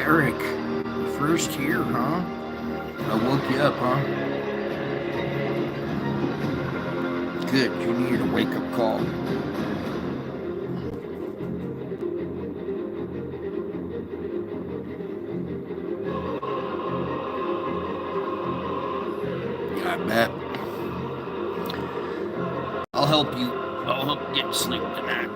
Eric, first here, huh? I woke you up, huh? Good, you needed a wake-up call. Yeah, I bet. I'll help you. I'll help you get sleep tonight.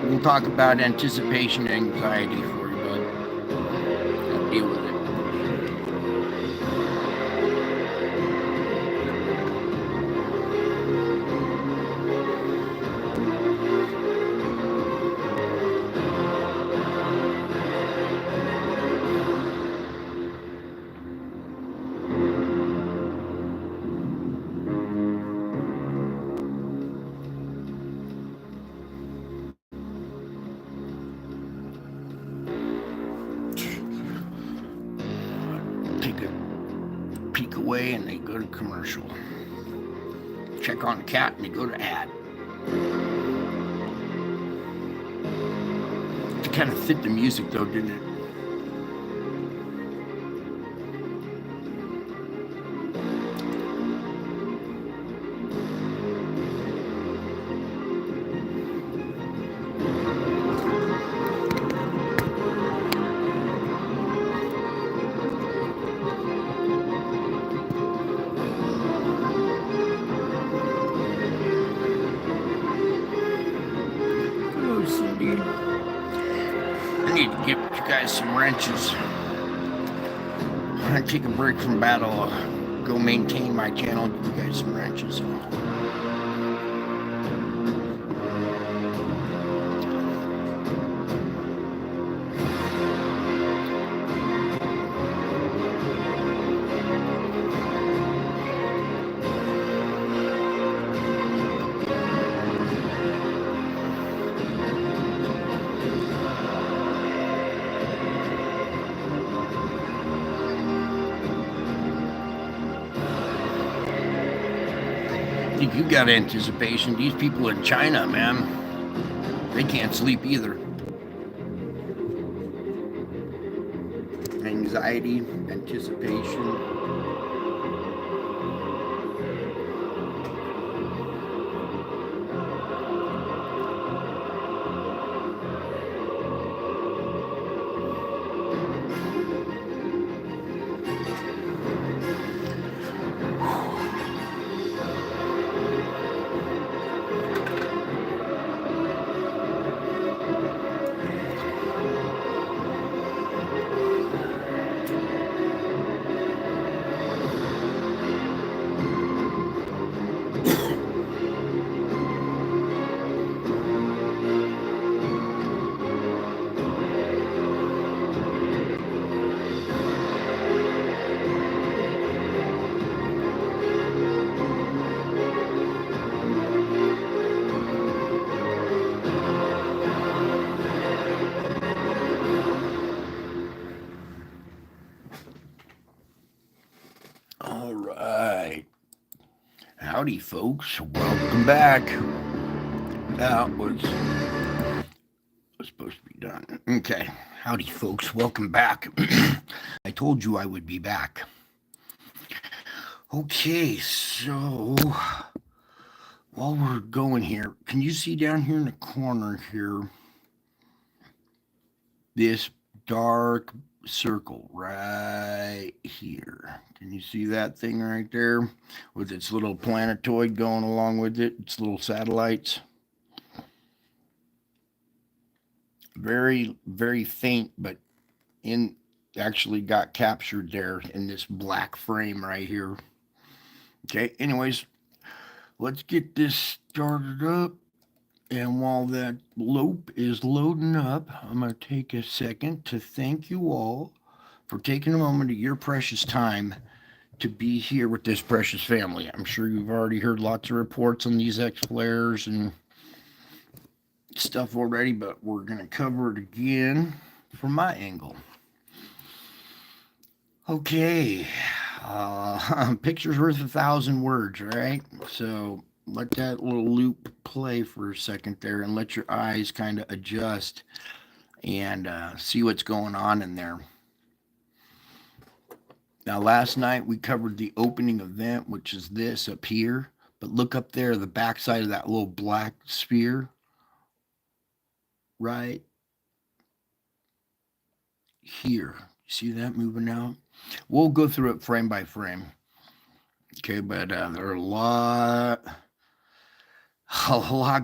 We'll talk about anticipation anxiety for you, bud. I'll deal with it. Take a peek away and they go to commercial. Check on the cat and they go to ad. It kind of fit the music though, didn't it? I need to give you guys some wrenches. I'm gonna take a break from battle. Go maintain my channel. Give you guys some wrenches. I think you got anticipation. These people in China, man, they can't sleep either. Anxiety, anticipation. All right. Howdy, folks. Welcome back. That was supposed to be done. Okay. Howdy, folks. Welcome back. I told you I would be back. Okay, so while we're going here, can you see down here in the corner here this dark circle right here? Can you see that thing right there with its little planetoid going along with it, its little satellites? Very, very faint, but actually got captured there in this black frame right here. Okay, anyways, let's get this started up. And while that loop is loading up, I'm going to take a second to thank you all for taking a moment of your precious time to be here with this precious family. I'm sure you've already heard lots of reports on these X flares and stuff already, but we're going to cover it again from my angle. Okay, picture's worth 1,000 words, right? So let that little loop play for a second there and let your eyes kind of adjust and see what's going on in there. Now, last night we covered the opening event, which is this up here. But look up there, the backside of that little black sphere, right here. See that moving out? We'll go through it frame by frame. Okay, but there are a lot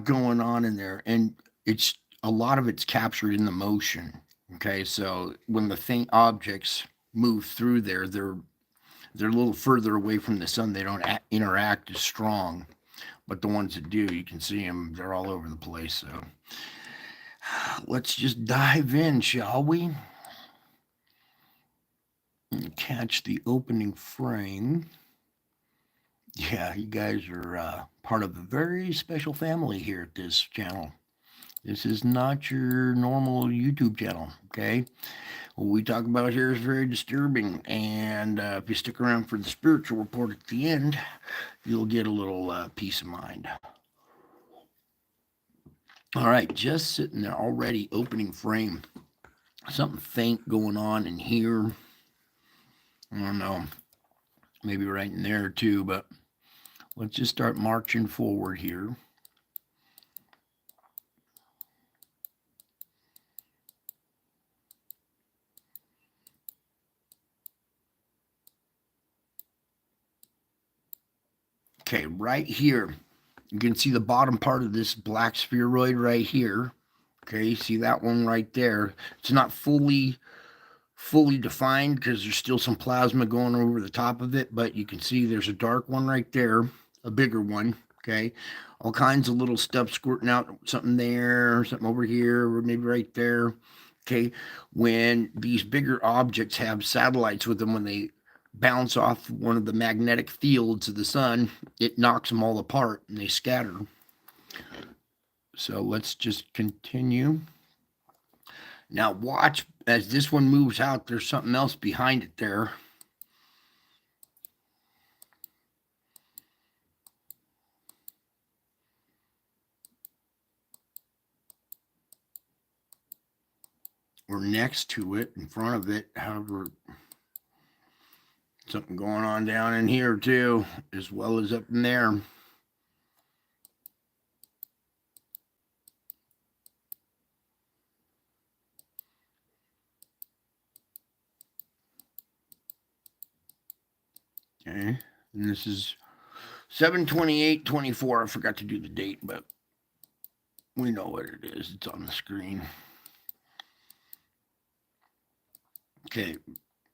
going on in there, and it's a lot of it's captured in the motion. Okay, so when the faint objects move through there, they're a little further away from the sun. They don't interact as strong, but the ones that do, you can see them. They're all over the place. So let's just dive in, shall we? And catch the opening frame. Yeah, you guys are part of a very special family here at this channel. This is not your normal YouTube channel, okay? What we talk about here is very disturbing, and if you stick around for the spiritual report at the end, you'll get a little peace of mind. All right, just sitting there already, opening frame. Something faint going on in here. I don't know, maybe right in there too, but let's just start marching forward here. Okay, right here, you can see the bottom part of this black spheroid right here. Okay, see that one right there? It's not fully defined because there's still some plasma going over the top of it, but you can see there's a dark one right there, a bigger one. Okay, all kinds of little stuff squirting out, something there, something over here, or maybe right there. Okay, when these bigger objects have satellites with them, when they bounce off one of the magnetic fields of the sun, it knocks them all apart and they scatter. So let's just continue. Now watch as this one moves out, there's something else behind it there. Or next to it, in front of it, however, something going on down in here too, as well as up in there. Okay, and this is 7/28/24. I forgot to do the date, but we know what it is. It's on the screen. Okay,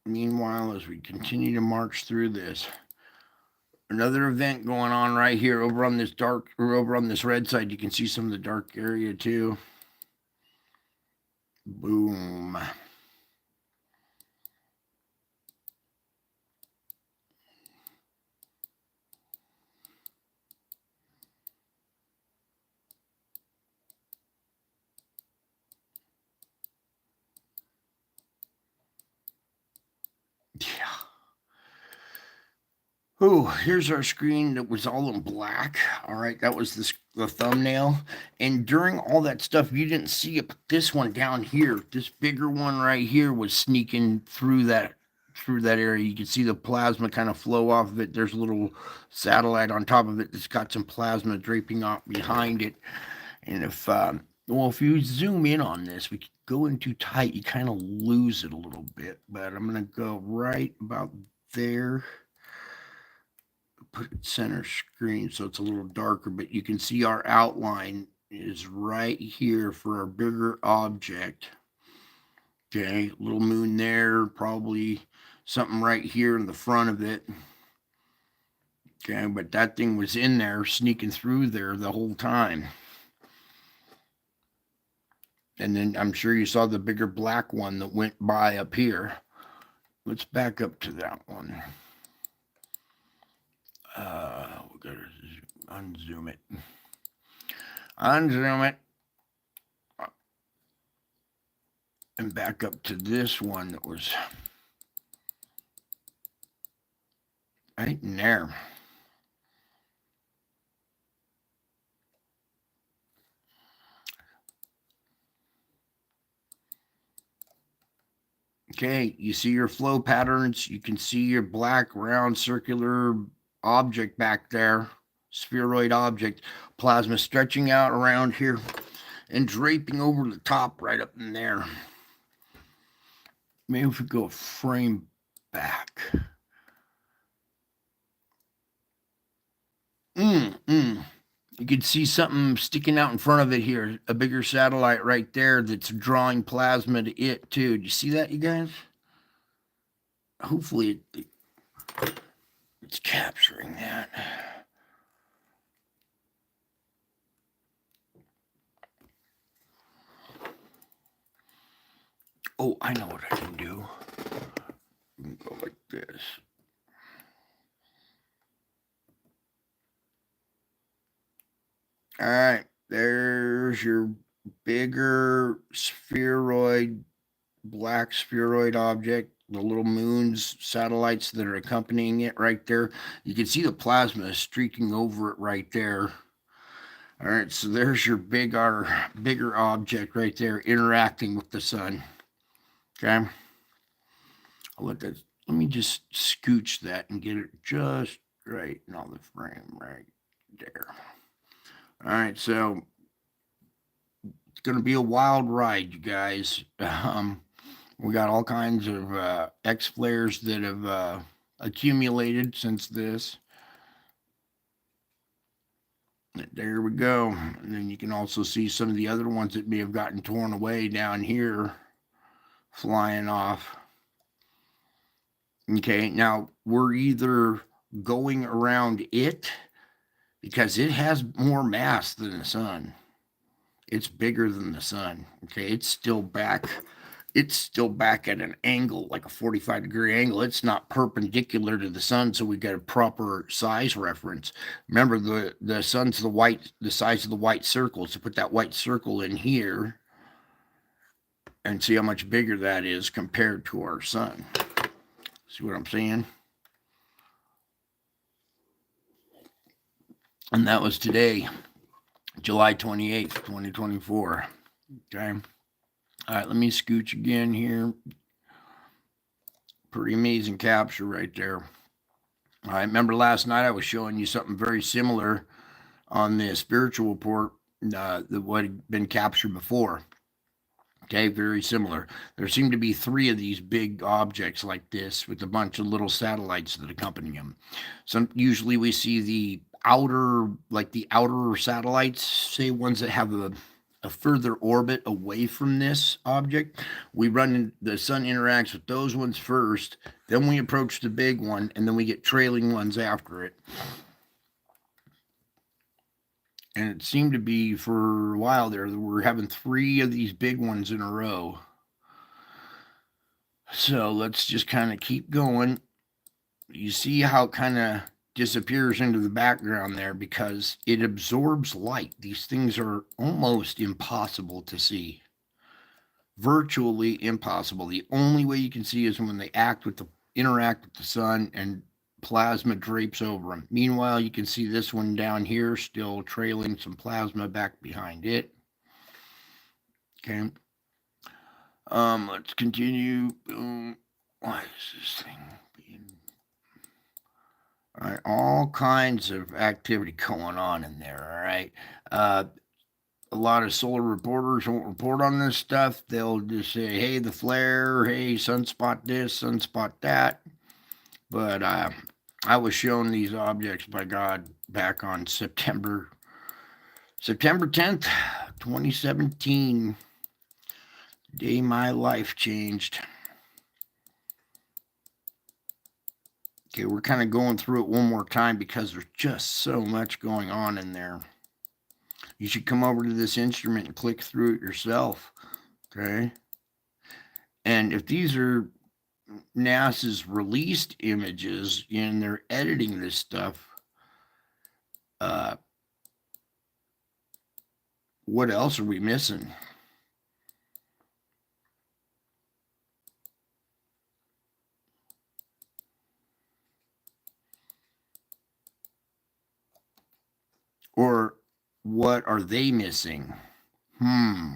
meanwhile, as we continue to march through this, another event going on right here over on this dark, or over on this red side. You can see some of the dark area too. Boom. Yeah. Oh, here's our screen that was all in black. All right, that was the thumbnail. And during all that stuff, you didn't see it, but this one down here, this bigger one right here was sneaking through that area. You can see the plasma kind of flow off of it. There's a little satellite on top of it that's got some plasma draping off behind it. And if you zoom in on this, we could go in too tight, you kind of lose it a little bit. But I'm going to go right about there. Put it center screen so it's a little darker, but you can see our outline is right here for our bigger object. Okay, little moon there, probably something right here in the front of it. Okay, but that thing was in there, sneaking through there the whole time. And then I'm sure you saw the bigger black one that went by up here. Let's back up to that one. We gotta unzoom it. Unzoom it. And back up to this one that was right in there. Okay, you see your flow patterns. You can see your black round circular object back there, spheroid object, plasma stretching out around here and draping over the top right up in there. Maybe if we go a frame back. You can see something sticking out in front of it here, a bigger satellite right there that's drawing plasma to it too. Do you see that, you guys? Hopefully it's capturing that. Oh, I know what I can do. I can go like this. All right, there's your bigger spheroid, black spheroid object, the little moons, satellites that are accompanying it right there. You can see the plasma streaking over it right there. All right, so there's your bigger object right there interacting with the sun. Okay, let me just scooch that and get it just right in all the frame right there. All right, so it's going to be a wild ride, you guys. We got all kinds of X flares that have accumulated since this. There we go. And then you can also see some of the other ones that may have gotten torn away down here, flying off. Okay, now we're either going around it because it has more mass than the sun. It's bigger than the sun. Okay, it's still back at an angle, like a 45-degree angle. It's not perpendicular to the sun, so we get a proper size reference. Remember, the sun's the size of the white circle. So put that white circle in here and see how much bigger that is compared to our sun. See what I'm saying? And that was today, July 28th, 2024. Okay. All right, let me scooch again here. Pretty amazing capture right there. All right, remember last night I was showing you something very similar on the spiritual report that what had been captured before. Okay, very similar. There seem to be 3 of these big objects like this with a bunch of little satellites that accompany them. Usually we see the outer satellites, say ones that have a further orbit away from this object. The sun interacts with those ones first, then we approach the big one, and then we get trailing ones after it. And it seemed to be for a while there that we're having 3 of these big ones in a row. So let's just kind of keep going. You see how it kind of disappears into the background there because it absorbs light. These things are almost impossible to see. Virtually impossible. The only way you can see is when they interact with the sun and plasma drapes over them. Meanwhile, you can see this one down here still trailing some plasma back behind it. Okay. Let's continue. Why is this thing being... All right, all kinds of activity going on in there, all right? A lot of solar reporters won't report on this stuff. They'll just say, hey, the flare, hey, sunspot this, sunspot that. But I was shown these objects by God back on September 10th, 2017. The day my life changed. Okay, we're kind of going through it one more time because there's just so much going on in there. You should come over to this instrument and click through it yourself. Okay. And if these are NASA's released images and they're editing this stuff, Uh, what else are we missing? Or what are they missing? Hmm.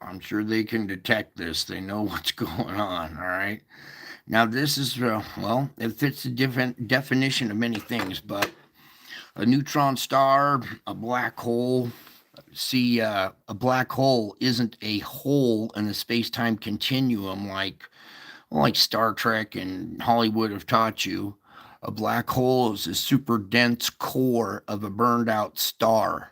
I'm sure they can detect this. They know what's going on. All right. Now, this is, well, it fits the different definition of many things, but a neutron star, a black hole. See, a black hole isn't a hole in the space time continuum like Star Trek and Hollywood have taught you. A black hole is a super dense core of a burned out star.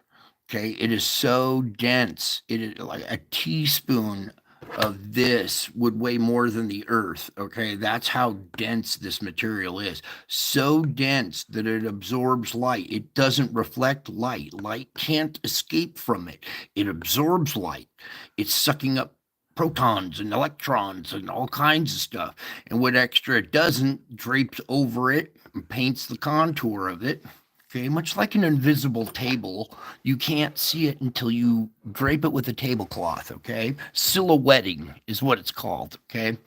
Okay, it is so dense. It is like a teaspoon of this would weigh more than the Earth. Okay, that's how dense this material is. So dense that it absorbs light. It doesn't reflect light. Light can't escape from it. It absorbs light. It's sucking up protons and electrons and all kinds of stuff. And what extra it doesn't drapes over it and paints the contour of it. Okay, much like an invisible table, you can't see it until you drape it with a tablecloth. Okay, silhouetting is what it's called. Okay,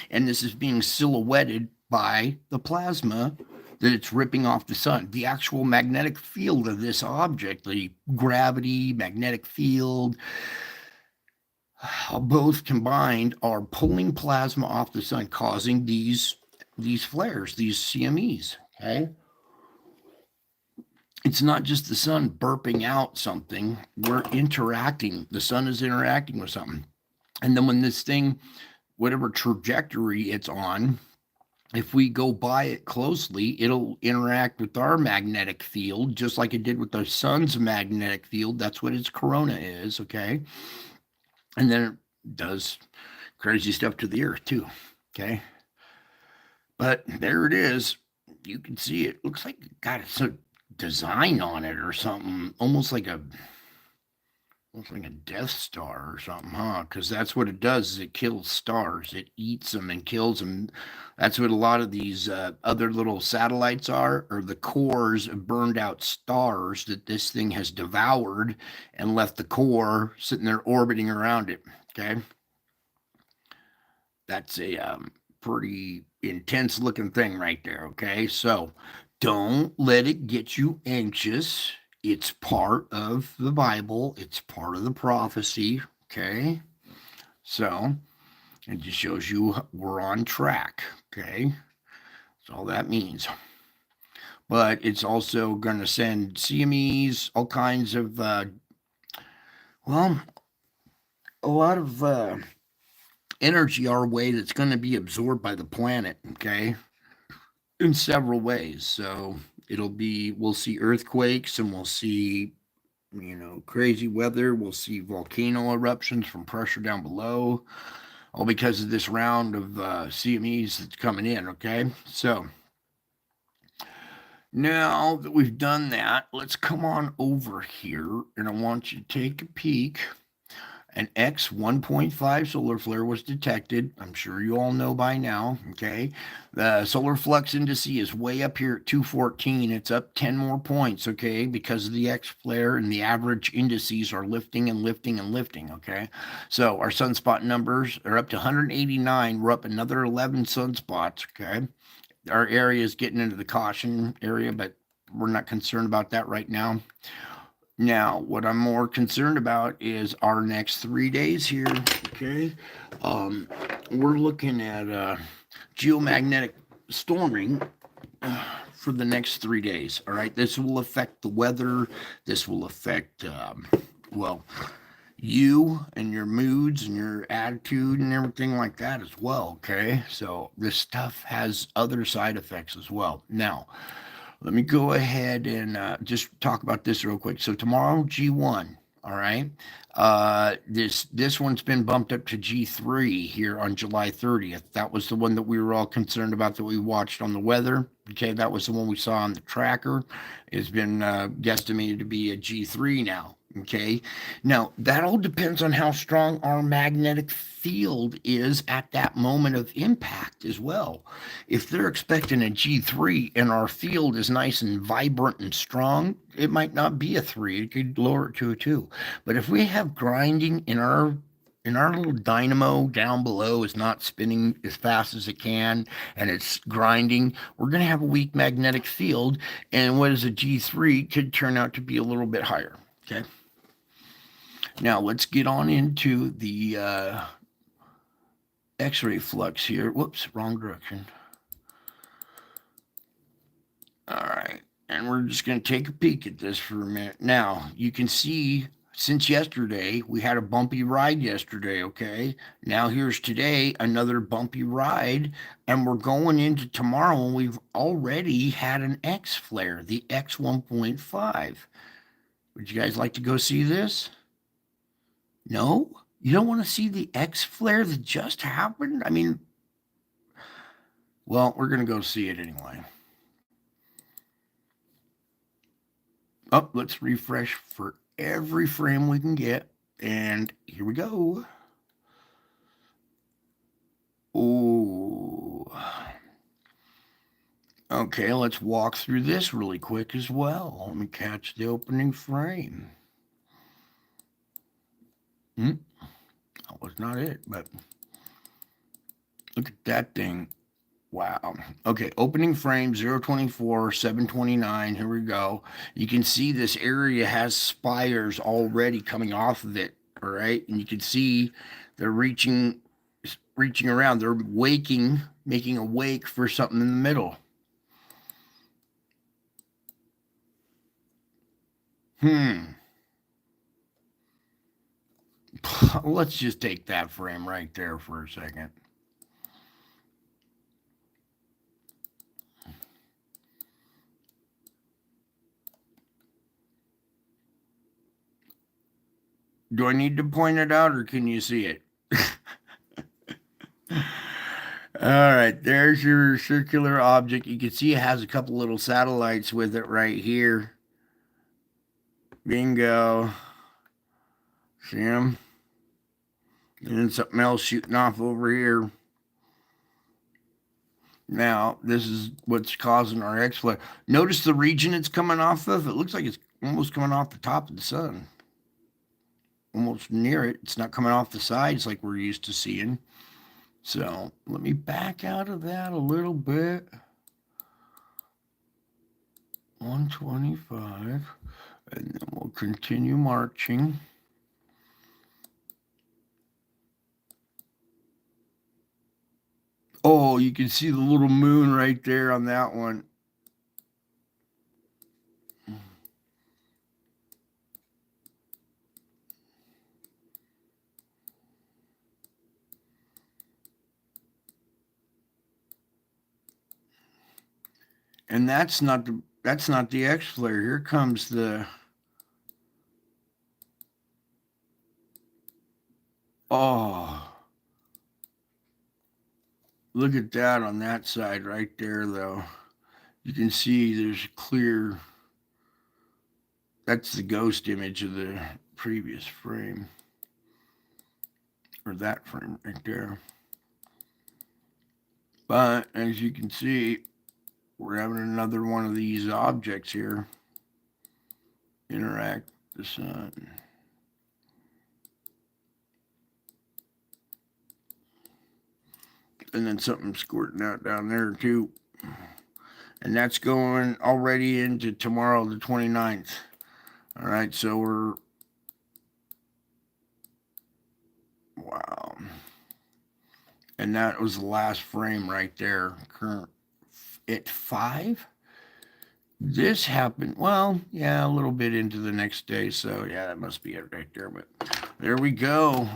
and this is being silhouetted by the plasma that it's ripping off the sun. The actual magnetic field of this object, the gravity, magnetic field, both combined are pulling plasma off the sun, causing these flares, these CMEs. Okay, it's not just the sun burping out something. We're interacting. The sun is interacting with something, and then when this thing, whatever trajectory it's on, if we go by it closely, it'll interact with our magnetic field just like it did with the sun's magnetic field. That's what its corona is. Okay, and then it does crazy stuff to the earth too. Okay, but there it is. You can see it. Looks like it got some design on it or something, almost like a Death Star or something, huh? Because that's what it does. Is it kills stars. It eats them and kills them. That's what a lot of these other little satellites are the cores of burned out stars that this thing has devoured and left the core sitting there orbiting around it. Okay, that's a pretty intense looking thing right there. Okay, so don't let it get you anxious. It's part of the Bible, it's part of the prophecy. Okay, so it just shows you we're on track. Okay, that's all that means. But it's also going to send CMEs, all kinds of, well, a lot of energy our way that's going to be absorbed by the planet. Okay, in several ways. So we'll see earthquakes and we'll see, crazy weather. We'll see volcano eruptions from pressure down below, all because of this round of CMEs that's coming in. Okay, so now that we've done that, let's come on over here and I want you to take a peek. An X 1.5 solar flare was detected. I'm sure you all know by now. Okay. The solar flux index is way up here at 214. It's up 10 more points. Okay. Because of the X flare and the average indices are lifting and lifting and lifting. Okay. So our sunspot numbers are up to 189. We're up another 11 sunspots. Okay. Our area is getting into the caution area, but we're not concerned about that right now. Now, what I'm more concerned about is our next 3 days here. Okay, we're looking at geomagnetic storming for the next 3 days. All right, this will affect the weather. This will affect, well, you and your moods and your attitude and everything like that as well. Okay, so this stuff has other side effects as well. Now, let me go ahead and just talk about this real quick. So tomorrow, G1. All right. This one's been bumped up to G3 here on July 30th. That was the one that we were all concerned about that we watched on the weather. Okay, that was the one we saw on the tracker. It's been guesstimated to be a G3 now. Okay. Now, that all depends on how strong our magnetic field is at that moment of impact as well. If they're expecting a G3 and our field is nice and vibrant and strong, it might not be a 3. It could lower it to a 2. But if we have grinding in our little dynamo down below is not spinning as fast as it can and it's grinding, we're going to have a weak magnetic field, and what is a G3 could turn out to be a little bit higher. Okay. Now let's get on into the X-ray flux here. Whoops, wrong direction. All right, and we're just going to take a peek at this for a minute. Now you can see since yesterday, we had a bumpy ride yesterday, okay? Now here's today, another bumpy ride, and we're going into tomorrow, and we've already had an X flare, the X 1.5. Would you guys like to go see this? No? You don't want to see the X flare that just happened? I mean, well, we're going to go see it anyway. Oh, let's refresh for every frame we can get. And here we go. Oh. Okay, let's walk through this really quick as well. Let me catch the opening frame. That was not it, but look at that thing. Wow. Okay, opening frame 024, 729. Here we go. You can see this area has spires already coming off of it. All right, and you can see they're reaching around. They're waking, making a wake for something in the middle. Let's just take that frame right there for a second. Do I need to point it out or can you see it? All right, there's your circular object. You can see it has a couple little satellites with it right here. Bingo. See them? And then something else shooting off over here. Now, this is what's causing our X flare. Notice the region it's coming off of? It looks like it's almost coming off the top of the sun. Almost near it. It's not coming off the sides like we're used to seeing. So let me back out of that a little bit. 125. And then we'll continue marching. Oh, you can see the little moon right there on that one. And that's not the X flare. Here comes the oh. Look at that on that side right there though. You can see there's clear. That's the ghost image of the previous frame. Or that frame right there. But as you can see, we're having another one of these objects here interact with the sun. And then something squirting out down there too. And that's going already into tomorrow, the 29th. All right, so we're, wow. And that was the last frame right there. Current at 5. This happened, well, yeah, a little bit into the next day. So yeah, that must be it right there. But there we go.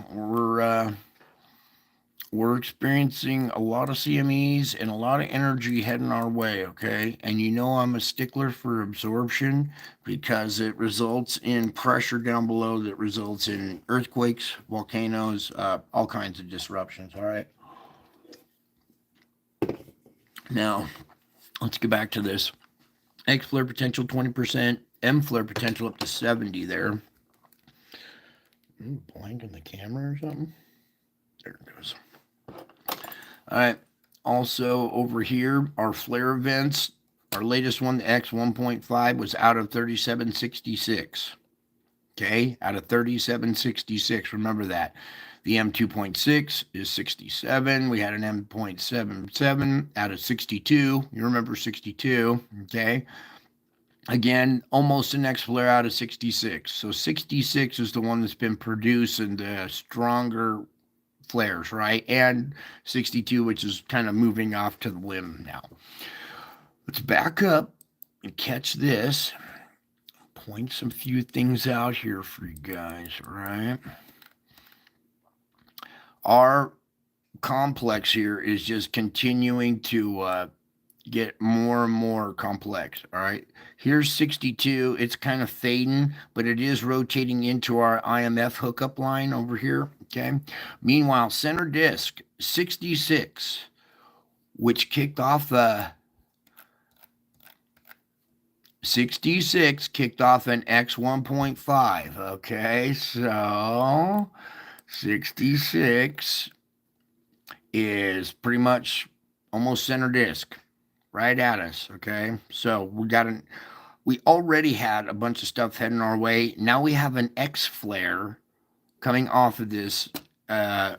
We're experiencing a lot of CMEs and a lot of energy heading our way, okay? And you know I'm a stickler for absorption because it results in pressure down below that results in earthquakes, volcanoes, all kinds of disruptions, all right? Now, let's get back to this. X flare potential 20%, M flare potential up to 70 there. Blanking the camera or something. There it goes. All right. Also over here, our flare events. Our latest one, the X1.5, was out of 3766. Okay, out of 3766. Remember that. The M2.6 is 67. We had an M.77 out of 62. You remember 62. Okay. Again, almost the next flare out of 66. So 66 is the one that's been producing the stronger flares, right? And 62, which is kind of moving off to the limb now. Let's back up and catch this. Point some few things out here for you guys, right? Our complex here is just continuing to get more and more complex. All right. Here's 62. It's kind of fading, but it is rotating into our IMF hookup line over here. Okay. Meanwhile, center disk 66, which kicked off 66 kicked off an X1.5. Okay. So 66 is pretty much almost center disk right at us. Okay. So we already had a bunch of stuff heading our way. Now we have an X flare coming off of this to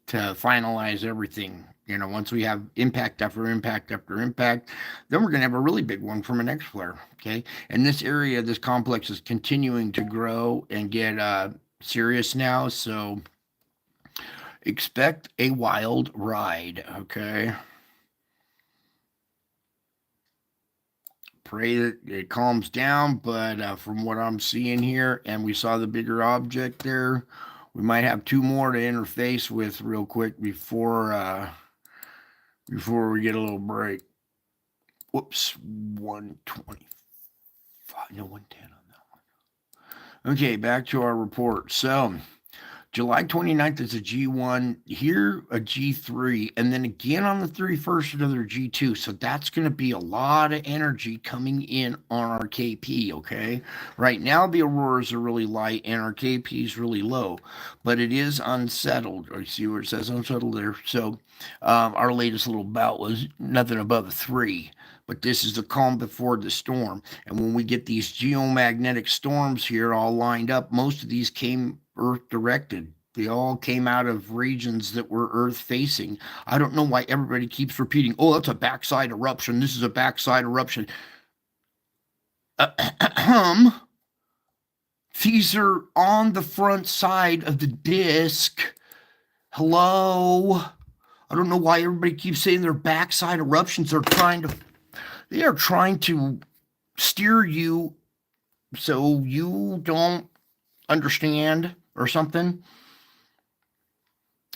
finalize everything. You know, once we have impact after impact after impact, then we're going to have a really big one from an X flare. Okay. And this area, this complex is continuing to grow and get serious now. So expect a wild ride. Okay. Pray that it calms down, but from what I'm seeing here, and we saw the bigger object there, we might have two more to interface with real quick before we get a little break. Whoops, 125, no 110 on that one. Okay, back to our report. So July 29th is a G1, here a G3, and then again on the 31st, another G2. So that's going to be a lot of energy coming in on our KP, okay? Right now, the auroras are really light and our KP is really low, but it is unsettled. You see where it says unsettled there? So our latest little bout was nothing above a 3. But this is the calm before the storm. And when we get these geomagnetic storms here all lined up, most of these came Earth directed. They all came out of regions that were Earth facing. I don't know why everybody keeps repeating, oh, that's a backside eruption. This is a backside eruption. These are on the front side of the disk. Hello? I don't know why everybody keeps saying they're backside eruptions. They are trying to steer you so you don't understand or something.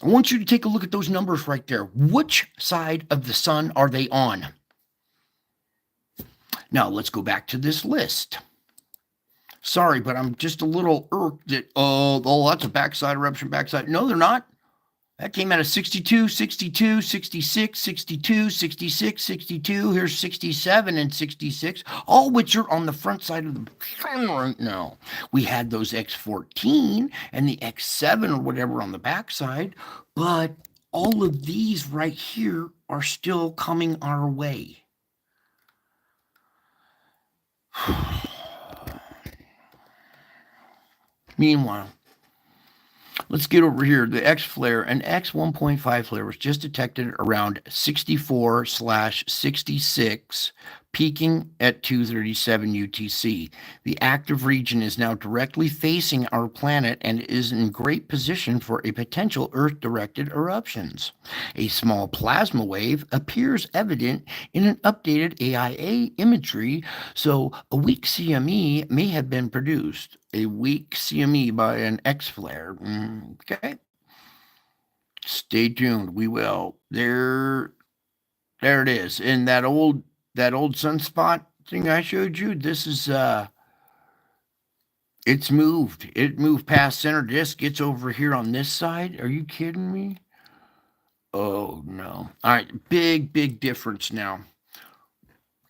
I want you to take a look at those numbers right there. Which side of the sun are they on? Now, let's go back to this list. Sorry, but I'm just a little irked that, that's a backside eruption, backside. No, they're not. That came out of 62, 62, 66, 62, 66, 62. Here's 67 and 66, all which are on the front side of the sun right now. We had those X14 and the X7 or whatever on the backside, but all of these right here are still coming our way. Meanwhile, let's get over here. The X flare, an X1.5 flare was just detected around 64/66, peaking at 2:37 UTC. The active region is now directly facing our planet and is in great position for a potential Earth-directed eruptions. A small plasma wave appears evident in an updated AIA imagery, so a weak CME may have been produced. A weak CME by an X flare. Okay. Stay tuned. We will. There it is. In that old sunspot thing I showed you, this is it's moved. It moved past center disk. It's over here on this side. Are you kidding me? Oh no. All right, big difference now.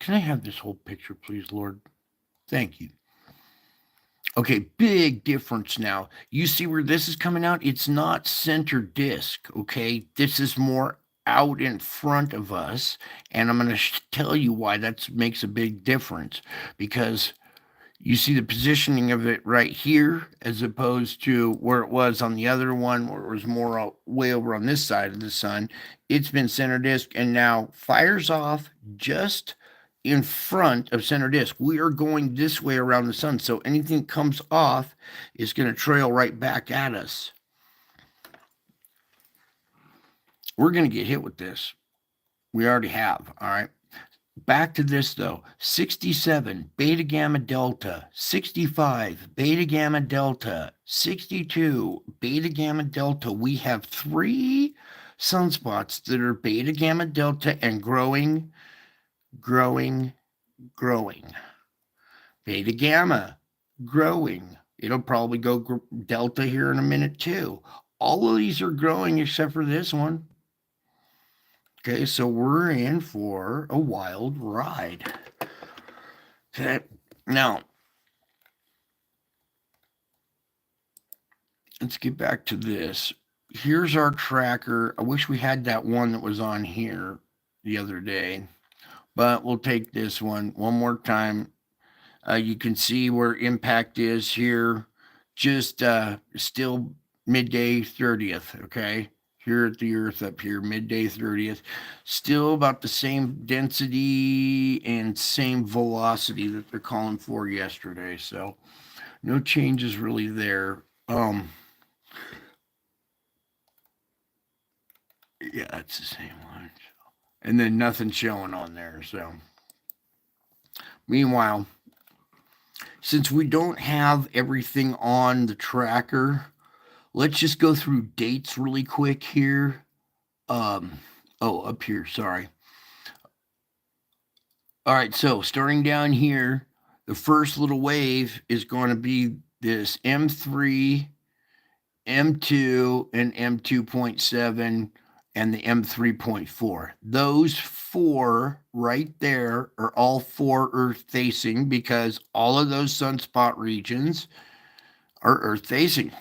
Can I have this whole picture, please, Lord? Thank you. Okay, big difference now. You see where this is coming out? It's not center disk, okay? This is more out in front of us, and I'm going to tell you why that makes a big difference, because you see the positioning of it right here as opposed to where it was on the other one, where it was more way over on this side of the sun. It's been center disk and now fires off just in front of center disk. We are going this way around the sun, so anything that comes off is going to trail right back at us. We're going to get hit with this. We already have, all right? Back to this though, 67 beta gamma delta, 65 beta gamma delta, 62 beta gamma delta. We have 3 sunspots that are beta gamma delta and growing. Beta gamma growing. It'll probably go delta here in a minute too. All of these are growing except for this one. Okay, so we're in for a wild ride. Okay, now let's get back to this. Here's our tracker. I wish we had that one that was on here the other day, but we'll take this one more time. You can see where impact is here, just still midday 30th, okay? Here at the Earth up here, midday 30th. Still about the same density and same velocity that they're calling for yesterday. So no changes really there. Yeah, it's the same one. And then nothing showing on there. So meanwhile, since we don't have everything on the tracker, let's just go through dates really quick here. Up here, sorry. All right, so starting down here, the first little wave is going to be this M3, M2, and M2.7, and the M3.4. Those 4 right there are all 4 Earth facing because all of those sunspot regions are Earth facing.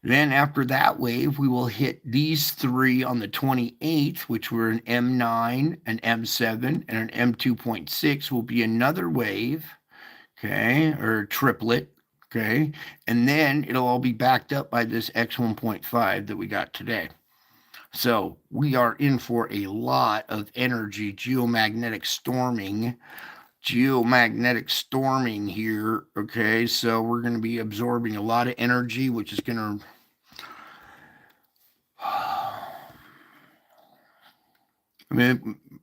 Then after that wave, we will hit these 3 on the 28th, which were an M9, an M7, and an M2.6 will be another wave, okay, or triplet, okay, and then it'll all be backed up by this X1.5 that we got today. So we are in for a lot of energy, geomagnetic storming here, okay? So we're going to be absorbing a lot of energy, which is going to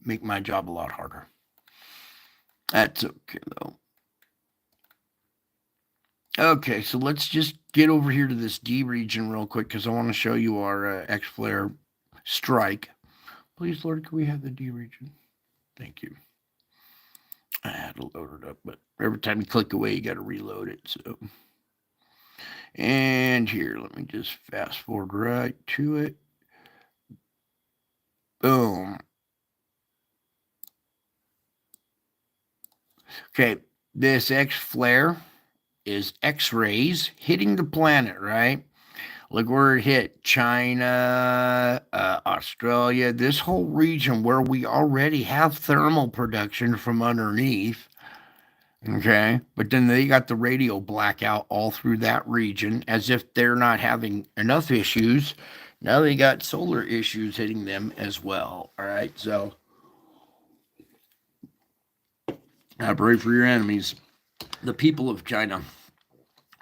make my job a lot harder. That's okay, though. Okay, so let's just get over here to this D region real quick because I want to show you our X-flare strike. Please, Lord, can we have the D region? Thank you. I had to load it up, but every time you click away, you got to reload it. So, and here, let me just fast forward right to it. Boom. Okay, this X flare is X-rays hitting the planet, right? Look where it hit China, Australia, this whole region where we already have thermal production from underneath. Okay. But then they got the radio blackout all through that region as if they're not having enough issues. Now they got solar issues hitting them as well. All right. So pray for your enemies. The people of China,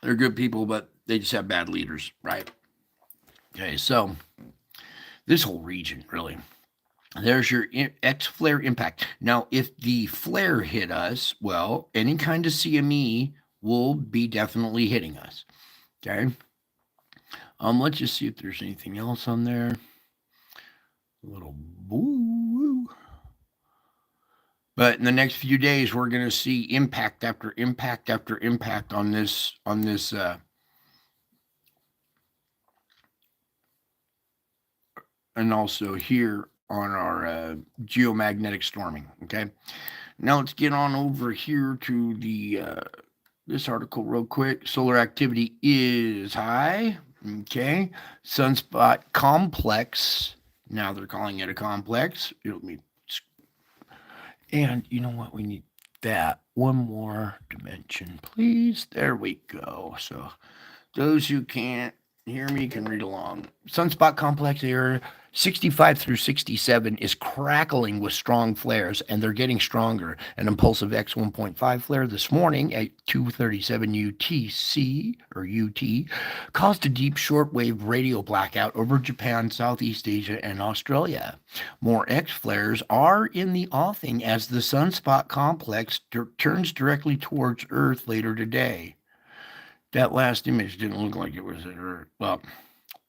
they're good people, but they just have bad leaders, right? Okay, so this whole region, really, there's your X flare impact. Now, if the flare hit us, well, any kind of CME will be definitely hitting us. Okay. Let's just see if there's anything else on there. A little boo. But in the next few days, we're going to see impact after impact after impact on this and also here on our geomagnetic storming. Okay. Now let's get on over here to the this article real quick. Solar activity is high. Okay. Sunspot complex. Now they're calling it a complex. And you know what? We need that one more dimension, please. There we go. So those who can't hear me can read along. Sunspot complex area 65 through 67 is crackling with strong flares, and they're getting stronger. An impulsive X1.5 flare this morning at 2:37 UTC or UT caused a deep shortwave radio blackout over Japan, Southeast Asia, and Australia. More X flares are in the offing as the sunspot complex turns directly towards Earth later today. That last image didn't look like it was at Earth. Well,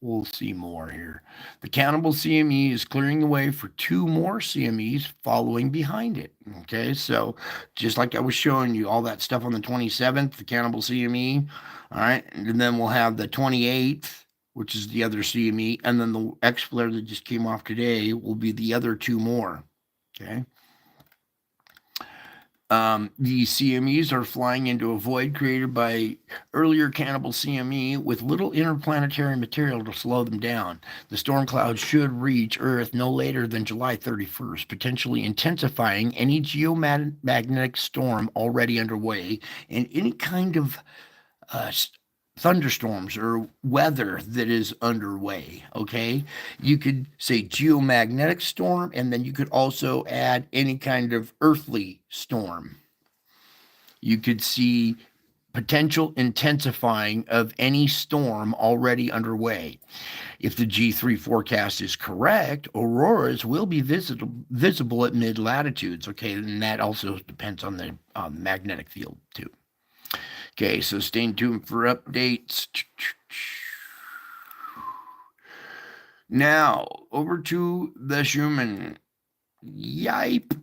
we'll see more here. The countable CME is clearing the way for two more CMEs following behind it. Okay, so just like I was showing you, all that stuff on the 27th, the countable CME. All right, and then we'll have the 28th, which is the other CME, and then the X flare that just came off today will be the other two more. Okay. The CMEs are flying into a void created by earlier cannibal CME with little interplanetary material to slow them down. The storm clouds should reach Earth no later than July 31st, potentially intensifying any geomagnetic storm already underway and any kind of thunderstorms or weather that is underway. Okay, you could say geomagnetic storm, and then you could also add any kind of earthly storm. You could see potential intensifying of any storm already underway. If the G3 forecast is correct, auroras will be visible at mid latitudes. Okay, and that also depends on the magnetic field too. Okay, so stay tuned for updates. Now, over to the Schumann. Yipe.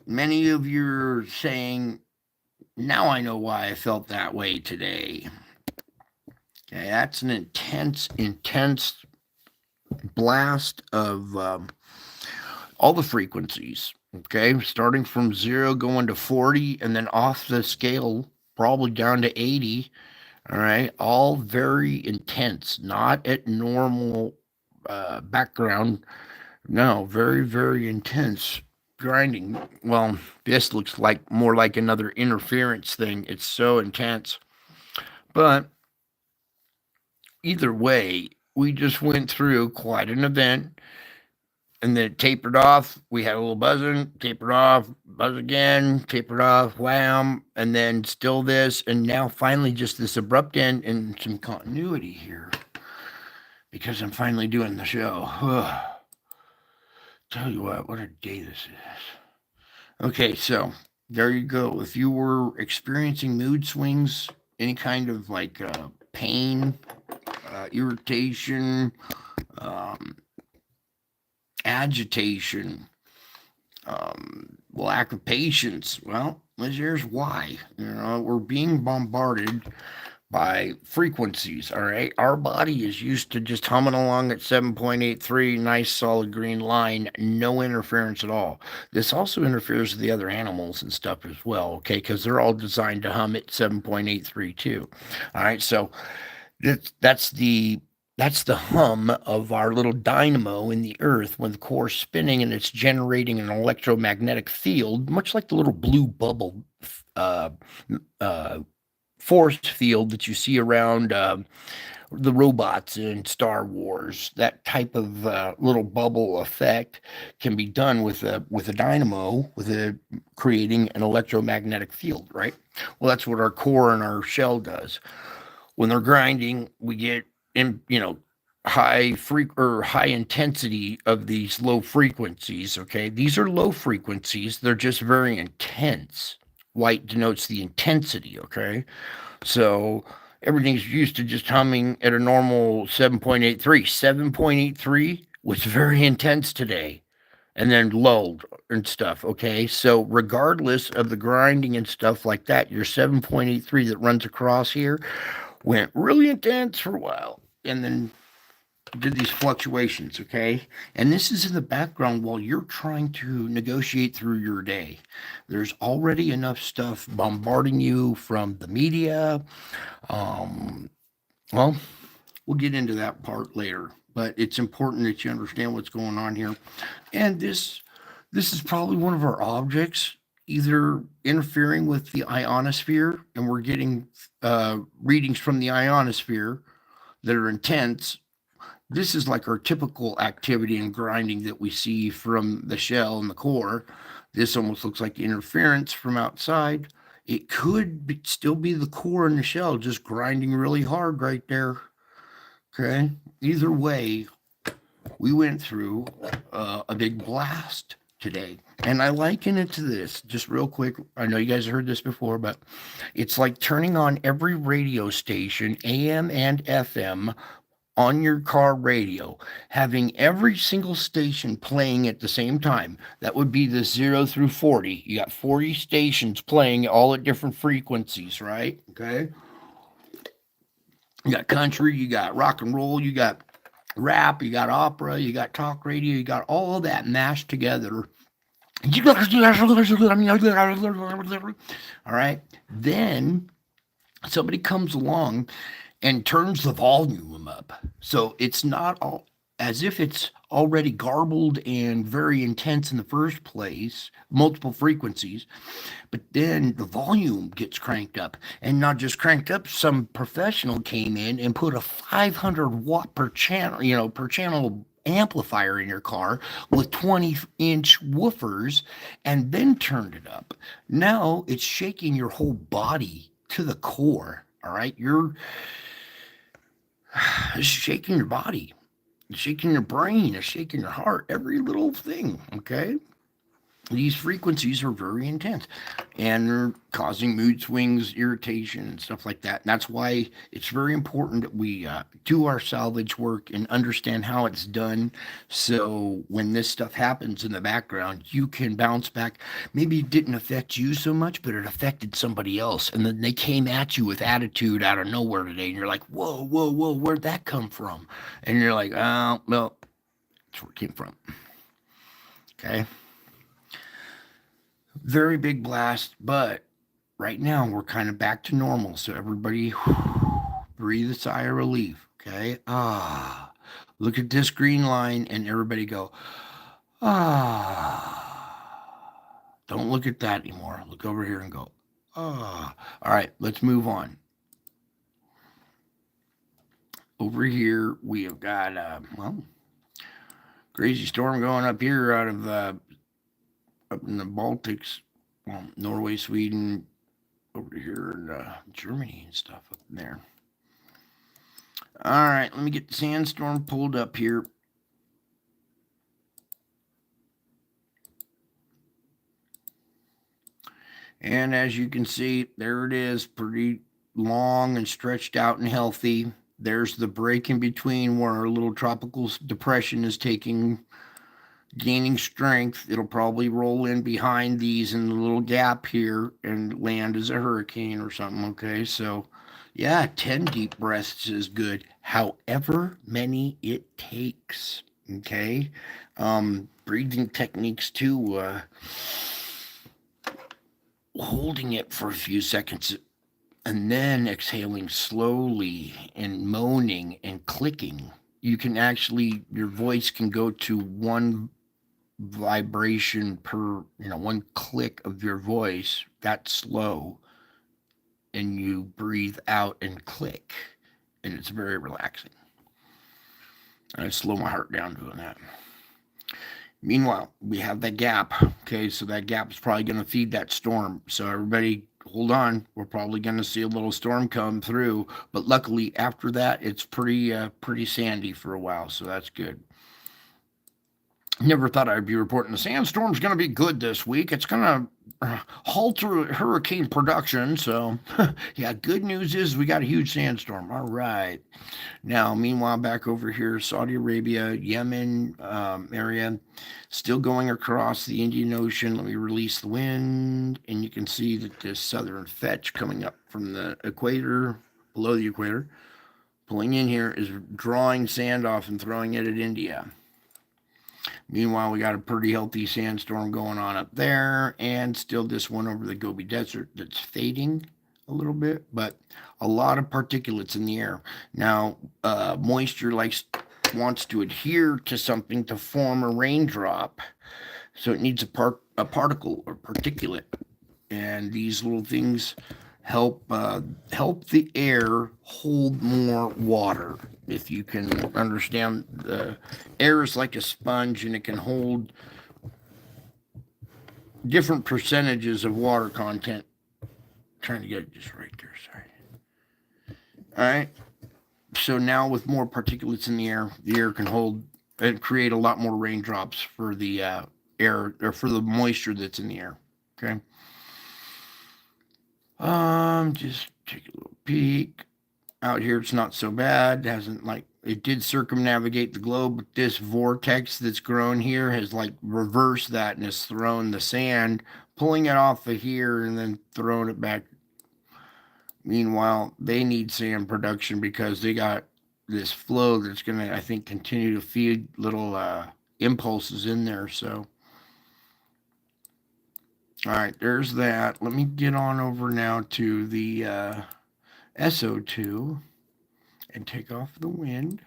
Many of you are saying, now I know why I felt that way today. Okay, that's an intense blast of all the frequencies. Okay, starting from 0 going to 40 and then off the scale probably down to 80. All right, all very intense, not at normal background. No, very, very intense grinding. Well, this looks like more like another interference thing. It's so intense. But either way, we just went through quite an event. And then it tapered off. We had a little buzzing, tapered off, buzz again, tapered off, wham, and then still this, and now finally just this abrupt end and some continuity here because I'm finally doing the show. Tell you what a day this is. Okay, so there you go. If you were experiencing mood swings, any kind of like pain, irritation, agitation, lack of patience. Well, here's why. We're being bombarded by frequencies. All right, our body is used to just humming along at 7.83, nice solid green line, no interference at all. This also interferes with the other animals and stuff as well. Okay, because they're all designed to hum at 7.83 too. All right, so that's the hum of our little dynamo in the earth when the core is spinning and it's generating an electromagnetic field, much like the little blue bubble force field that you see around the robots in Star Wars. That type of little bubble effect can be done with a dynamo, creating an electromagnetic field, right? Well, that's what our core and our shell does. When they're grinding, we get high intensity of these low frequencies. Okay, these are low frequencies, they're just very intense. White denotes the intensity. Okay, so everything's used to just humming at a normal 7.83 was very intense today and then lulled and stuff. Okay, so regardless of the grinding and stuff like that, your 7.83 that runs across here went really intense for a while and then Look at these fluctuations, okay? And this is in the background while you're trying to negotiate through your day. There's already enough stuff bombarding you from the media. Um, well, we'll get into that part later, but it's important that you understand what's going on here. And this is probably one of our objects either interfering with the ionosphere, and we're getting readings from the ionosphere that are intense. This is like our typical activity and grinding that we see from the shell and the core. This almost looks like interference from outside. It could still be the core and the shell just grinding really hard right there. Okay. Either way, we went through a big blast today. And I liken it to this, just real quick. I know you guys heard this before, but it's like turning on every radio station, AM and FM, on your car radio, having every single station playing at the same time. That would be the 0 through 40. You got 40 stations playing all at different frequencies, right? Okay. You got country, you got rock and roll, you got rap, you got opera, you got talk radio, you got all of that mashed together. All right. Then somebody comes along and turns the volume up. So it's not all as if it's already garbled and very intense in the first place, multiple frequencies, but then the volume gets cranked up. And not just cranked up, some professional came in and put a 500 watt per channel, per channel amplifier in your car with 20-inch woofers and then turned it up. Now it's shaking your whole body to the core. All right. It's shaking your body, it's shaking your brain, it's shaking your heart, every little thing. Okay. These frequencies are very intense and they're causing mood swings, irritation, and stuff like that. And that's why it's very important that we do our salvage work and understand how it's done. So when this stuff happens in the background, you can bounce back. Maybe it didn't affect you so much, but it affected somebody else. And then they came at you with attitude out of nowhere today. And you're like, whoa, whoa, whoa, where'd that come from? And you're like, oh, well, that's where it came from. Okay. Very big blast, but right now we're kind of back to normal. So everybody breathe a sigh of relief. Okay. Look at this green line and everybody go, don't look at that anymore. Look over here and go, All right, let's move on. Over here we have got, crazy storm going up here out of up in the Baltics, Norway, Sweden, over here in Germany and stuff up in there. All right, let me get the Sandstorm pulled up here. And as you can see, there it is, pretty long and stretched out and healthy. There's the break in between where our little tropical depression is gaining strength. It'll probably roll in behind these in the little gap here and land as a hurricane or something. Okay, so yeah, 10 deep breaths is good, however many it takes. Okay, breathing techniques too, holding it for a few seconds and then exhaling slowly and moaning and clicking. You can actually, your voice can go to one vibration per, one click of your voice, that slow, and you breathe out and click, and it's very relaxing. I slow my heart down doing that. Meanwhile, we have that gap. Okay, so that gap is probably going to feed that storm. So everybody, hold on. We're probably going to see a little storm come through. But luckily, after that, it's pretty sandy for a while. So that's good. Never thought I'd be reporting the sandstorm's going to be good this week. It's going to halter hurricane production. So, yeah, good news is we got a huge sandstorm. All right. Now, meanwhile, back over here, Saudi Arabia, Yemen area, still going across the Indian Ocean. Let me release the wind. And you can see that this southern fetch coming up from the equator, below the equator. pulling in here is drawing sand off and throwing it at India. Meanwhile, we got a pretty healthy sandstorm going on up there, and still this one over the Gobi Desert that's fading a little bit, but a lot of particulates in the air. Now, moisture wants to adhere to something to form a raindrop, so it needs a particle or particulate, and these little things help the air hold more water. If you can understand, the air is like a sponge, and it can hold different percentages of water content. Trying to get it just right there. Sorry. All right. So now with more particulates in the air can hold and create a lot more raindrops for the air, or for the moisture that's in the air. Okay. Just take a little peek. Out here, it's not so bad. It did circumnavigate the globe, but this vortex that's grown here has reversed that and has thrown the sand, pulling it off of here and then throwing it back. Meanwhile, they need sand production because they got this flow that's going to, I think, continue to feed little impulses in there. So, all right, there's that. Let me get on over now to the SO2 and take off the wind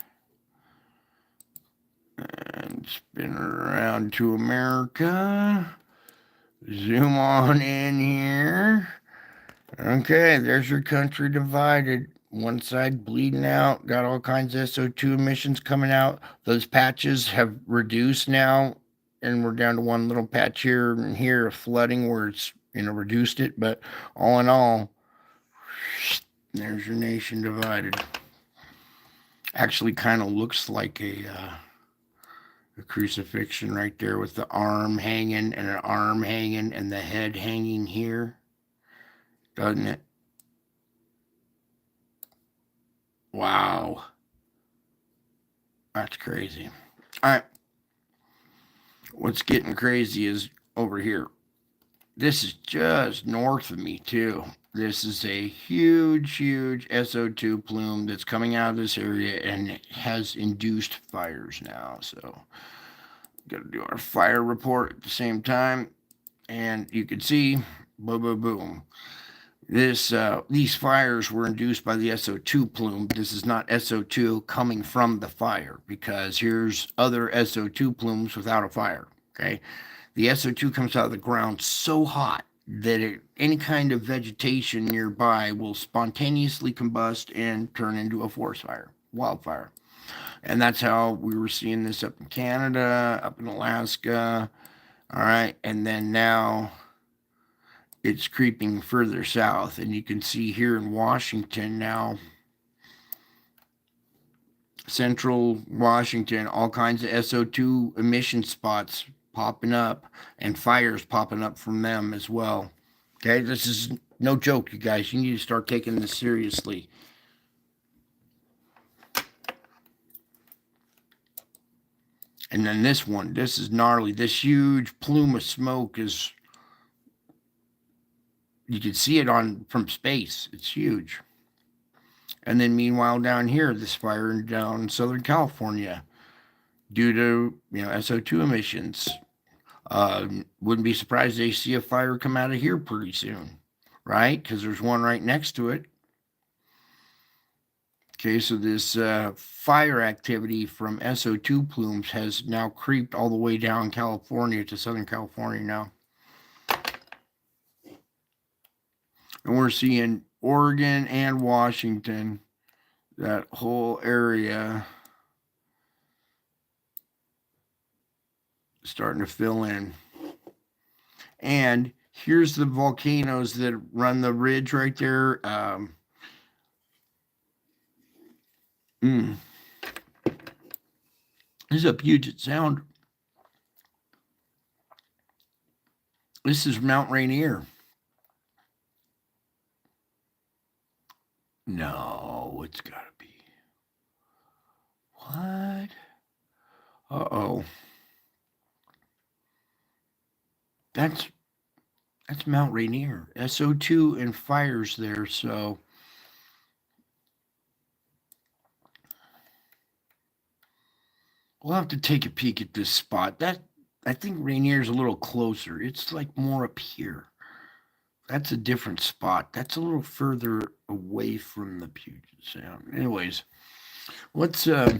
and spin it around to America. Zoom on in here. Okay, there's your country divided. One side bleeding out, got all kinds of SO2 emissions coming out. Those patches have reduced now, and we're down to one little patch here and here of flooding where it's reduced it. But all in all, there's your nation divided. Actually, kind of looks like a crucifixion right there with the arm hanging and an arm hanging and the head hanging here, doesn't it? Wow. That's crazy. All right. What's getting crazy is over here. This is just north of me, too. This is a huge, huge SO2 plume that's coming out of this area, and it has induced fires now. So, got to do our fire report at the same time. And you can see, boom, boom, boom. These fires were induced by the SO2 plume. This is not SO2 coming from the fire, because here's other SO2 plumes without a fire. Okay, the SO2 comes out of the ground so hot that any kind of vegetation nearby will spontaneously combust and turn into a forest fire, wildfire. And that's how we were seeing this up in Canada, up in Alaska. All right, and then now it's creeping further south, and you can see here in Washington now, central Washington, all kinds of SO2 emission spots popping up and fires popping up from them as well. Okay, this is no joke, you guys. You need to start taking this seriously. And then this one, this is gnarly. This huge plume of smoke is, you can see it from space. It's huge. And then meanwhile down here, this fire down in Southern California due to SO2 emissions. Wouldn't be surprised they see a fire come out of here pretty soon, right? Because there's one right next to it. Okay, so this fire activity from SO2 plumes has now creeped all the way down California to Southern California now. And we're seeing Oregon and Washington, that whole area, starting to fill in. And here's the volcanoes that run the ridge right there. This is a Puget Sound. This is Mount Rainier. No, it's got to be. What? Uh-oh. That's Mount Rainier. SO2 and fires there, so We'll have to take a peek at this spot. That I think Rainier's a little closer. It's like more up here. That's a different spot. That's a little further away from the Puget Sound. Anyways, let's uh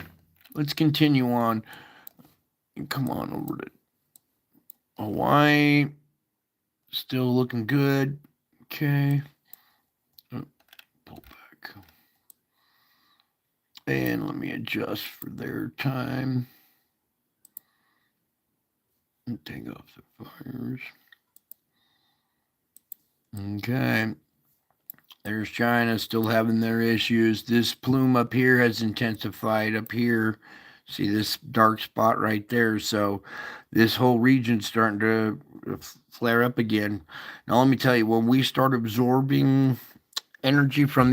let's continue on and come on over to Hawaii. Still looking good. Okay. Oh, pull back. And let me adjust for their time. And take off the fires. Okay. There's China still having their issues. This plume up here has intensified up here. See this dark spot right there? So this whole region's starting to flare up again. Now let me tell you, when we start absorbing energy from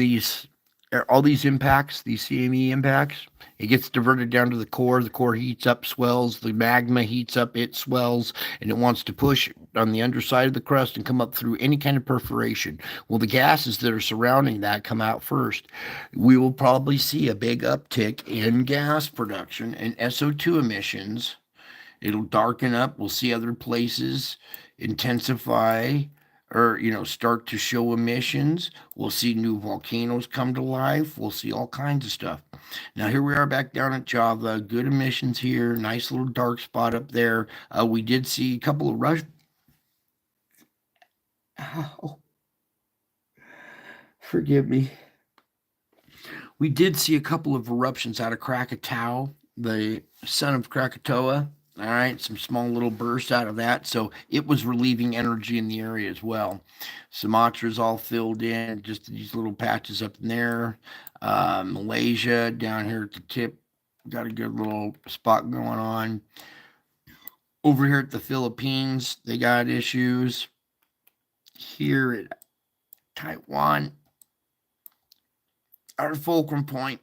all these impacts, these CME impacts, it gets diverted down to the core. The core heats up, swells. The magma heats up, it swells, and it wants to push on the underside of the crust and come up through any kind of perforation. Well, the gases that are surrounding that come out first. We will probably see a big uptick in gas production and SO2 emissions. It'll darken up. We'll see other places intensify or start to show emissions. We'll see new volcanoes come to life. We'll see all kinds of stuff. Now here we are back down at Java. Good emissions here. Nice little dark spot up there. We did see a couple of Ow. Forgive me. We did see a couple of eruptions out of Krakatoa, the son of Krakatoa. All right, some small little bursts out of that. So it was relieving energy in the area as well. Sumatra's all filled in, just these little patches up in there. Malaysia down here at the tip, got a good little spot going on. Over here at the Philippines, they got issues. Here at Taiwan, our fulcrum point.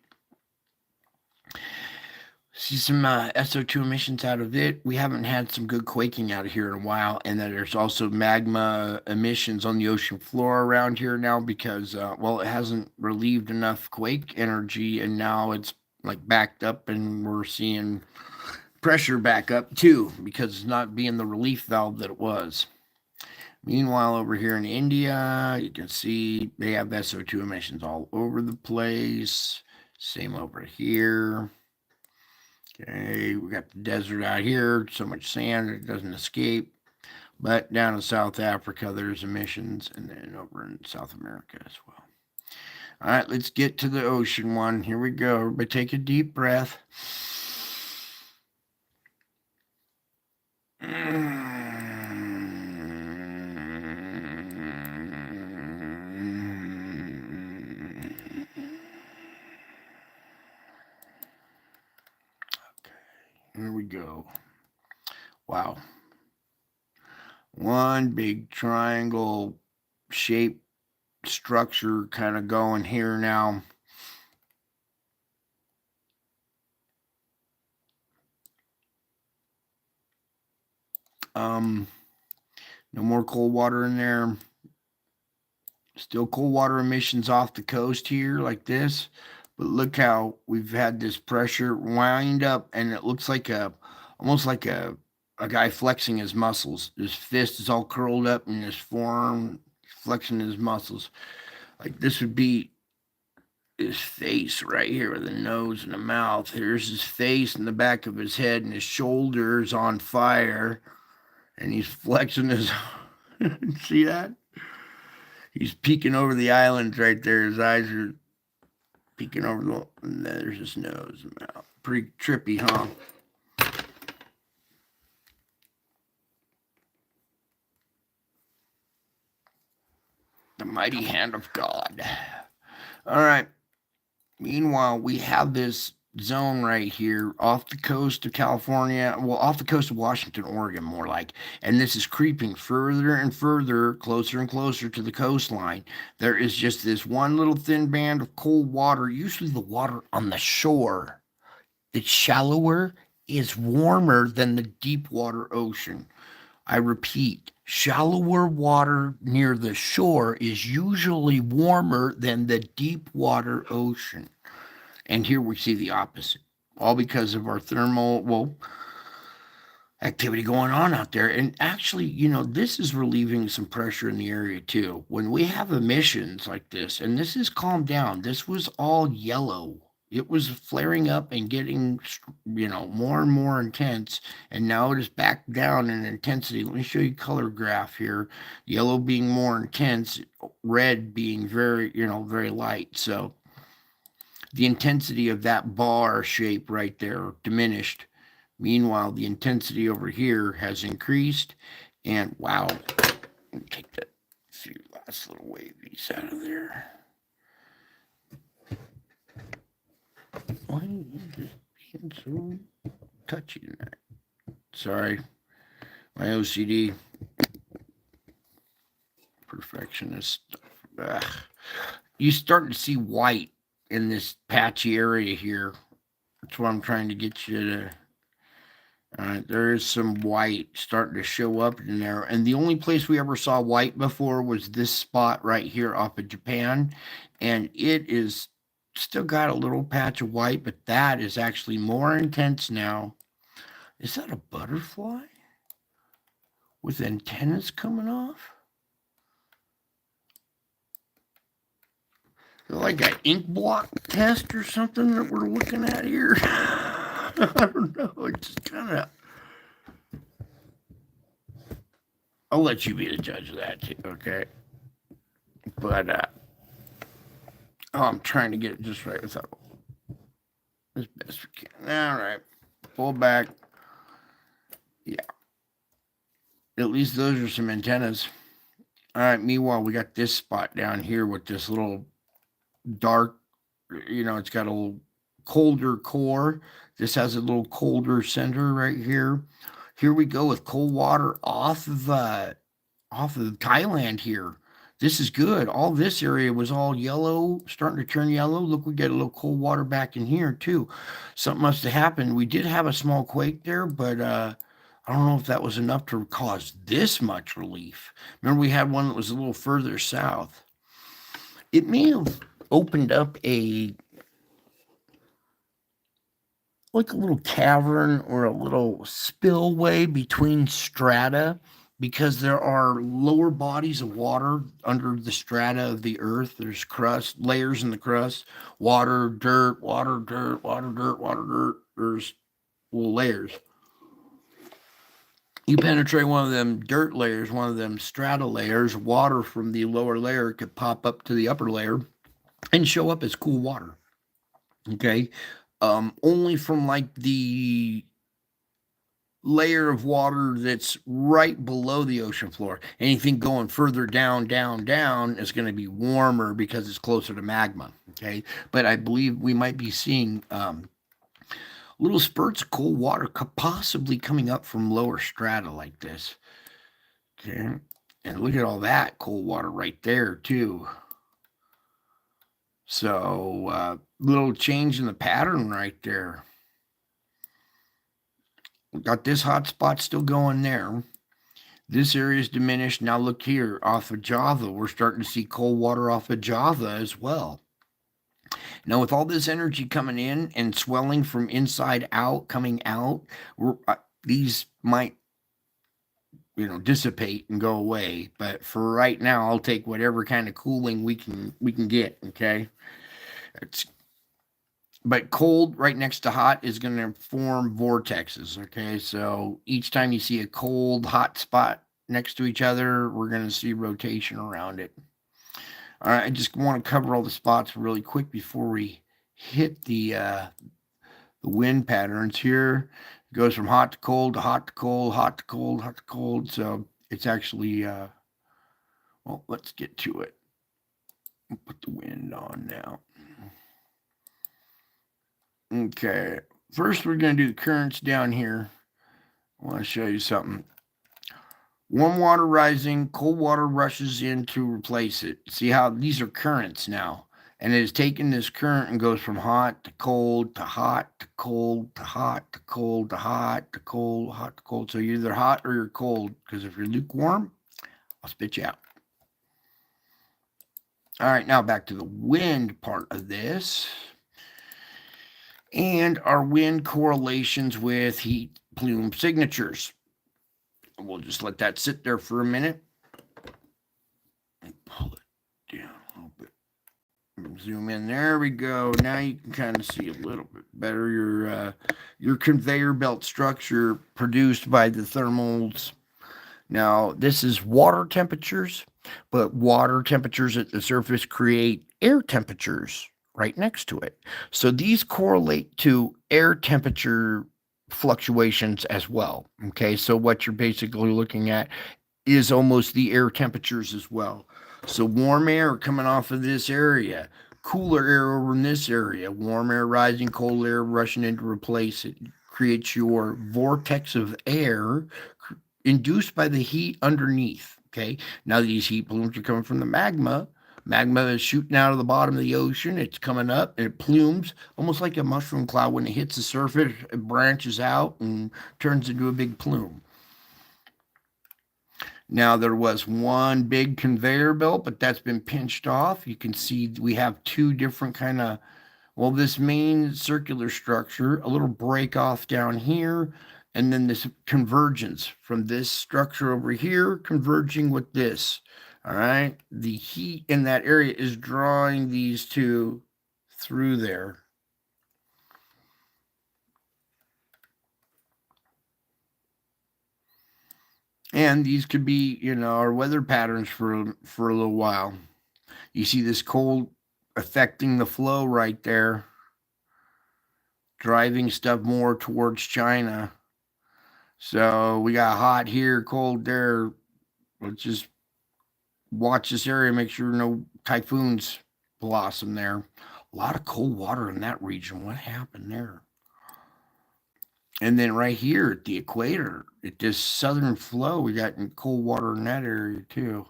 See some SO2 emissions out of it. We haven't had some good quaking out of here in a while. And then there's also magma emissions on the ocean floor around here now because, it hasn't relieved enough quake energy. And now it's like backed up and we're seeing pressure back up too because it's not being the relief valve that it was. Meanwhile, over here in India, you can see they have SO2 emissions all over the place. Same over here. Okay, we got the desert out here, so much sand it doesn't escape. But down in South Africa, there's emissions, and then over in South America as well. All right, let's get to the ocean one. Here we go. Everybody take a deep breath. Here we go. Wow. One big triangle shape structure kind of going here now. No more cold water in there. Still cold water emissions off the coast here like this. But look how we've had this pressure wind up, and it looks like almost like a guy flexing his muscles. His fist is all curled up in his forearm, flexing his muscles. Like this would be his face right here with the nose and the mouth. Here's his face and the back of his head, and his shoulders on fire, and he's flexing his. See that? He's peeking over the islands right there. His eyes are peeking over and there's his nose and mouth. Pretty trippy, huh? The mighty hand of God. All right. Meanwhile, we have this zone right here off the coast of California, off the coast of Washington, Oregon, more like, and this is creeping further and further, closer and closer to the coastline. There is just this one little thin band of cold water. Usually the water on the shore that's shallower is warmer than the deep water ocean. I repeat, shallower water near the shore is usually warmer than the deep water ocean. And here we see the opposite. all because of our thermal activity going on out there. And actually, this is relieving some pressure in the area too. When we have emissions like this, and this is calmed down, this was all yellow. It was flaring up and getting, more and more intense. And now it is back down in intensity. Let me show you color graph here. Yellow being more intense, red being very, very light. So the intensity of that bar shape right there diminished. Meanwhile, the intensity over here has increased. And wow, let me take that few last little wavies out of there. Why are you just being so touchy tonight? Sorry, my OCD perfectionist stuff. Ugh. You start to see white in this patchy area here. That's what I'm trying to get you to. There is some white starting to show up in there. And the only place we ever saw white before was this spot right here off of Japan. And it is still got a little patch of white, but that is actually more intense now. Is that a butterfly with antennas coming off? Like an ink block test or something that we're looking at here? I don't know. It's just kind of. I'll let you be the judge of that too, okay? But I'm trying to get it just right without as best we can. All right, pull back. Yeah. At least those are some antennas. All right. Meanwhile, we got this spot down here with this little dark. It's got a little colder core. This has a little colder center right here. Here we go with cold water off of Thailand here. This is good. All this area was all yellow, starting to turn yellow. Look, we get a little cold water back in here too. Something must have happened. We did have a small quake there, but I don't know if that was enough to cause this much relief. Remember, we had one that was a little further south. It may have opened up like a little cavern or a little spillway between strata, because there are lower bodies of water under the strata of the earth. There's crust, layers in the crust, water, dirt, water, dirt, water, dirt, water, dirt. There's little layers. You penetrate one of them dirt layers, one of them strata layers, water from the lower layer could pop up to the upper layer and show up as cool water. Okay. Only from like the layer of water that's right below the ocean floor. Anything going further down is going to be warmer because it's closer to magma. Okay. But I believe we might be seeing little spurts of cold water possibly coming up from lower strata like this. Okay. And look at all that cold water right there too. So little change in the pattern right there. Got this hot spot still going there. This area is diminished. Now look here, off of Java, we're starting to see cold water off of Java as well. Now with all this energy coming in and swelling from inside out, coming out, these might, dissipate and go away. But for right now, I'll take whatever kind of cooling we can get. Okay. But cold right next to hot is going to form vortexes. Okay, so each time you see a cold, hot spot next to each other, we're going to see rotation around it. All right, I just want to cover all the spots really quick before we hit the wind patterns here. It goes from hot to cold to hot to cold, hot to cold, hot to cold. So it's actually, well, let's get to it. I'll put the wind on now. Okay, first we're going to do the currents down here. I want to show you something. Warm water rising, cold water rushes in to replace it. See how these are currents now. And it has taken this current and goes from hot to cold to hot to cold to hot to cold to hot to cold, hot to cold. So you're either hot or you're cold, because if you're lukewarm, I'll spit you out. All right, now back to the wind part of this. and our wind correlations with heat plume signatures. We'll just let that sit there for a minute. Pull it down a little bit. Zoom in. There we go. Now you can kind of see a little bit better your conveyor belt structure produced by the thermals. Now, this is water temperatures, but water temperatures at the surface create air temperatures right next to it. So these correlate to air temperature fluctuations as well. Okay, so what you're basically looking at is almost the air temperatures as well. So warm air coming off of this area, cooler air over in this area, warm air rising, cold air rushing in to replace it, creates your vortex of air induced by the heat underneath. Okay, now these heat plumes are coming from the magma. Magma is shooting out of the bottom of the ocean. It's coming up and it plumes almost like a mushroom cloud. When it hits the surface, it branches out and turns into a big plume. Now, there was one big conveyor belt, but that's been pinched off. You can see we have two different kind of, well, this main circular structure, a little break off down here, and then this convergence from this structure over here converging with this. All right. The heat in that area is drawing these two through there. And these could be, our weather patterns for a little while. You see this cold affecting the flow right there, driving stuff more towards China. So we got hot here, cold there. Let's just watch this area, make sure no typhoons blossom there. A lot of cold water in that region. What happened there? And then right here at the equator, at this southern flow, we got cold water in that area too.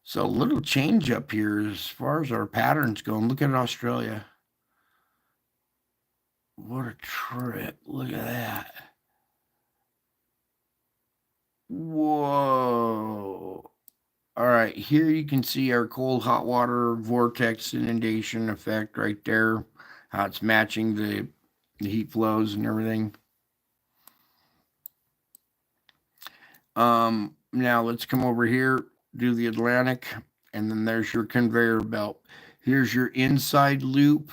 So a little change up here as far as our patterns go. And look at Australia. What a trip. Look at that. Whoa. All right, here you can see our cold hot water vortex inundation effect right there. How it's matching the heat flows and everything. Now let's come over here, do the Atlantic, and then there's your conveyor belt. Here's your inside loop,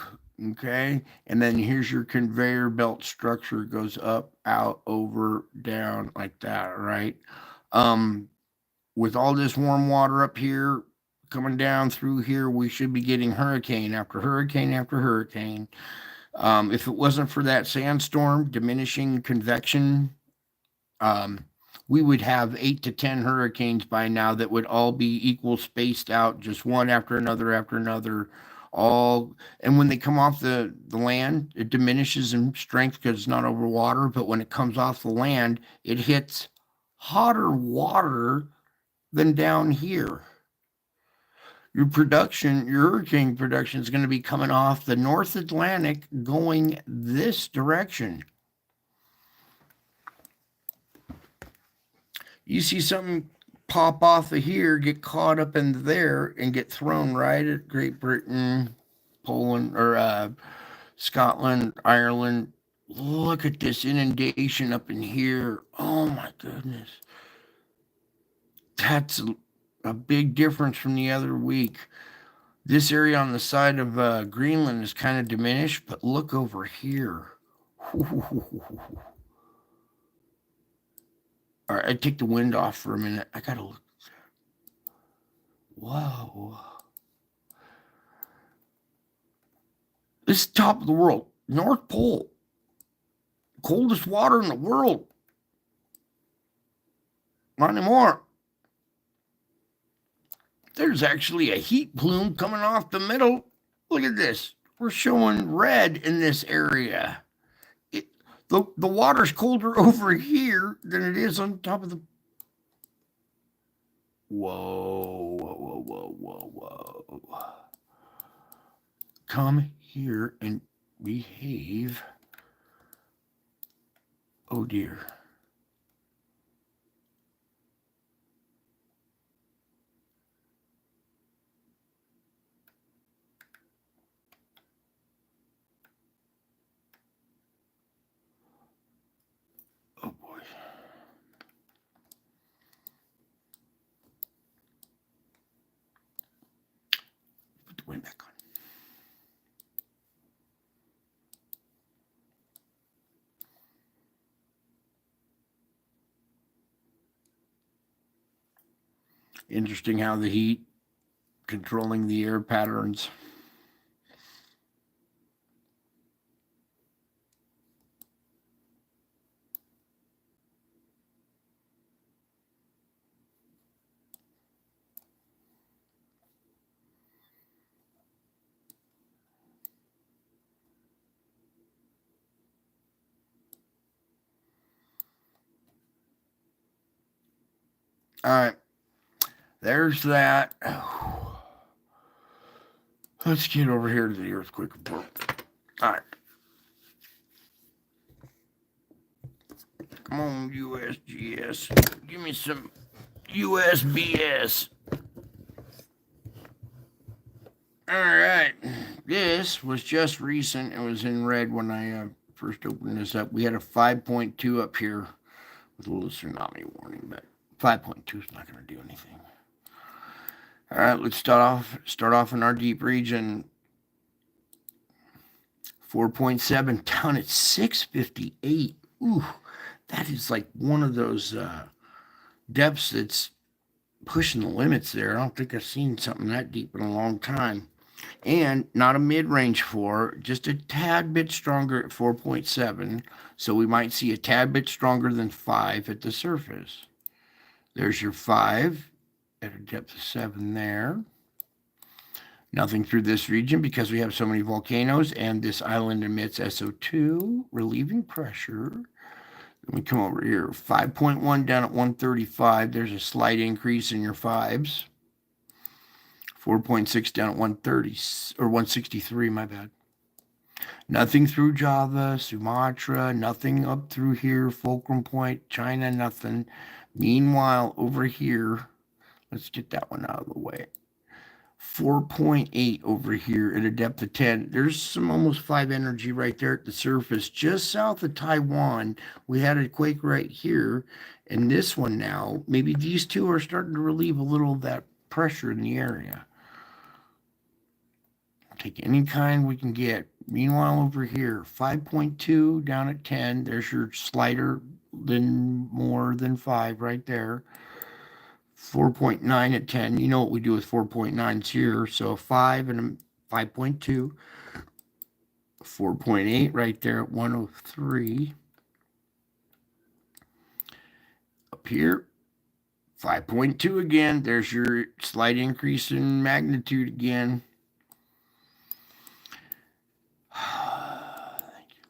okay? And then here's your conveyor belt structure. It goes up, out, over, down, like that, right? With all this warm water up here coming down through here, we should be getting hurricane after hurricane after hurricane. If it wasn't for that sandstorm, diminishing convection, we would have 8 to 10 hurricanes by now that would all be equal spaced out, just one after another, all. And when they come off the land, it diminishes in strength because it's not over water. But when it comes off the land, it hits hotter water than down here. Your hurricane production is going to be coming off the North Atlantic going this direction. You see something pop off of here, get caught up in there, and get thrown right at Great Britain, Poland, or Scotland, Ireland. Look at this inundation up in here. Oh my goodness. That's a big difference from the other week. This area on the side of Greenland is kind of diminished, but look over here. All right, I take the wind off for a minute. I gotta look. Whoa. This is top of the world. North Pole. Coldest water in the world. Not anymore. There's actually a heat plume coming off the middle. Look at this. We're showing red in this area. The water's colder over here than it is on top of the. Whoa, whoa, whoa, whoa, whoa, whoa. Come here and behave. Oh dear. the wind back on. Interesting how the heat controlling the air patterns. All right, there's that. Let's get over here to the earthquake report. All right. Come on, USGS. Give me some USBS. All right. This was just recent. It was in red when I first opened this up. We had a 5.2 up here with a little tsunami warning, but 5.2 is not going to do anything. All right, let's start off in our deep region. 4.7 down at 658. Ooh, that is like one of those depths that's pushing the limits there. I don't think I've seen something that deep in a long time. And not a mid-range 4, just a tad bit stronger at 4.7. So we might see a tad bit stronger than 5 at the surface. There's your 5 at a depth of 7 there. Nothing through this region because we have so many volcanoes and this island emits SO2, relieving pressure. Let me come over here. 5.1 down at 135. There's a slight increase in your 5s. 4.6 down at 130 or 163, my bad. Nothing through Java, Sumatra, nothing up through here, Fulcrum Point, China, nothing. Meanwhile, over here, let's get that one out of the way. 4.8 over here at a depth of 10. There's some almost 5 energy right there at the surface. Just south of Taiwan, we had a quake right here. And this one now, maybe these two are starting to relieve a little of that pressure in the area. Take any kind we can get. Meanwhile, over here, 5.2 down at 10. There's your slighter, then more than 5 right there. 4.9 at 10. You know what we do with 4.9s here. So 5 and 5.2. 4.8 right there at 103. Up here, 5.2 again. There's your slight increase in magnitude again. Thank you,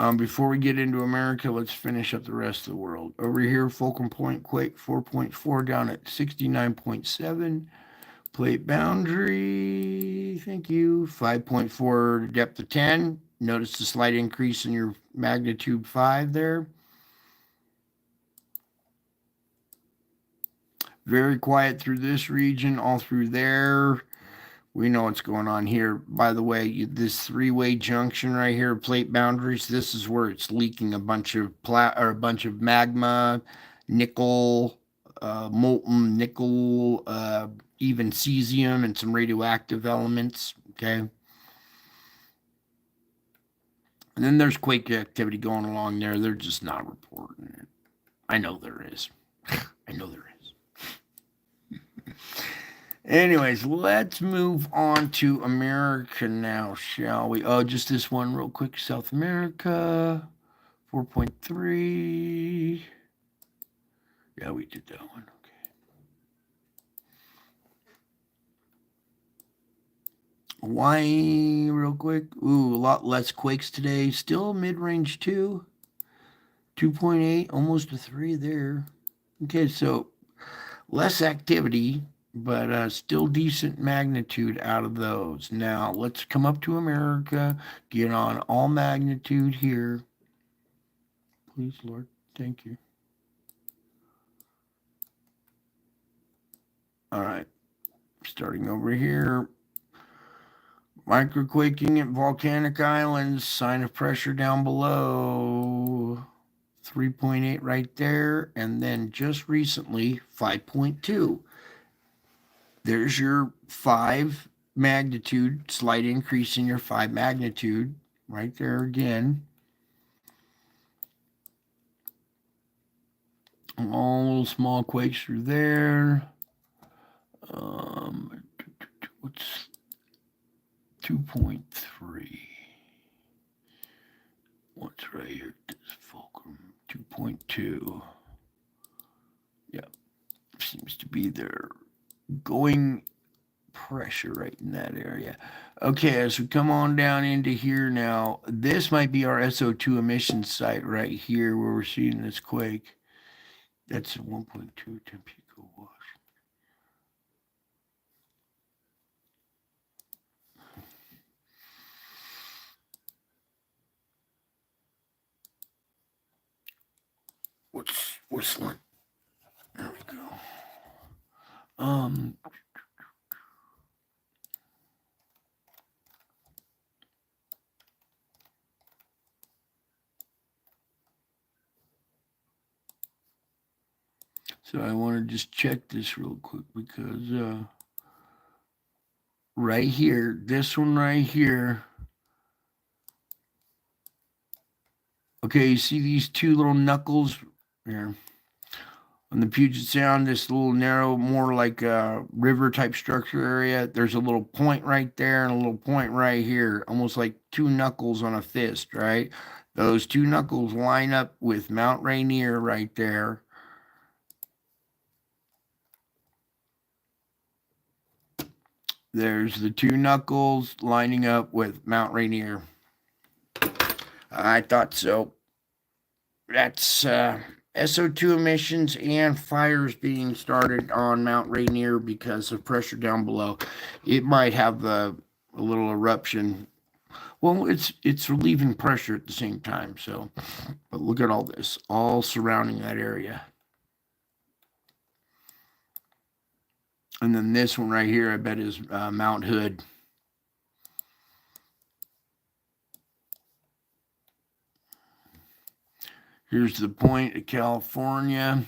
Lord. Before we get into America, let's finish up the rest of the world. Over here, Fulcrum Point quake 4.4 down at 69.7. Plate boundary, thank you. 5.4 depth of 10. Notice the slight increase in your magnitude 5 there. Very quiet through this region, all through there. We know what's going on here. By the way, this three-way junction right here, plate boundaries, this is where it's leaking a bunch of magma, nickel, molten nickel, even cesium and some radioactive elements, okay? And then there's quake activity going along there. They're just not reporting it. I know there is. I know there is. Anyways, let's move on to America now, shall we? Oh, just this one real quick. South America, 4.3. Yeah, we did that one. Okay. Hawaii, real quick. Ooh, a lot less quakes today. Still mid-range 2. 2.8, almost a 3 there. Okay, so less activity, but still decent magnitude out of those. Now, let's come up to America, get on all magnitude here. Please, Lord, thank you. All right, starting over here. Microquaking at volcanic islands, sign of pressure down below. 3.8 right there, and then just recently, 5.2. There's your 5 magnitude, slight increase in your 5 magnitude right there again. All little small quakes through there. What's 2.3? What's right here? This fulcrum 2.2. Yeah, seems to be there. Going pressure right in that area. Okay, as we come on down into here now, this might be our SO2 emission site right here where we're seeing this quake. That's 1.2 Tampico wash. What's one? There we go. So I want to just check this real quick because right here, this one right here. Okay, you see these 2 little knuckles here on the Puget Sound, this little narrow, more like a river type structure area. There's a little point right there and a little point right here, almost like 2 knuckles on a fist, right? Those 2 knuckles line up with Mount Rainier right there. There's the 2 knuckles lining up with Mount Rainier. I thought so. That's SO2 emissions and fires being started on Mount Rainier because of pressure down below. It might have a little eruption. Well, it's relieving pressure at the same time. So, but look at all this, all surrounding that area. And then this one right here, I bet is Mount Hood. Here's the point of California.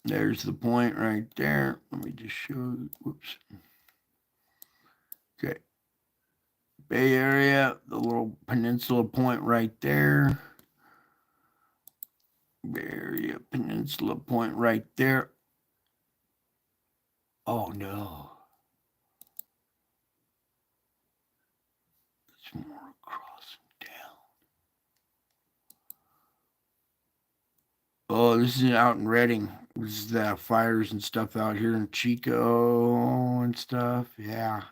There's the point right there. Let me just show you. Whoops. Okay. Bay Area, the little peninsula point right there. Bay Area peninsula point right there. Oh no. It's more crossing down. Oh, this is out in Redding. This is the fires and stuff out here in Chico and stuff. Yeah.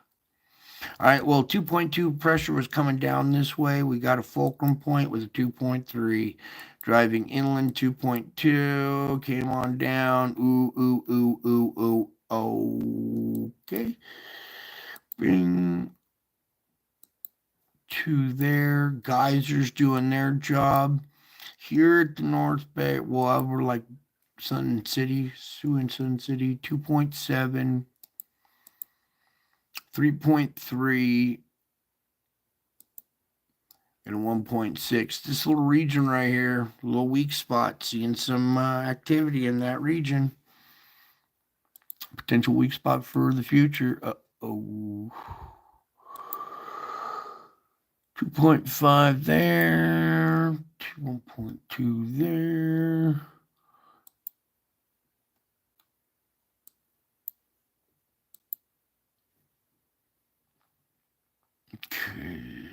All right. Well, 2.2 pressure was coming down this way. We got a fulcrum point with a 2.3. Driving inland 2.2. Came on down. Ooh. Okay. Bring to there. Geysers doing their job. Here at the North Bay, well, we're like Sun City, Sun City, 2.7, 3.3, and 1.6. This little region right here, a little weak spot, seeing some activity in that region. Potential weak spot for the future. 2.5 there, 1.2 there. Okay.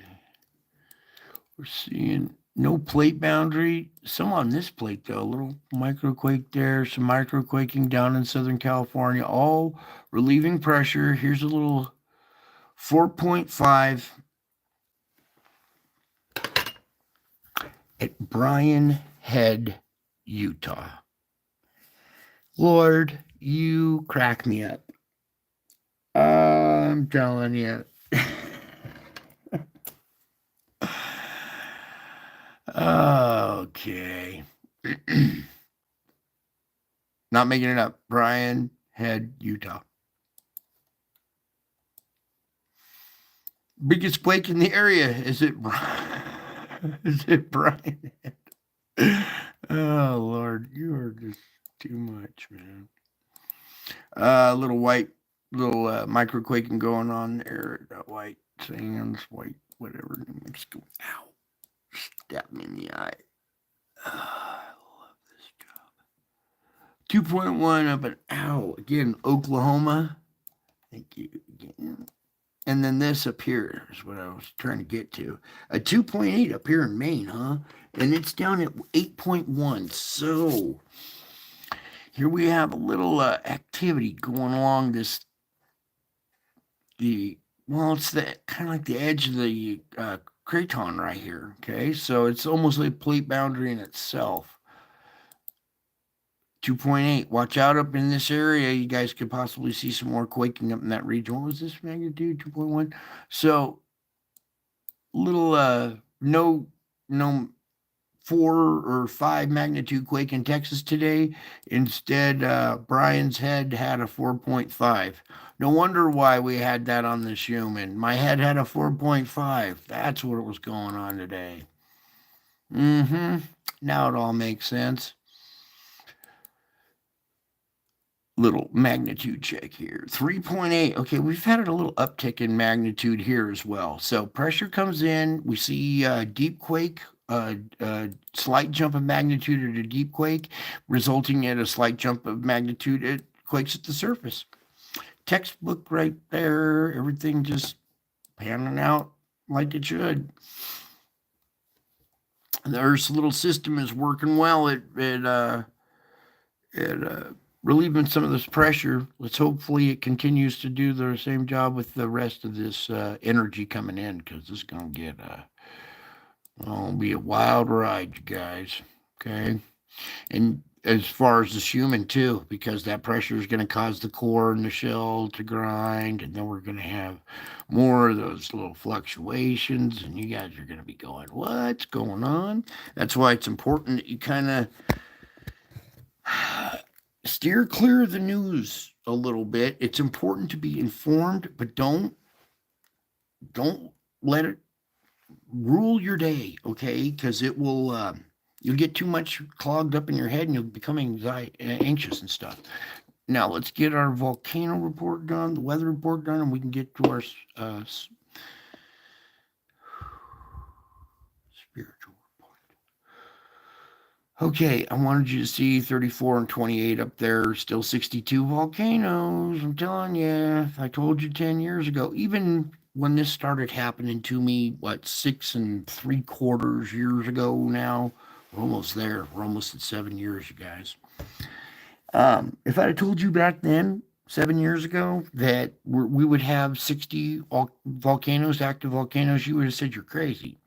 We're seeing no plate boundary. Some on this plate, though. A little microquake there, some microquaking down in Southern California, all relieving pressure. Here's a little 4.5 at Bryan Head, Utah. Lord, you crack me up. I'm telling you. Okay. Not making it up. Bryan Head, Utah. Biggest quake in the area. Is it Bryan Head? Oh, Lord. You are just too much, man. Little white, little microquaking going on there. White sands, white, whatever, New Mexico. Ow. Stabbed me in the eye. I love this job. 2.1 up and ow. Again, Oklahoma. Thank you again. And then this up here is what I was trying to get to. A 2.8 up here in Maine, huh? And it's down at 8.1. So here we have a little activity going along this it's the kind of like the edge of the craton right here. Okay, so it's almost like a plate boundary in itself. 2.8. Watch out up in this area. You guys could possibly see some more quaking up in that region. What was this magnitude? 2.1. So little no 4 or 5 magnitude quake in Texas today. Instead, Brian's head had a 4.5. No wonder why we had that on this human. My head had a 4.5. That's what was going on today. Now it all makes sense. Little magnitude check here. 3.8. Okay, we've had a little uptick in magnitude here as well. So pressure comes in. We see deep quake, slight jump of magnitude at a deep quake, resulting in a slight jump of magnitude at quakes at the surface. Textbook right there. Everything just panning out like it should. The Earth's little system is working well at relieving some of this pressure. Let's hopefully it continues to do the same job with the rest of this energy coming in, because this is going to get be a wild ride, you guys. Okay, and as far as this human too, because that pressure is going to cause the core and the shell to grind, and then we're going to have more of those little fluctuations, and you guys are going to be going, what's going on? That's why it's important that you kind of steer clear of the news a little bit. It's important to be informed, but don't let it rule your day, okay? Because it will you'll get too much clogged up in your head and you'll become anxious and stuff. Now let's get our volcano report done, the weather report done, and we can get to our spiritual report. Okay, I wanted you to see 34 and 28 up there, still 62 volcanoes. I'm telling you, I told you 10 years ago, even when this started happening to me, 6 3/4 years ago now? We're almost there. We're almost at 7 years, you guys. If I'd have told you back then, 7 years ago, that we would have 60 volcanoes, active volcanoes, you would have said you're crazy.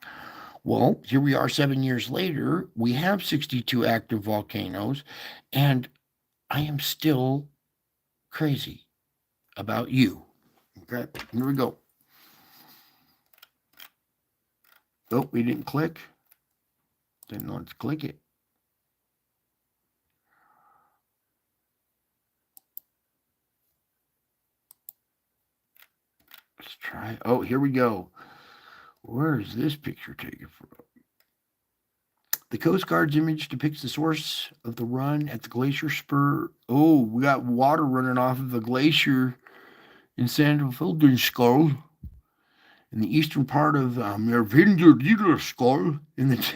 Well, here we are 7 years later. We have 62 active volcanoes, and I am still crazy about you. Okay, here we go. Oh, we didn't click. Then let's click it. Let's try. Oh, here we go. Where is this picture taken from? The Coast Guard's image depicts the source of the run at the glacier spur. Oh, we got water running off of the glacier in Sandfeldenskjold in the eastern part of Mervinderskjold in the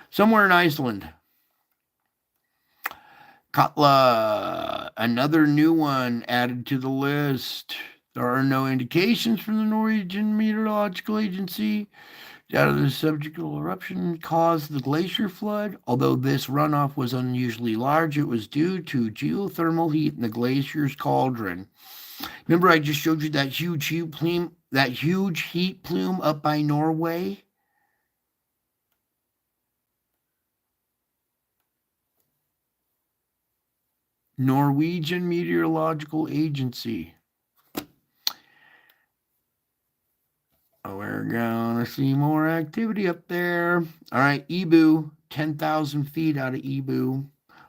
somewhere in Iceland. Katla, another new one added to the list. There are no indications from the Norwegian Meteorological Agency that the subjectal eruption caused the glacier flood. Although this runoff was unusually large, it was due to geothermal heat in the glacier's cauldron. Remember, I just showed you that huge heat plume up by Norway? Norwegian Meteorological Agency. We're gonna see more activity up there. All right, Ebu, 10,000 feet out of Ebu.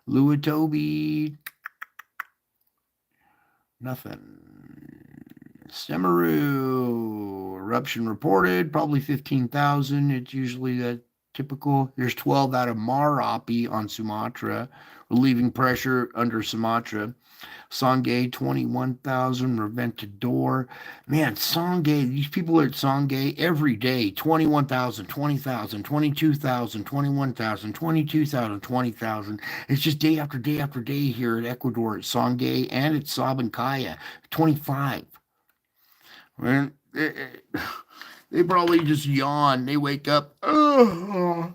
Luatobi, nothing. Semaru, eruption reported, probably 15,000. It's usually that typical. Here's 12 out of Marapi on Sumatra, relieving pressure under Sumatra. Songay, 21,000. Reventador. Man, Songay, these people are at Songay every day. 21,000, 20,000, 22,000, 21,000, 22,000, 20,000. It's just day after day after day here at Ecuador at Songay and at Sabancaya. 25. Man, they probably just yawn. They wake up. Oh,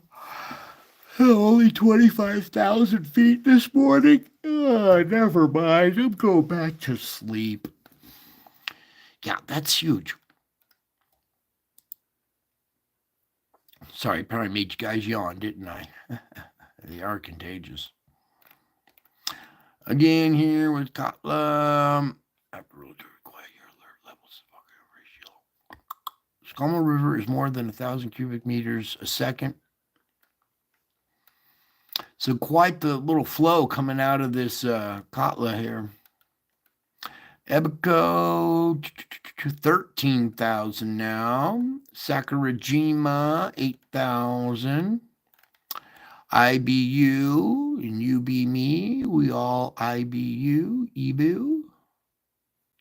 only 25,000 feet this morning. Oh, never mind. I'm going back to sleep. Yeah, that's huge. Sorry, probably made you guys yawn, didn't I? They are contagious. Again, here with Katla. After really quiet, your alert levels ratio. Skama River is more than 1,000 cubic meters a second. So quite the little flow coming out of this Katla here. Ebico, 13,000 now. Sakurajima, 8,000. IBU, and you be me, we all IBU, Ibu,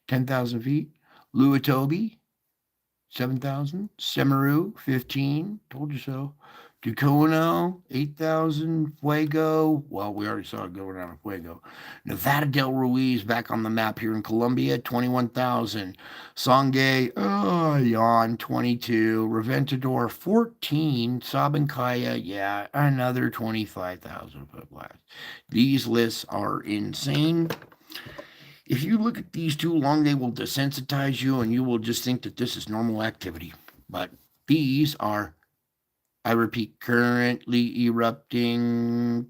10,000 feet. Luatobi, 7,000. Semaru, 15, told you so. Ducono, 8,000. Fuego, well, we already saw it going out of Fuego. Nevada del Ruiz back on the map here in Colombia, 21,000. Songay, yawn, 22. Reventador, 14. Sabancaya, yeah, another 25,000 foot blast. These lists are insane. If you look at these too long, they will desensitize you and you will just think that this is normal activity. But these are, I repeat, currently erupting.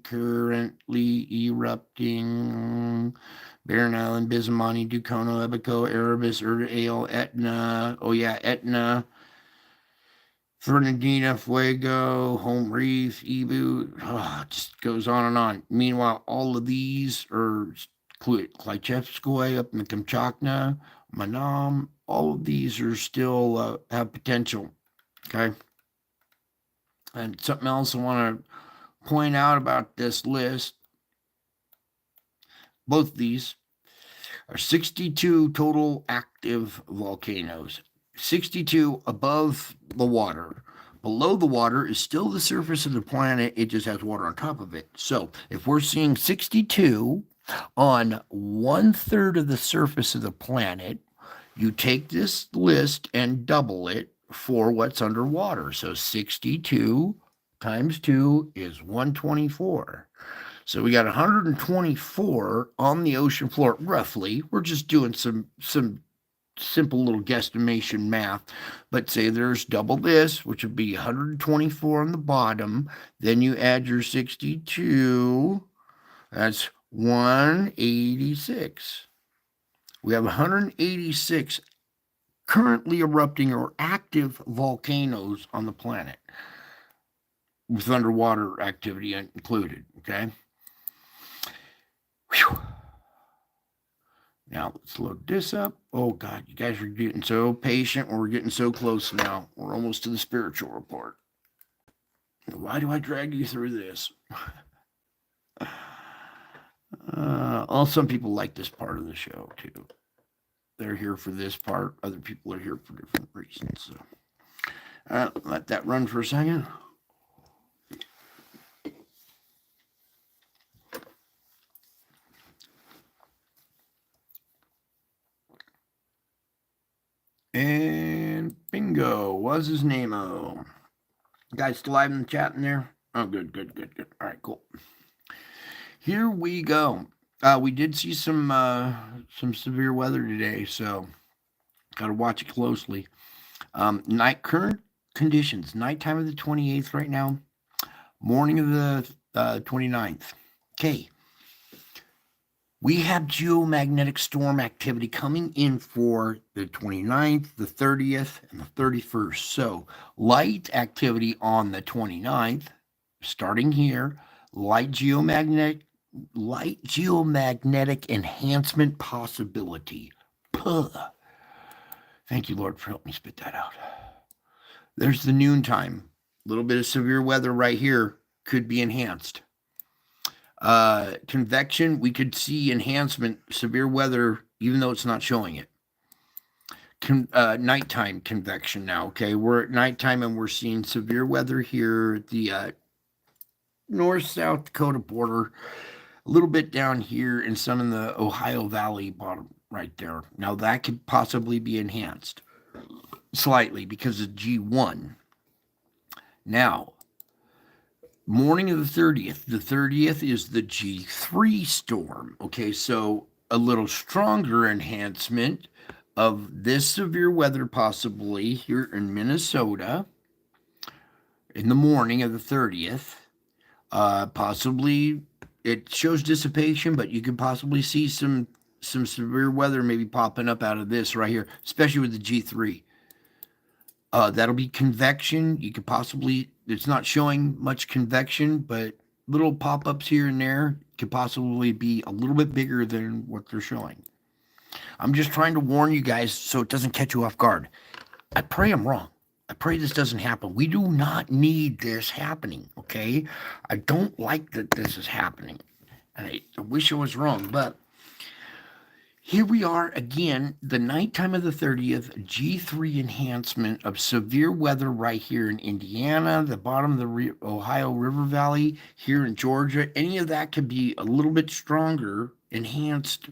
Barren Island, Bismani, Ducono, Ebico, Erebus, Ale, Etna. Oh, yeah, Etna. Fernandina, Fuego, Home Reef, Ibu. It just goes on and on. Meanwhile, all of these are Klychevskoy up in the Kamchatka, Manam. All of these are still have potential. Okay. And something else I want to point out about this list, both of these are 62 total active volcanoes, 62 above the water. Below the water is still the surface of the planet. It just has water on top of it. So if we're seeing 62 on 1/3 of the surface of the planet, you take this list and double it for what's underwater. So 62 times 2 is 124. So we got 124 on the ocean floor, roughly. We're just doing some simple little guesstimation math. But say there's double this, which would be 124 on the bottom. Then you add your 62. That's 186. We have 186 currently erupting or active volcanoes on the planet with underwater activity included, okay? Whew. Now let's load this up. Oh God, you guys are getting so patient. We're getting so close now. We're almost to the spiritual report. Why do I drag you through this? Some people like this part of the show too. They're here for this part. Other people are here for different reasons. So let that run for a second. And bingo. What's his name-o? Guys still live in the chat in there? Oh, good. All right, cool. Here we go. We did see some severe weather today, so got to watch it closely. Current conditions, nighttime of the 28th right now, morning of the 29th. Okay. We have geomagnetic storm activity coming in for the 29th, the 30th, and the 31st. So light activity on the 29th, starting here, light geomagnetic enhancement possibility. Puh. Thank you, Lord, for helping me spit that out. There's the noontime. A little bit of severe weather right here could be enhanced. Convection, we could see enhancement, severe weather, even though it's not showing it. Nighttime convection now, okay? We're at nighttime and we're seeing severe weather here at the north-South Dakota border, a little bit down here, and some in the Ohio Valley bottom right there. Now that could possibly be enhanced slightly because of G1. Now, morning of the 30th. The 30th is the G3 storm. Okay, so a little stronger enhancement of this severe weather possibly here in Minnesota in the morning of the 30th. Possibly it shows dissipation, but you could possibly see some severe weather maybe popping up out of this right here, especially with the G3. That'll be convection. You could possibly, it's not showing much convection, but little pop-ups here and there could possibly be a little bit bigger than what they're showing. I'm just trying to warn you guys so it doesn't catch you off guard. I pray I'm wrong. I pray this doesn't happen. We do not need this happening, okay? I don't like that this is happening. And I wish I was wrong, but here we are again, the nighttime of the 30th, G3 enhancement of severe weather right here in Indiana, the bottom of the Ohio River Valley, here in Georgia. Any of that could be a little bit stronger, enhanced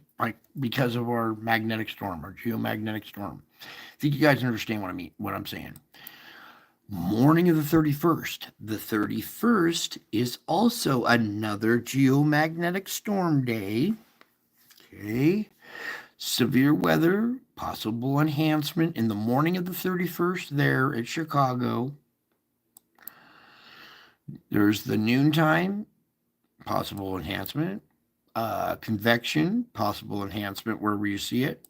because of our magnetic storm, our geomagnetic storm. I think you guys understand what I'm saying. Morning of the 31st. The 31st is also another geomagnetic storm day. Okay. Severe weather, possible enhancement in the morning of the 31st there at Chicago. There's the noontime, possible enhancement. Convection, possible enhancement wherever you see it.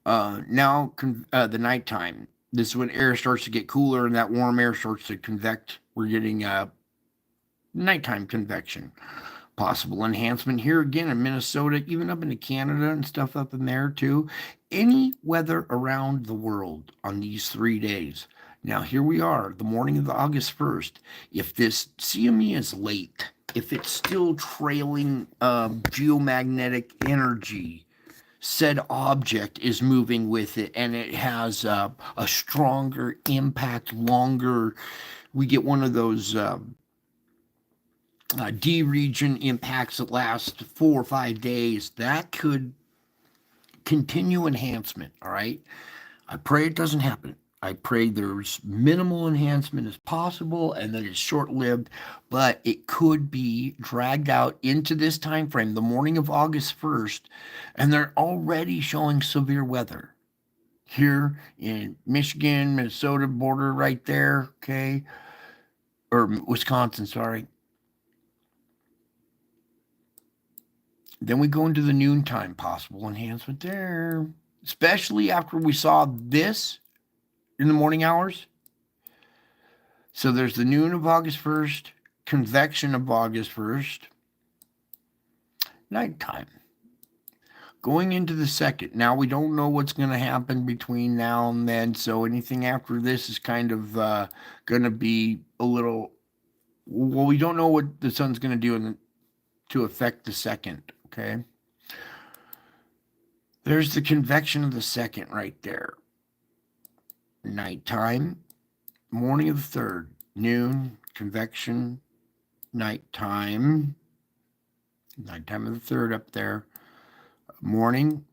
Now, the nighttime. This is when air starts to get cooler and that warm air starts to convect. We're getting nighttime convection. Possible enhancement here again in Minnesota, even up into Canada and stuff up in there too. Any weather around the world on these 3 days. Now here we are, the morning of the August 1st. If this CME is late, if it's still trailing geomagnetic energy, said object is moving with it and it has a stronger impact, longer. We get one of those D region impacts that last 4 or 5 days. That could continue enhancement. All right. I pray it doesn't happen. I pray there's minimal enhancement as possible and that it's short-lived, but it could be dragged out into this time frame, the morning of August 1st, and they're already showing severe weather here in Michigan, Minnesota border right there, okay, or Wisconsin, sorry. Then we go into the noontime, possible enhancement there, especially after we saw this in the morning hours. So there's the noon of August 1st, convection of August 1st, nighttime. Going into the second. Now we don't know what's going to happen between now and then, so anything after this is kind of going to be a little, well, we don't know what the sun's going to do to affect the second, okay? There's the convection of the second right there. Nighttime, morning of the 3rd, noon, convection, nighttime of the 3rd up there, morning,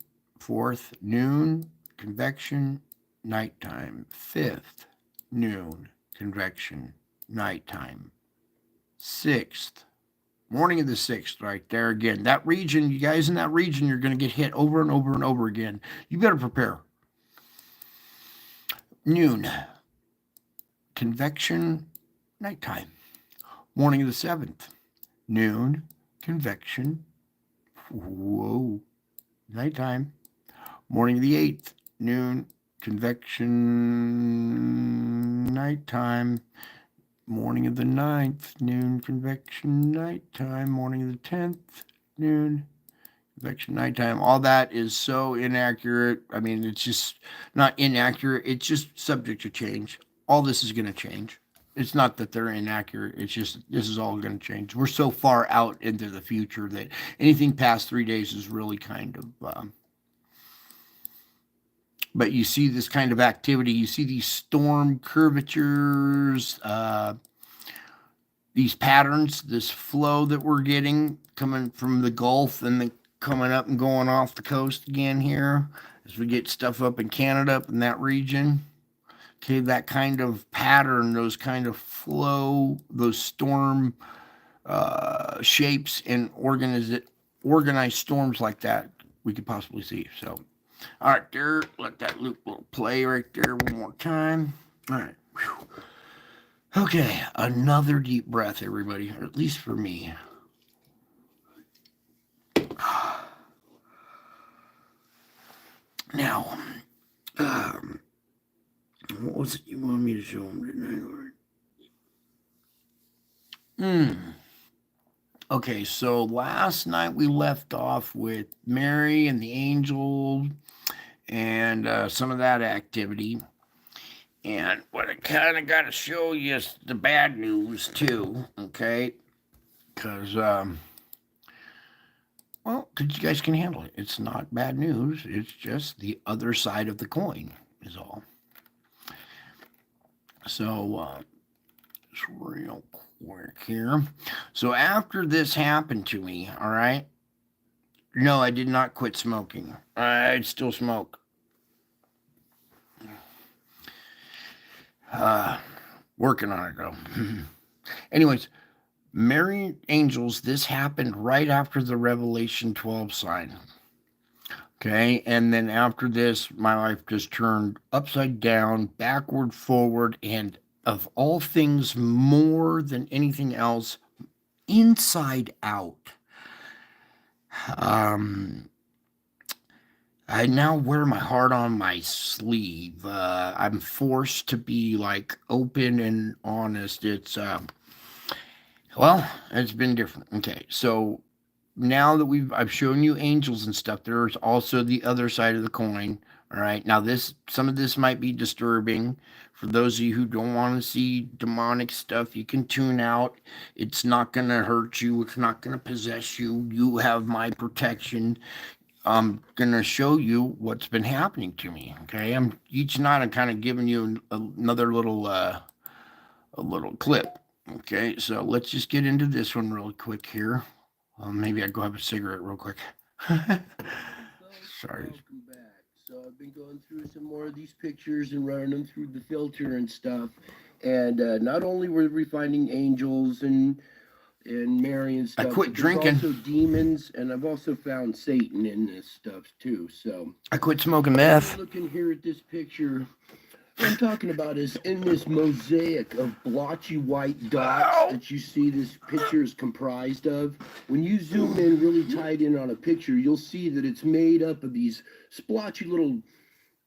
4th, noon, convection, nighttime, 5th, noon, convection, nighttime, 6th, morning of the 6th right there again. That region, you guys in that region, you're going to get hit over and over and over again. You better prepare. Noon, convection, nighttime. Morning of the 7th, noon, convection, nighttime. Morning of the 8th, noon, convection, nighttime. Morning of the 9th, noon, convection, nighttime. Morning of the 10th, noon, convection, nighttime. All that is so inaccurate. I mean, it's just not inaccurate. It's just subject to change. All this is going to change. It's not that they're inaccurate. It's just this is all going to change. We're so far out into the future that anything past 3 days is really kind of. But you see this kind of activity. You see these storm curvatures, these patterns, this flow that we're getting coming from the Gulf and then coming up and going off the coast again here as we get stuff up in Canada, up in that region. Okay, that kind of pattern, those kind of flow, those storm shapes and organized storms like that we could possibly see. So, all right, there, let that loop play right there one more time. All right. Whew. Okay, another deep breath, everybody, or at least for me. Now, what was it you wanted me to show them tonight, Lord? Okay, so last night we left off with Mary and the angel and some of that activity. And what I kind of got to show you is the bad news, too, okay? Because, because you guys can handle it. It's not bad news. It's just the other side of the coin is all. So, it's real quick here. So after this happened to me, all right? No, I did not quit smoking. I still smoke. Working on it, though. Anyways, Mary Angels, this happened right after the Revelation 12 sign. Okay, and then after this, my life just turned upside down, backward, forward, and of all things, more than anything else, inside out. I now wear my heart on my sleeve. I'm forced to be like open and honest. It's it's been different. Okay, so now that I've shown you angels and stuff, there's also the other side of the coin. All right, now some of this might be disturbing for those of you who don't want to see demonic stuff. You can tune out. It's not gonna hurt you. It's not gonna possess you. You have my protection. I'm gonna show you what's been happening to me. Okay, each night I'm kind of giving you another little a little clip. Okay, so let's just get into this one real quick here. Maybe I'd go have a cigarette real quick. Sorry. Welcome back. So I've been going through some more of these pictures and running them through the filter and stuff. And not only were we finding angels and Mary and stuff, I quit but there's drinking. also demons, and I've also found Satan in this stuff too. So I quit smoking meth. looking here at this picture, what I'm talking about is in this mosaic of blotchy white dots that you see this picture is comprised of. When you zoom in really tight in on a picture, you'll see that it's made up of these splotchy little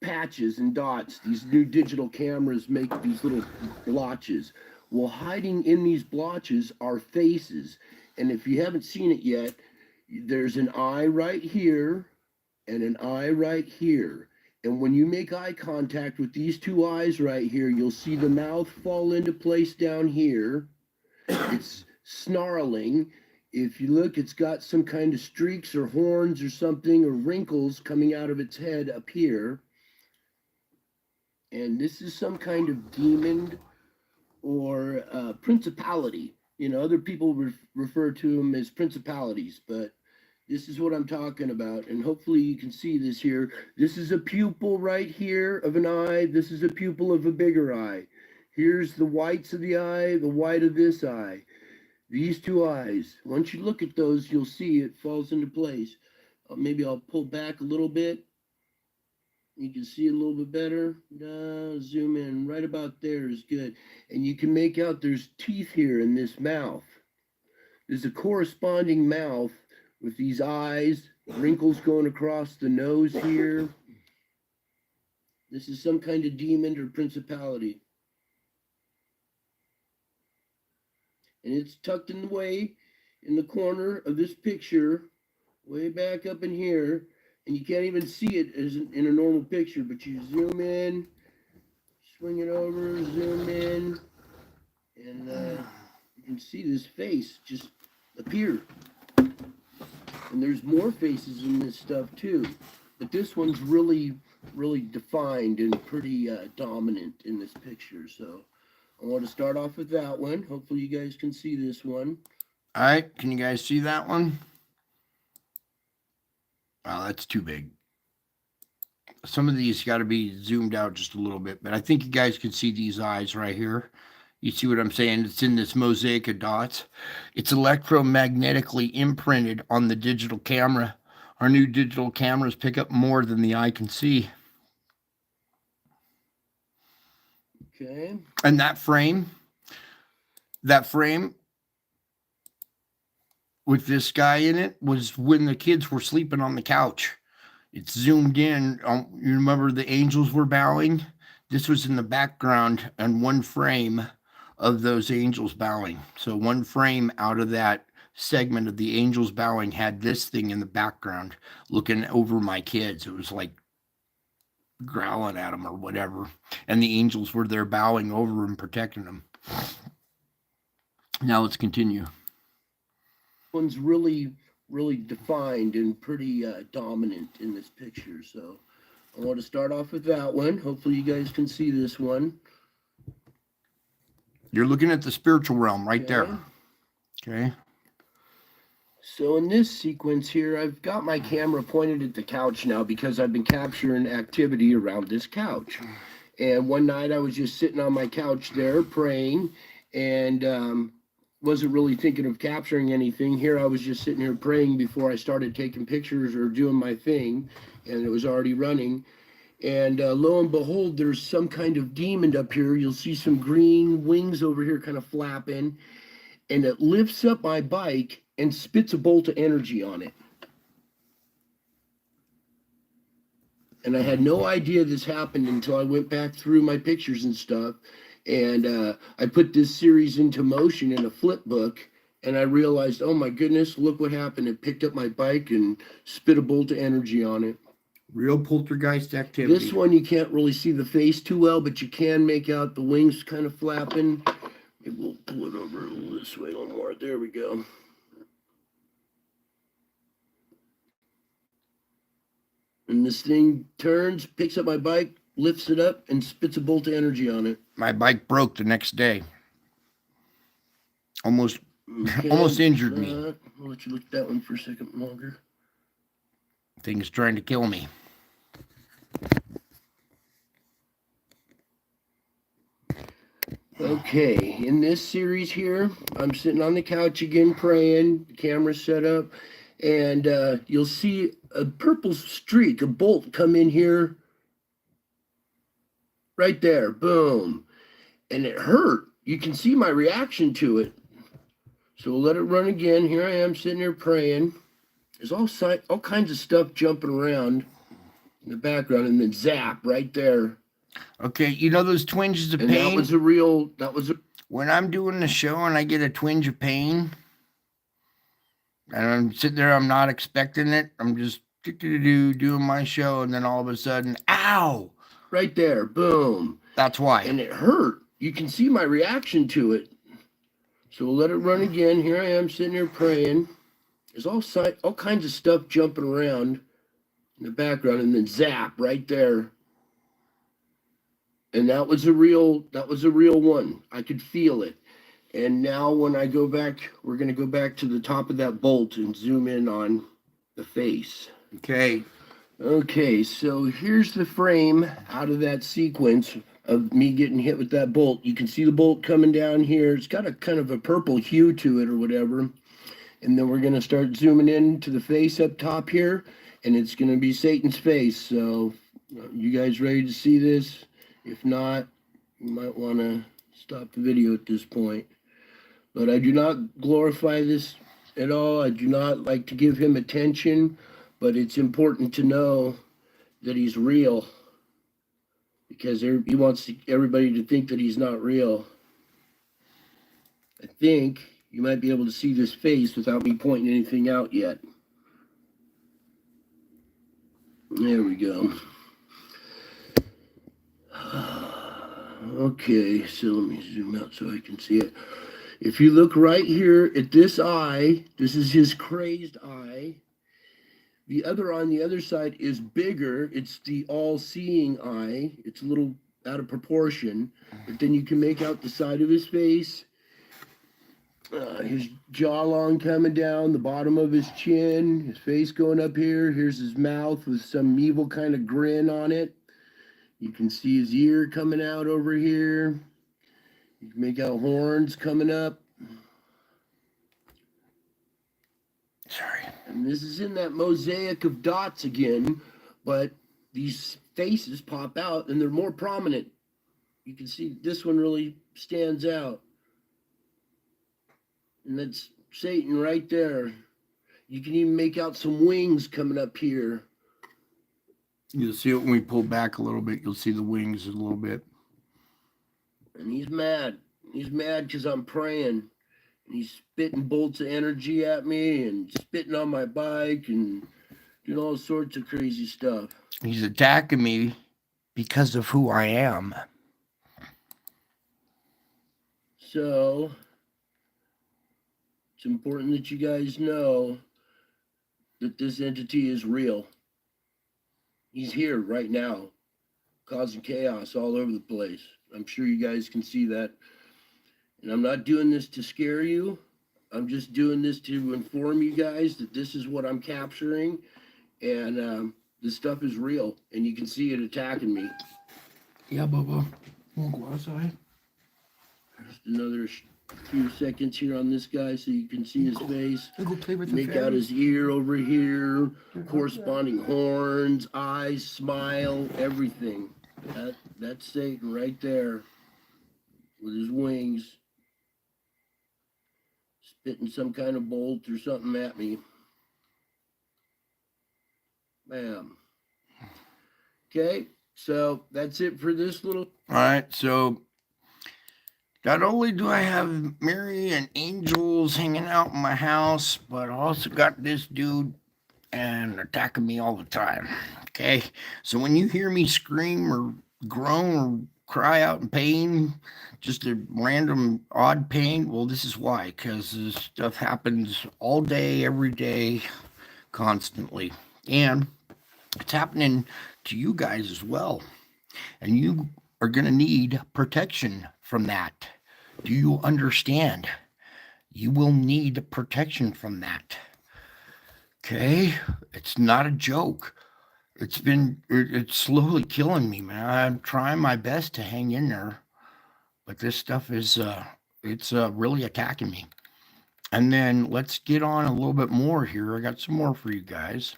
patches and dots. These new digital cameras make these little blotches. Well, hiding in these blotches are faces. And if you haven't seen it yet, there's an eye right here and an eye right here. And when you make eye contact with these two eyes right here, you'll see the mouth fall into place down here. It's snarling. If you look, it's got some kind of streaks or horns or something or wrinkles coming out of its head up here. And this is some kind of demon or principality. You know, other people refer to them as principalities, but this is what I'm talking about. And hopefully you can see this here. This is a pupil right here of an eye. This is a pupil of a bigger eye. Here's the whites of the eye, the white of this eye. These two eyes. Once you look at those, you'll see it falls into place. Maybe I'll pull back a little bit. You can see it a little bit better. Zoom in. Right about there is good. And you can make out there's teeth here in this mouth. There's a corresponding mouth with these eyes, wrinkles going across the nose here. This is some kind of demon or principality. And it's tucked in the way in the corner of this picture, way back up in here. And you can't even see it as in a normal picture, but you zoom in, swing it over, zoom in. And you can see this face just appear. And there's more faces in this stuff too. But this one's really, really defined and pretty dominant in this picture. So I want to start off with that one. Hopefully you guys can see this one. All right, can you guys see that one? Wow, that's too big. Some of these got to be zoomed out just a little bit, but I think you guys can see these eyes right here. You see what I'm saying? It's in this mosaic of dots. It's electromagnetically imprinted on the digital camera. Our new digital cameras pick up more than the eye can see. Okay. And that frame with this guy in it was when the kids were sleeping on the couch. It's zoomed in. You remember the angels were bowing? This was in the background and one frame of those angels bowing. So one frame out of that segment of the angels bowing had this thing in the background looking over my kids. It was like growling at them or whatever. And the angels were there bowing over and protecting them. Now let's continue. One's really, really defined and pretty dominant in this picture. So I want to start off with that one. Hopefully you guys can see this one. You're looking at the spiritual realm right there. Okay. So in this sequence here, I've got my camera pointed at the couch now because I've been capturing activity around this couch. And one night I was just sitting on my couch there praying and wasn't really thinking of capturing anything. Here I was just sitting here praying before I started taking pictures or doing my thing, and it was already running. And lo and behold, there's some kind of demon up here. You'll see some green wings over here kind of flapping, and it lifts up my bike and spits a bolt of energy on it. And I had no idea this happened until I went back through my pictures and stuff. And I put this series into motion in a flip book, and I realized, oh my goodness, look what happened. It picked up my bike and spit a bolt of energy on it. Real poltergeist activity. This one you can't really see the face too well, but you can make out the wings kind of flapping. Maybe we'll pull it over this way a little more. There we go. And this thing turns, picks up my bike, lifts it up, and spits a bolt of energy on it. My bike broke the next day. Almost injured me. I'll let you look at that one for a second longer. Thing's trying to kill me. Okay, in this series here, I'm sitting on the couch again praying, the camera's set up, and you'll see a purple streak, a bolt come in here, right there, boom, and it hurt. You can see my reaction to it. So we'll let it run again. Here I am sitting here praying. There's all kinds of stuff jumping around in the background, and then zap right there. Okay, you know those twinges of And pain? When I'm doing the show and I get a twinge of pain, and I'm sitting there, I'm not expecting it. I'm just doing my show, and then all of a sudden, ow! Right there, boom. That's why. And it hurt. You can see my reaction to it. So we'll let it run again. Here I am sitting here praying. There's all kinds of stuff jumping around in the background, and then zap right there. And that was a real one. I could feel it. And now when I go back, we're going to go back to the top of that bolt and zoom in on the face. Okay. Okay, so here's the frame out of that sequence of me getting hit with that bolt. You can see the bolt coming down here. It's got a kind of a purple hue to it or whatever. And then we're going to start zooming in to the face up top here. And it's going to be Satan's face. So you guys ready to see this? If not, you might want to stop the video at this point. But I do not glorify this at all. I do not like to give him attention, but it's important to know that he's real, because he wants everybody to think that he's not real. I think you might be able to see this face without me pointing anything out yet. There we go. Okay, so let me zoom out so I can see it. If you look right here at this eye, this is his crazed eye. The other on the other side is bigger. It's the all-seeing eye. It's a little out of proportion, but then you can make out the side of his face, his jawline coming down, the bottom of his chin, his face going up here. Here's his mouth with some evil kind of grin on it. You can see his ear coming out over here. You can make out horns coming up. Sorry. And this is in that mosaic of dots again, but these faces pop out and they're more prominent. You can see this one really stands out. And that's Satan right there. You can even make out some wings coming up here. You'll see it when we pull back a little bit. You'll see the wings a little bit. And he's mad. He's mad because I'm praying. And he's spitting bolts of energy at me and spitting on my bike and doing all sorts of crazy stuff. He's attacking me because of who I am. So it's important that you guys know that this entity is real. He's here right now, causing chaos all over the place. I'm sure you guys can see that. And I'm not doing this to scare you. I'm just doing this to inform you guys that this is what I'm capturing. And this stuff is real. And you can see it attacking me. Yeah, Bubba. We'll go outside. Just another few seconds here on this guy so you can see his face. We'll go play with Make out his ear over here, corresponding horns, eyes, smile, everything. That's Satan right there with his wings, spitting some kind of bolt or something at me. Bam. Okay, so that's it for this little. All right, so not only do I have Mary and angels hanging out in my house, but I also got this dude and attacking me all the time. Okay, so when you hear me scream or groan or cry out in pain, just a random odd pain, well, this is why, because this stuff happens all day, every day, constantly. And it's happening to you guys as well. And you are going to need protection from that. Do you understand? You will need protection from that. Okay? It's not a joke. It's slowly killing me, man. I'm trying my best to hang in there, but this stuff is, it's really attacking me. And then let's get on a little bit more here. I got some more for you guys.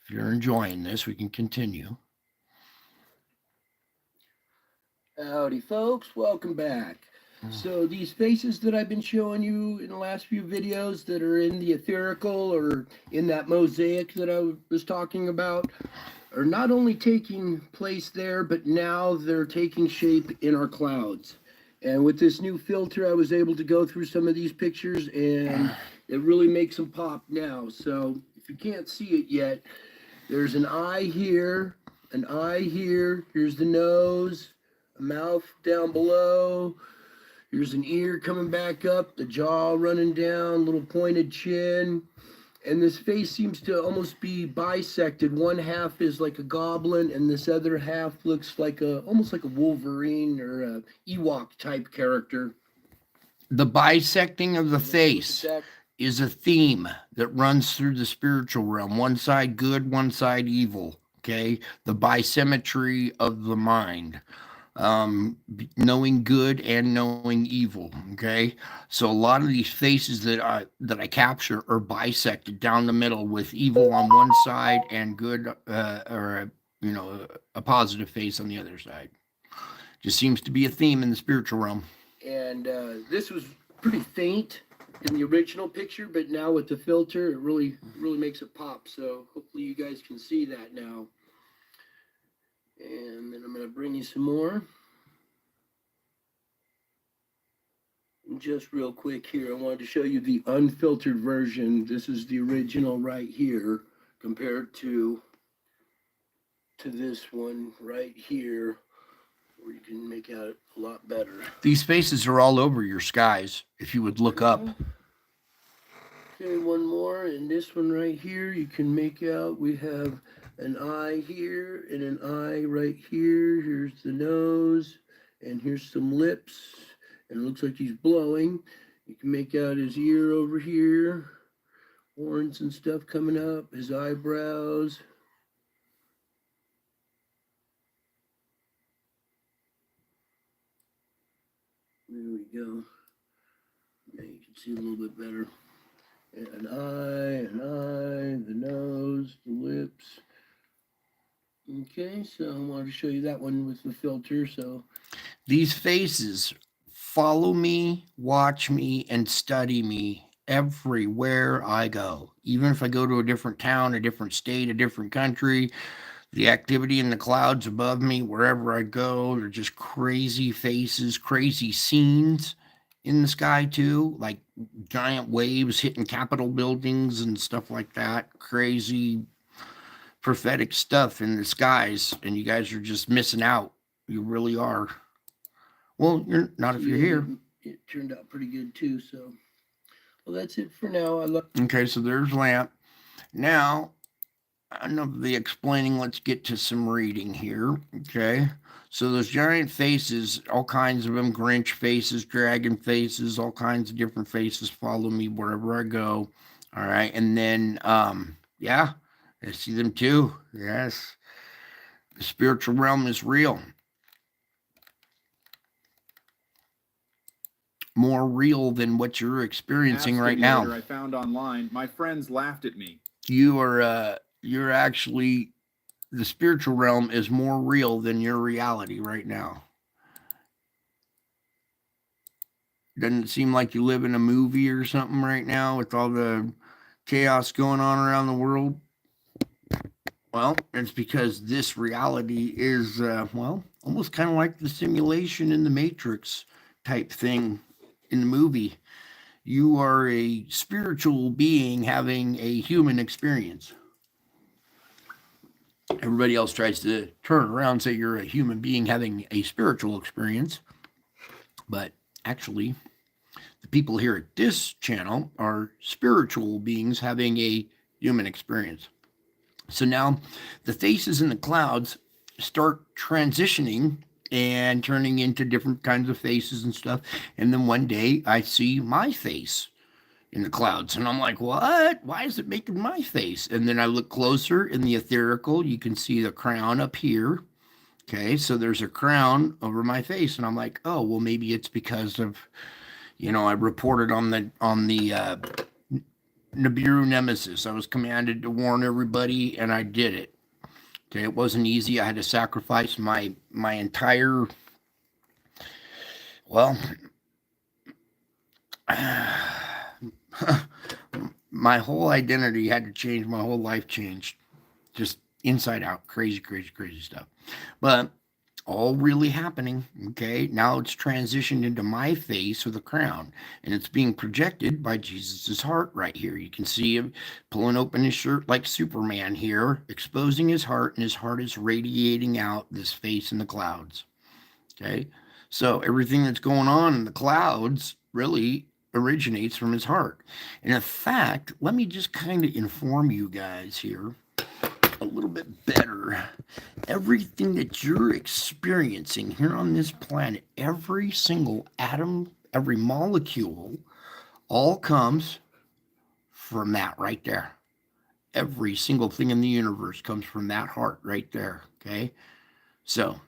If you're enjoying this, we can continue. Howdy, folks. Welcome back. So these faces that I've been showing you in the last few videos that are in the etherical or in that mosaic that I was talking about are not only taking place there, but now they're taking shape in our clouds. And with this new filter, I was able to go through some of these pictures and it really makes them pop now. So if you can't see it yet, there's an eye here, an eye here, here's the nose, a mouth down below. Here's an ear coming back up, the jaw running down, little pointed chin. And this face seems to almost be bisected. One half is like a goblin, and this other half looks like almost like a Wolverine or a Ewok type character. The bisecting of the face is a theme that runs through the spiritual realm. One side good, one side evil. Okay? The bisymmetry of the mind. Knowing good and knowing evil. Okay, so a lot of these faces that I capture are bisected down the middle, with evil on one side and good, or a positive face on the other side. Just seems to be a theme in the spiritual realm. And this was pretty faint in the original picture, but now with the filter, it really makes it pop. So hopefully you guys can see that now. And then I'm going to bring you some more. And just real quick here, I wanted to show you the unfiltered version. This is the original right here compared to this one right here. where you can make out a lot better. These faces are all over your skies, if you would look up. Okay, one more, and this one right here, you can make out we have an eye here and an eye right here. Here's the nose, and here's some lips, and it looks like he's blowing. You can make out his ear over here, horns and stuff coming up, his eyebrows. There we go. Now you can see a little bit better. An eye, the nose, the lips. Okay, so I wanted to show you that one with the filter. So these faces follow me, watch me, and study me everywhere I go. Even if I go to a different town, a different state, a different country, the activity in the clouds above me, wherever I go, they're just crazy faces, crazy scenes in the sky too, like giant waves hitting Capitol buildings and stuff like that. Crazy prophetic stuff in the skies, and you guys are just missing out. You really are. Well, you're not if you're here. It turned out pretty good too. So, well, that's it for now. Okay, so there's lamp. Now, enough of the explaining. Let's get to some reading here. Okay. So those giant faces, all kinds of them, Grinch faces, dragon faces, all kinds of different faces follow me wherever I go. All right. And then, yeah, I see them too. Yes. The spiritual realm is real. More real than what you're experiencing right now. I found online. My friends laughed at me. You're actually, the spiritual realm is more real than your reality right now. Doesn't it seem like you live in a movie or something right now with all the chaos going on around the world? Well, it's because this reality is, almost kind of like the simulation in the Matrix type thing in the movie. You are a spiritual being having a human experience. Everybody else tries to turn around and say you're a human being having a spiritual experience. But actually, the people here at this channel are spiritual beings having a human experience. So now the faces in the clouds start transitioning and turning into different kinds of faces and stuff. And then one day I see my face in the clouds, and I'm like, what? Why is it making my face? And then I look closer in the etherical. You can see the crown up here. Okay, so there's a crown over my face, and I'm like, oh, well, maybe it's because of, I reported on the Nibiru Nemesis. I was commanded to warn everybody, and I did it. Okay, it wasn't easy. I had to sacrifice my entire, my whole identity had to change. My whole life changed, just inside out. Crazy, crazy, crazy stuff. But all really happening. Okay, now it's transitioned into my face with a crown, and it's being projected by Jesus's heart right here. You can see him pulling open his shirt like Superman here, exposing his heart, and his heart is radiating out this face in the clouds. Okay, so everything that's going on in the clouds really originates from his heart. And in fact, let me just kind of inform you guys here a little bit better. Everything that you're experiencing here on this planet, every single atom, every molecule, all comes from that right there. Every single thing in the universe comes from that heart right there. Okay, so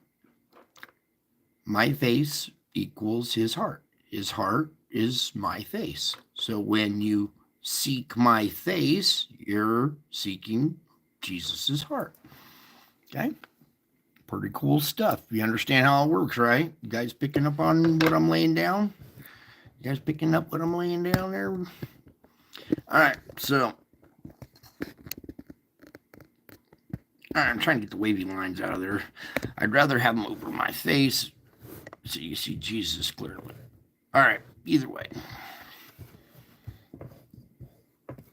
my face equals his heart. His heart is my face. So when you seek my face, you're seeking Jesus's heart. Okay, pretty cool stuff. You understand how it works, right? You guys picking up on what I'm laying down? You guys picking up what I'm laying down there? All right, so I'm trying to get the wavy lines out of there. I'd rather have them over my face so you see Jesus clearly. All right, either way.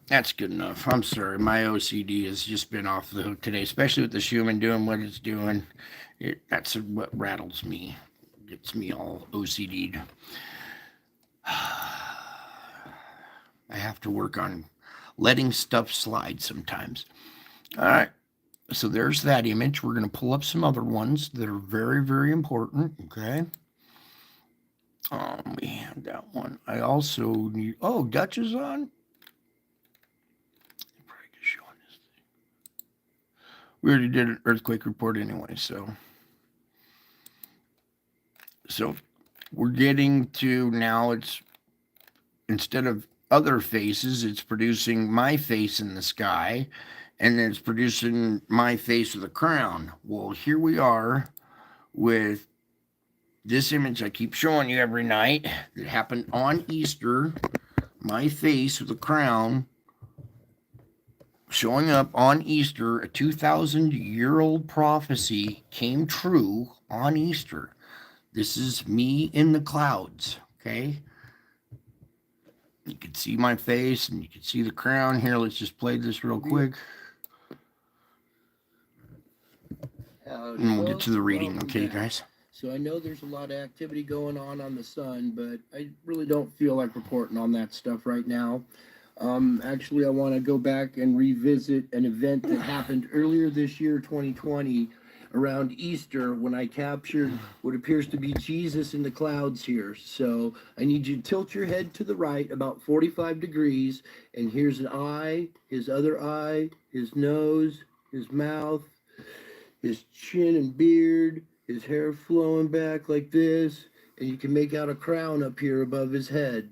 That's good enough. I'm sorry. My OCD has just been off the hook today, especially with the human doing what it's doing. That's what rattles me, gets me all OCD'd. I have to work on letting stuff slide sometimes. All right. So there's that image. We're going to pull up some other ones that are very, very important. Okay. We have that one. I also need. Oh, Dutch is on. Probably just showing this thing. We already did an earthquake report anyway, so we're getting to now. It's instead of other faces, it's producing my face in the sky, and then it's producing my face with a crown. Well, here we are with this image I keep showing you every night that happened on Easter. My face with a crown showing up on Easter. A 2,000-year-old prophecy came true on Easter. This is me in the clouds, okay? You can see my face and you can see the crown here. Let's just play this real quick. And we'll get to the reading, okay, guys? So I know there's a lot of activity going on the sun, but I really don't feel like reporting on that stuff right now. Actually, I want to go back and revisit an event that happened earlier this year, 2020, around Easter, when I captured what appears to be Jesus in the clouds here. So I need you to tilt your head to the right about 45 degrees, and here's an eye, his other eye, his nose, his mouth, his chin and beard, his hair flowing back like this, and you can make out a crown up here above his head.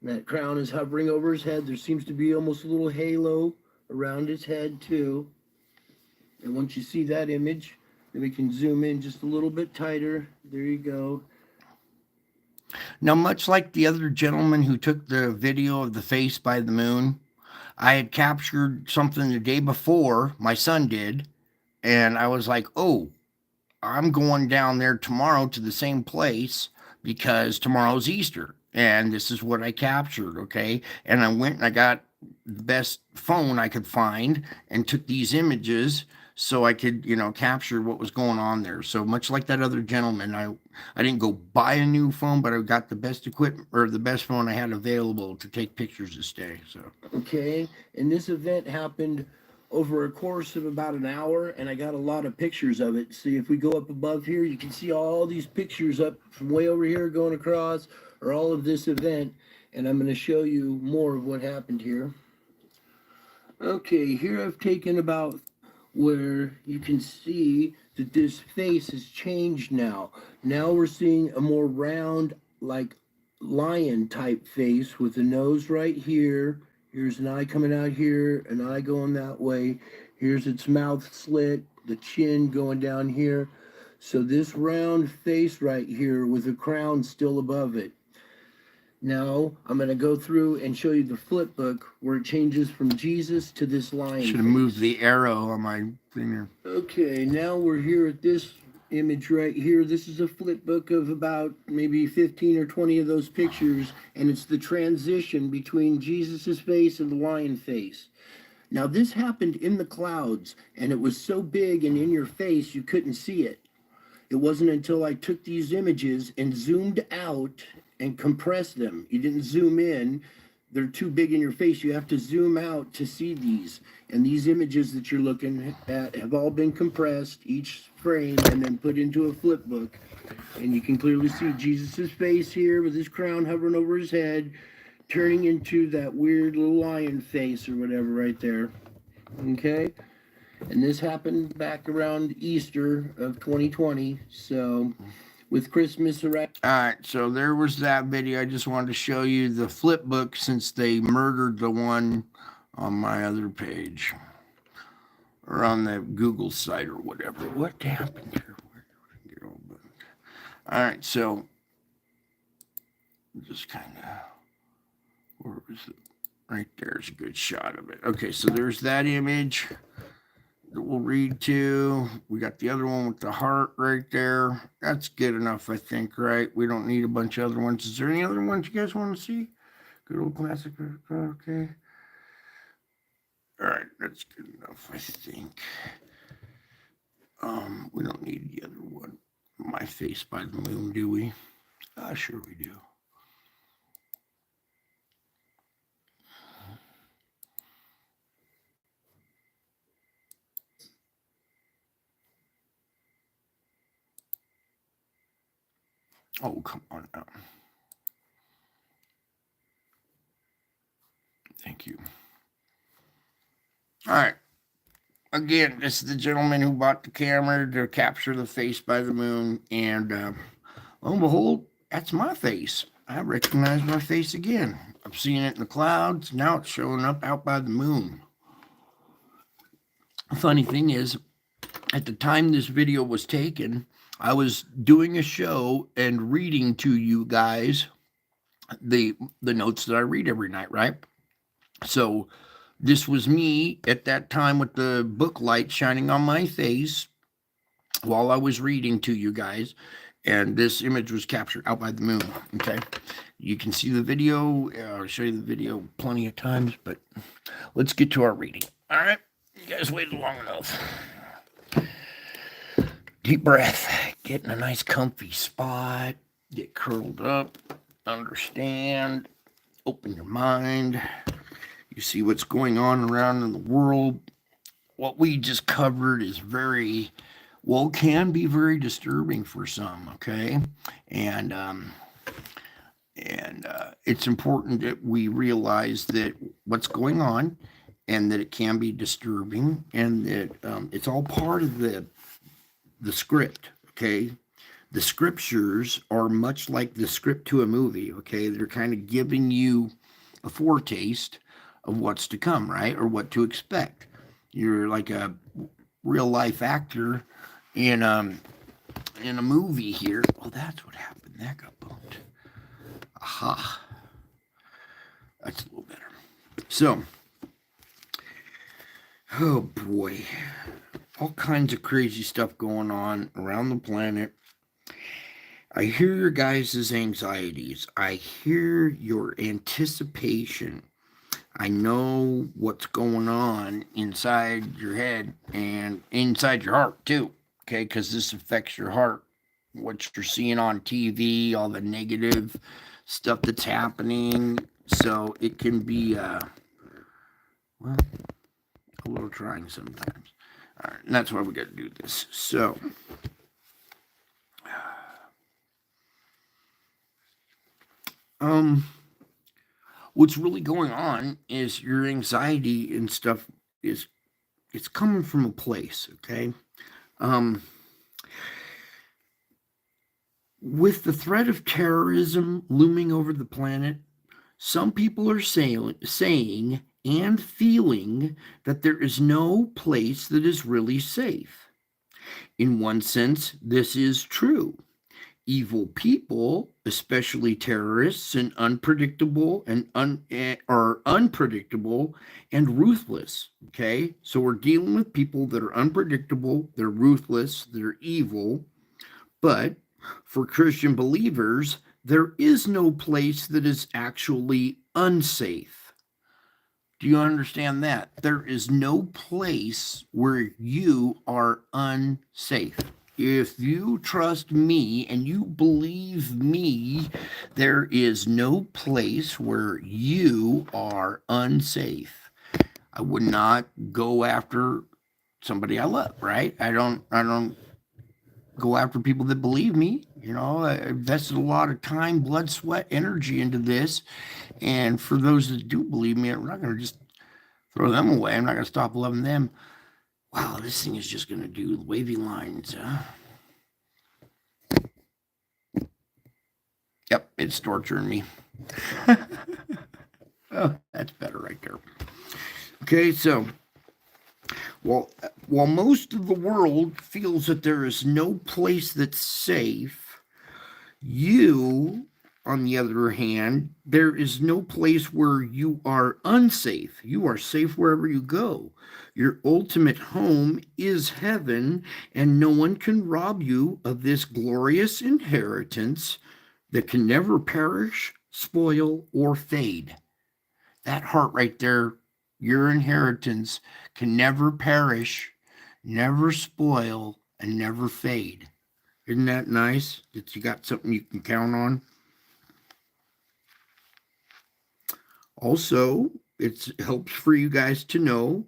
And that crown is hovering over his head. There seems to be almost a little halo around his head too. And once you see that image, then we can zoom in just a little bit tighter. There you go. Now, much like the other gentleman who took the video of the face by the moon, I had captured something the day before, my son did, and I was like, oh, I'm going down there tomorrow to the same place because tomorrow's Easter. And this is what I captured, okay? And I went and I got the best phone I could find and took these images so I could, capture what was going on there. So much like that other gentleman, I didn't go buy a new phone, but I got the best equipment or the best phone I had available to take pictures this day. So okay, and this event happened over a course of about an hour, and I got a lot of pictures of it. See, if we go up above here, you can see all these pictures up from way over here going across, or all of this event, and I'm going to show you more of what happened here. Okay, here I've taken about where you can see that this face has changed now. Now we're seeing a more round, like lion type face with the nose right here. Here's an eye coming out here, an eye going that way. Here's its mouth slit, the chin going down here. So this round face right here with a crown still above it. Now I'm going to go through and show you the flip book where it changes from Jesus to this lion. Should have moved the arrow on my finger. Okay, now we're here at this image right here. This is a flip book of about maybe 15 or 20 of those pictures, and it's the transition between Jesus's face and the lion face. Now this happened in the clouds, and it was so big and in your face you couldn't see it. It wasn't until I took these images and zoomed out and compressed them. You didn't zoom in. They're too big in your face. You have to zoom out to see these. And these images that you're looking at have all been compressed, each frame, and then put into a flip book. And you can clearly see Jesus's face here with his crown hovering over his head, turning into that weird little lion face or whatever right there. Okay? And this happened back around Easter of 2020. So with Christmas around. All right, so there was that video. I just wanted to show you the flip book since they murdered the one on my other page or on the Google site or whatever. What happened here? All right, so just kind of, where was it? Right there's a good shot of it. Okay, so there's that image that we'll read to. We got the other one with the heart right there. That's good enough, I think, right? We don't need a bunch of other ones. Is there any other ones you guys want to see? Good old classic. Okay. All right, that's good enough, I think. We don't need the other one. My face by the moon, do we? Sure we do. Oh, come on now. Thank you. All right. Again, this is the gentleman who bought the camera to capture the face by the moon. And lo and behold, that's my face. I recognize my face again. I've seen it in the clouds. Now it's showing up out by the moon. The funny thing is, at the time this video was taken, I was doing a show and reading to you guys the notes that I read every night, right? So this was me at that time with the book light shining on my face while I was reading to you guys, and this image was captured out by the moon. Okay, you can see the video. I'll show you the video plenty of times, but let's get to our reading. All right, you guys waited long enough. Deep breath, get in a nice comfy spot, get curled up, understand, open your mind. You see what's going on around in the world. What we just covered is can be very disturbing for some, okay? And it's important that we realize that what's going on and that it can be disturbing and that it's all part of the script, okay? The scriptures are much like the script to a movie, okay? They're kind of giving you a foretaste of what's to come, right? Or what to expect. You're like a real life actor in a movie here. Oh, that's what happened. That got bumped. Aha. That's a little better. So, oh boy. All kinds of crazy stuff going on around the planet. I hear your guys' anxieties. I hear your anticipation. I know what's going on inside your head and inside your heart too, okay? Because this affects your heart. What you're seeing on TV, all the negative stuff that's happening. So it can be, a little trying sometimes. All right, and that's why we got to do this. So, what's really going on is your anxiety and stuff it's coming from a place, okay? With the threat of terrorism looming over the planet, some people are saying and feeling that there is no place that is really safe. In one sense, this is true. Evil people, especially terrorists, and unpredictable and unpredictable and ruthless. Okay, so we're dealing with people that are unpredictable, they're ruthless, they're evil. But for Christian believers, there is no place that is actually unsafe. Do you understand that? There is no place where you are unsafe. If you trust me and you believe me, there is no place where you are unsafe. I would not go after somebody I love, right? I don't go after people that believe me. You know, I invested a lot of time, blood, sweat, energy into this. And for those that do believe me, I'm not going to just throw them away. I'm not going to stop loving them. Wow, this thing is just going to do wavy lines. Yep, it's torturing me. Oh, that's better right there. Okay, so while most of the world feels that there is no place that's safe, you, on the other hand, there is no place where you are unsafe. You are safe wherever you go. Your ultimate home is heaven, and no one can rob you of this glorious inheritance that can never perish, spoil, or fade. That heart right there, your inheritance, can never perish, never spoil, and never fade. Isn't that nice that you got something you can count on? Also, it helps for you guys to know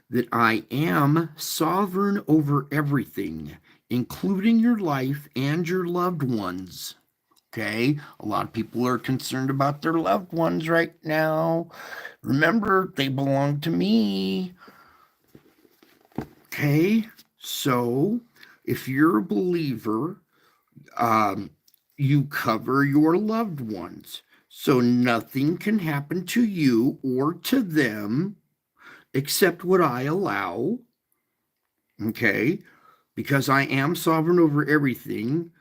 that I am sovereign over everything, including your life and your loved ones. Okay, a lot of people are concerned about their loved ones right now. Remember, they belong to me. Okay, so if you're a believer, you cover your loved ones. So nothing can happen to you or to them except what I allow. Okay, because I am sovereign over everything,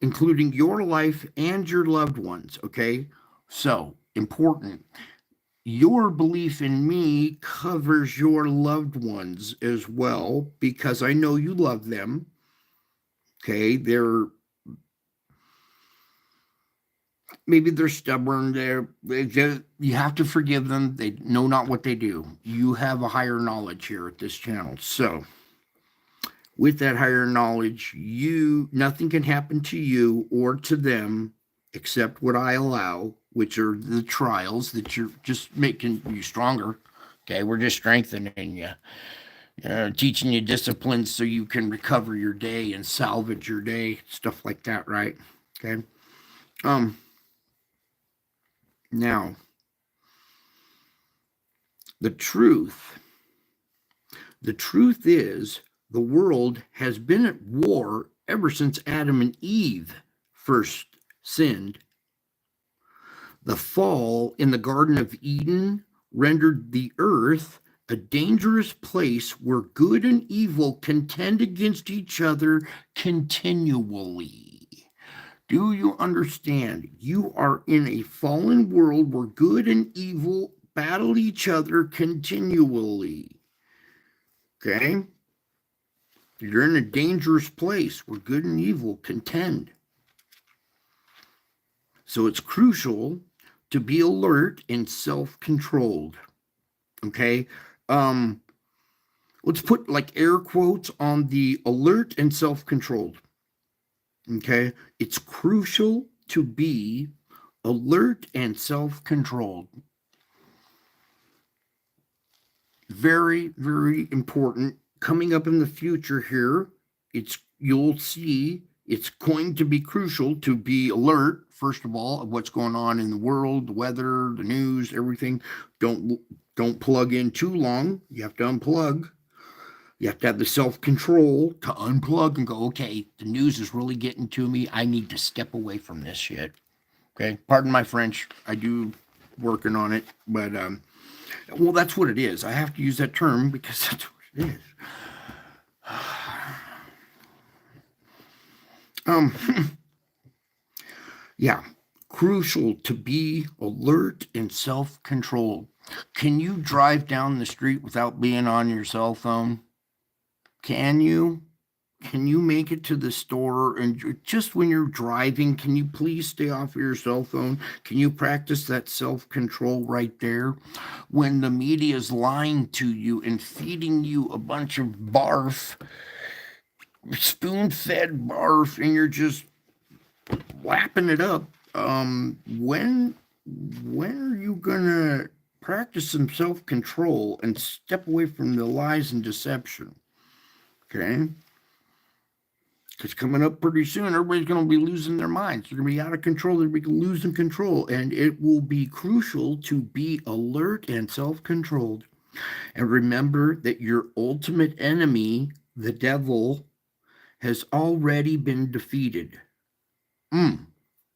including your life and your loved ones. Okay, so important. Your belief in me covers your loved ones as well because I know you love them. Okay, maybe they're stubborn. You have to forgive them. They know not what they do. You have a higher knowledge here at this channel. So, with that higher knowledge, nothing can happen to you or to them except what I allow, which are the trials that you're just making you stronger. Okay, we're just strengthening you, teaching you disciplines so you can recover your day and salvage your day, stuff like that, right? Okay. Now, the truth is the world has been at war ever since Adam and Eve first sinned. The fall in the Garden of Eden rendered the earth a dangerous place where good and evil contend against each other continually. Do you understand? You are in a fallen world where good and evil battle each other continually. Okay? You're in a dangerous place where good and evil contend. So it's crucial to be alert and self-controlled. Okay? Let's put like air quotes on the alert and self-controlled. Okay? It's crucial to be alert and self-controlled. Very, very important. Coming up in the future here, you'll see it's going to be crucial to be alert, first of all, of what's going on in the world, the weather, the news, everything. Don't plug in too long. You have to unplug. You have to have the self-control to unplug and go, okay, the news is really getting to me. I need to step away from this shit. Okay, pardon my French. I do working on it, but well, that's what it is. I have to use that term because that's what it is. Yeah, crucial to be alert and self-controlled. Can you drive down the street without being on your cell phone? Can you? Can you make it to the store and just when you're driving, can you please stay off of your cell phone? Can you practice that self-control right there? When the media is lying to you and feeding you a bunch of barf, spoon-fed barf, and you're just lapping it up, when are you gonna practice some self-control and step away from the lies and deception? Okay? Because coming up pretty soon, everybody's going to be losing their minds. They're going to be out of control. They're going to be losing control. And it will be crucial to be alert and self-controlled. And remember that your ultimate enemy, the devil, has already been defeated.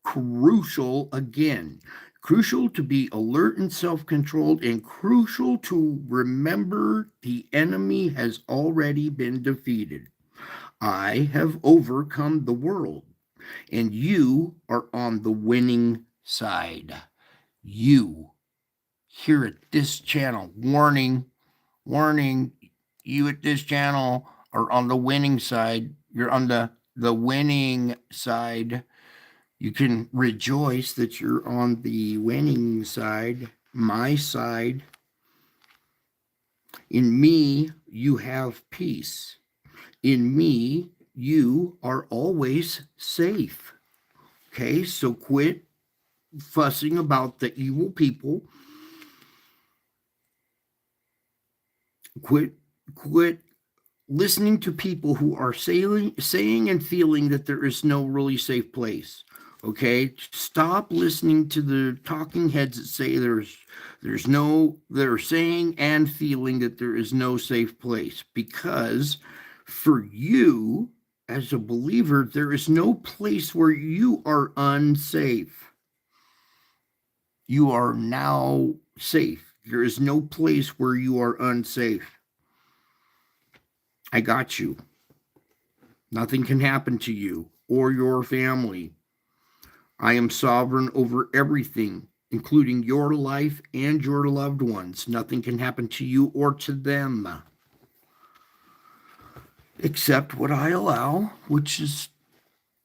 Crucial again. Crucial to be alert and self-controlled, and crucial to remember the enemy has already been defeated. I have overcome the world, and you are on the winning side. You, here at this channel, warning, you at this channel are on the winning side. You're on the winning side. You can rejoice that you're on the winning side, my side. In me, you have peace. In me, you are always safe. Okay, so quit fussing about the evil people. Quit listening to people who are saying and feeling that there is no really safe place. Okay, stop listening to the talking heads that say they're saying and feeling that there is no safe place, because for you as a believer, there is no place where you are unsafe. You are now safe. There is no place where you are unsafe. I got you. Nothing can happen to you or your family. I am sovereign over everything, including your life and your loved ones. Nothing can happen to you or to them, except what I allow, which is,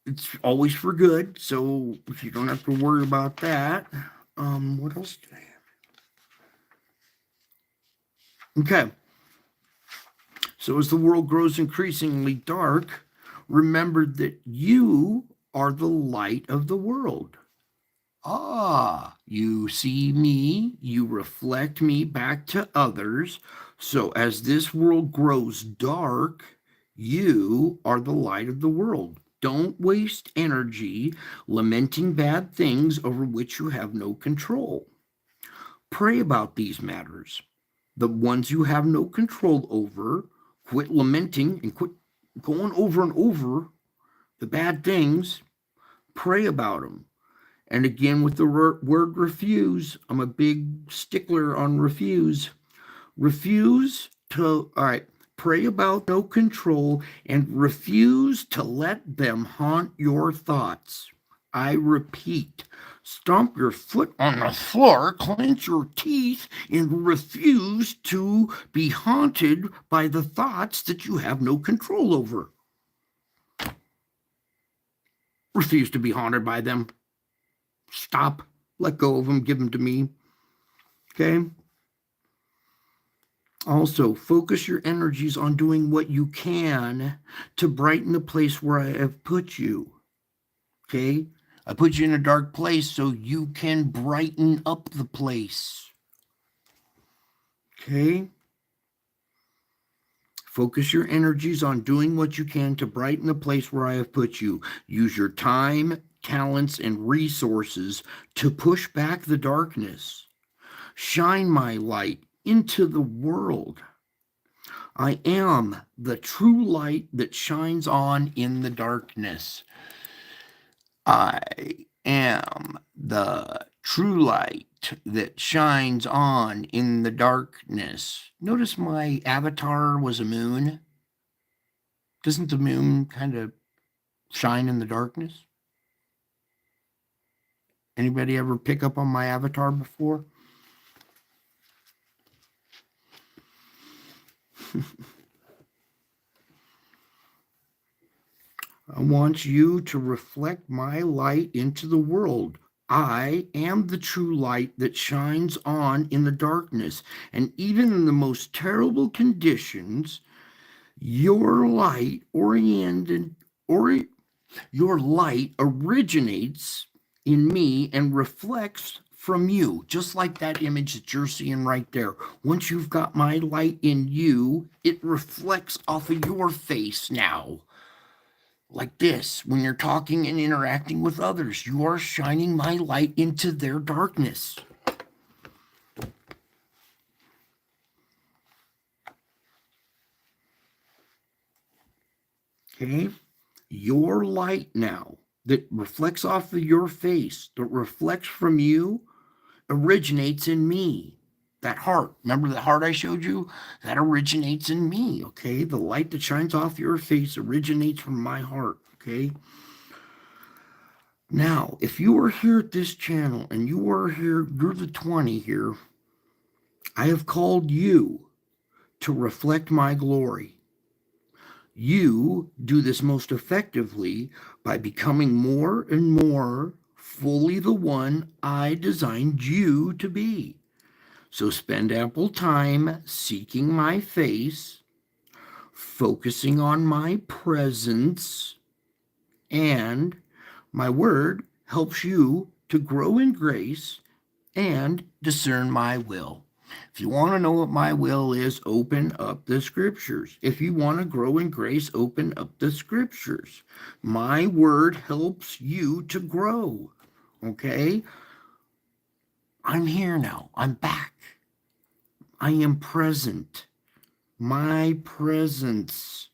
it's always for good. So you don't have to worry about that. What else do I have? Okay. So as the world grows increasingly dark, remember that you are the light of the world. Ah, you see me, you reflect me back to others. So as this world grows dark, you are the light of the world. Don't waste energy lamenting bad things over which you have no control. Pray about these matters. The ones you have no control over, quit lamenting and quit going over and over the bad things. Pray about them. And again, with the word refuse, I'm a big stickler on refuse. Refuse to, all right, pray about no control and refuse to let them haunt your thoughts. I repeat, stomp your foot on the floor, clench your teeth, and refuse to be haunted by the thoughts that you have no control over. Refuse to be haunted by them. Stop. Let go of them. Give them to me. Okay? Also, focus your energies on doing what you can to brighten the place where I have put you. Okay? I put you in a dark place so you can brighten up the place. Okay? Focus your energies on doing what you can to brighten the place where I have put you. Use your time, talents, and resources to push back the darkness. Shine my light into the world. I am the true light that shines on in the darkness. I am the true light that shines on in the darkness. Notice my avatar was a moon. Doesn't the moon kind of shine in the darkness? Anybody ever pick up on my avatar before? I want you to reflect my light into the world. I am the true light that shines on in the darkness. And even in the most terrible conditions, your light your light originates in me and reflects from you, just like that image that you're seeing right there. Once you've got my light in you, it reflects off of your face now. Like this, when you're talking and interacting with others, you are shining my light into their darkness. Okay? Your light now that reflects off of your face, that reflects from you, originates in me. That heart, remember the heart I showed you? That originates in me, okay? The light that shines off your face originates from my heart, okay? Now, if you are here at this channel and you are here, you're the 20 here, I have called you to reflect my glory. You do this most effectively by becoming more and more fully the one I designed you to be. So spend ample time seeking my face, focusing on my presence, and my word helps you to grow in grace and discern my will. If you want to know what my will is, open up the scriptures. If you want to grow in grace, open up the scriptures. My word helps you to grow. Okay? I'm here now. I'm back. I am present. My presence.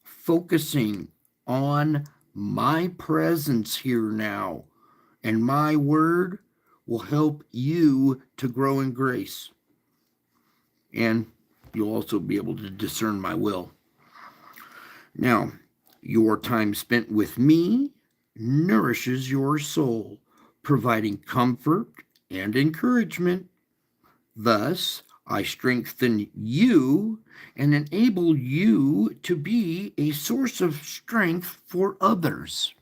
Focusing on my presence here now. And my word will help you to grow in grace. And you'll also be able to discern my will. Now, your time spent with me nourishes your soul, providing comfort and encouragement. Thus, I strengthen you and enable you to be a source of strength for others.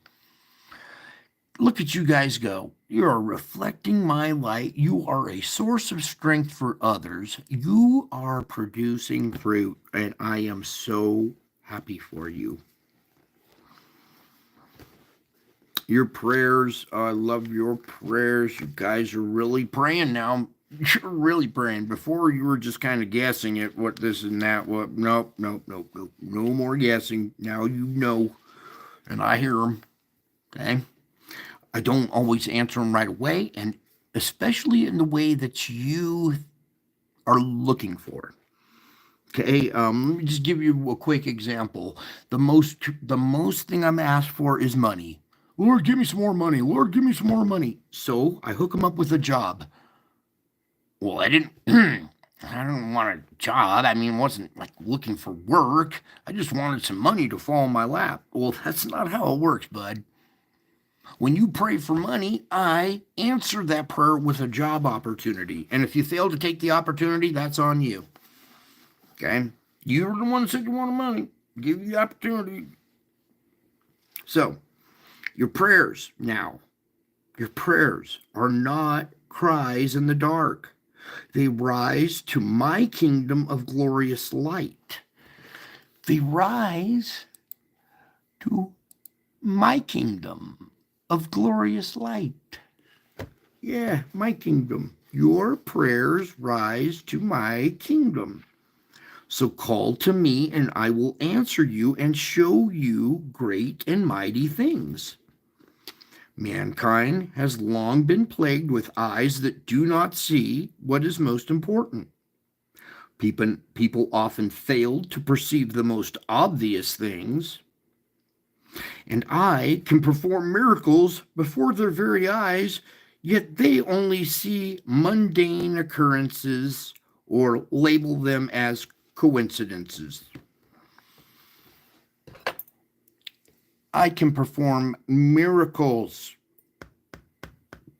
Look at you guys go. You are reflecting my light. You are a source of strength for others. You are producing fruit, and I am so happy for you. Your prayers, I love your prayers. You guys are really praying now. You're really praying. Before you were just kind of guessing at what this and that. What? Nope. No more guessing. Now you know, and I hear them. Okay. I don't always answer them right away, and especially in the way that you are looking for. Okay, let me just give you a quick example. The most thing I'm asked for is money. Lord, give me some more money. Lord, give me some more money. So I hook them up with a job. Well, I didn't. I don't want a job. I mean, wasn't like looking for work. I just wanted some money to fall in my lap. Well, that's not how it works, bud. When you pray for money, I answer that prayer with a job opportunity. And if you fail to take the opportunity, that's on you. Okay? You're the one that said you wanted money. Give you the opportunity. So, your prayers now, your prayers are not cries in the dark. They rise to my kingdom of glorious light. They rise to my kingdom of glorious light. Yeah, my kingdom. Your prayers rise to my kingdom. So call to me, and I will answer you and show you great and mighty things. Mankind has long been plagued with eyes that do not see what is most important. People often fail to perceive the most obvious things. And I can perform miracles before their very eyes, yet they only see mundane occurrences or label them as coincidences. I can perform miracles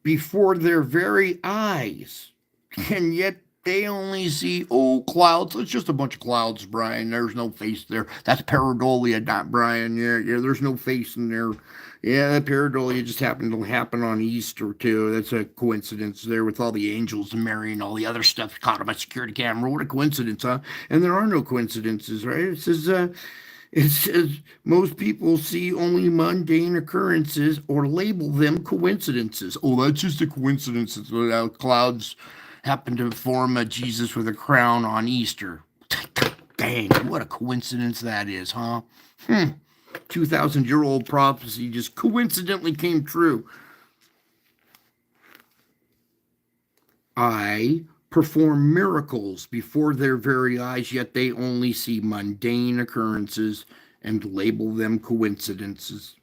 before their very eyes, and yet they only see, clouds. It's just a bunch of clouds, Brian. There's no face there. That's pareidolia, not Brian. Yeah, there's no face in there. Yeah, that pareidolia just happened to happen on Easter, too. That's a coincidence there with all the angels and Mary and all the other stuff caught on my security camera. What a coincidence, huh? And there are no coincidences, right? It says most people see only mundane occurrences or label them coincidences. Oh, that's just a coincidence. Clouds happen to form a Jesus with a crown on Easter. Dang, what a coincidence that is, huh? 2,000-year-old prophecy just coincidentally came true. I perform miracles before their very eyes, yet they only see mundane occurrences and label them coincidences.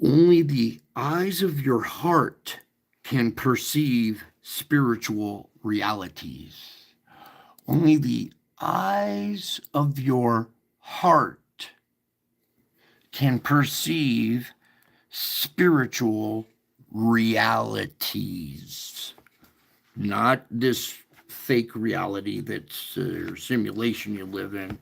Only the eyes of your heart can perceive spiritual realities. Only the eyes of your heart can perceive spiritual realities. Not this fake reality that's a simulation you live in.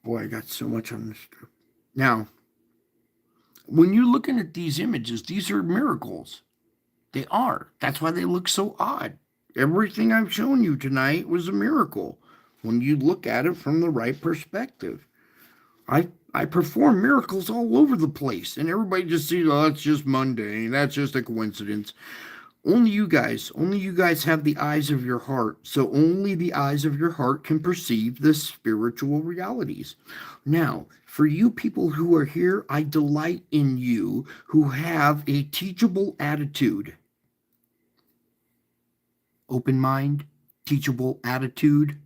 Boy, I got so much on this. Now, when you're looking at these images, these are miracles. They are. That's why they look so odd. Everything I've shown you tonight was a miracle when you look at it from the right perspective. I perform miracles all over the place, and everybody just sees, oh, that's just mundane. That's just a coincidence. Only you guys have the eyes of your heart. So only the eyes of your heart can perceive the spiritual realities. Now, for you people who are here, I delight in you who have a teachable attitude. Open mind, teachable attitude.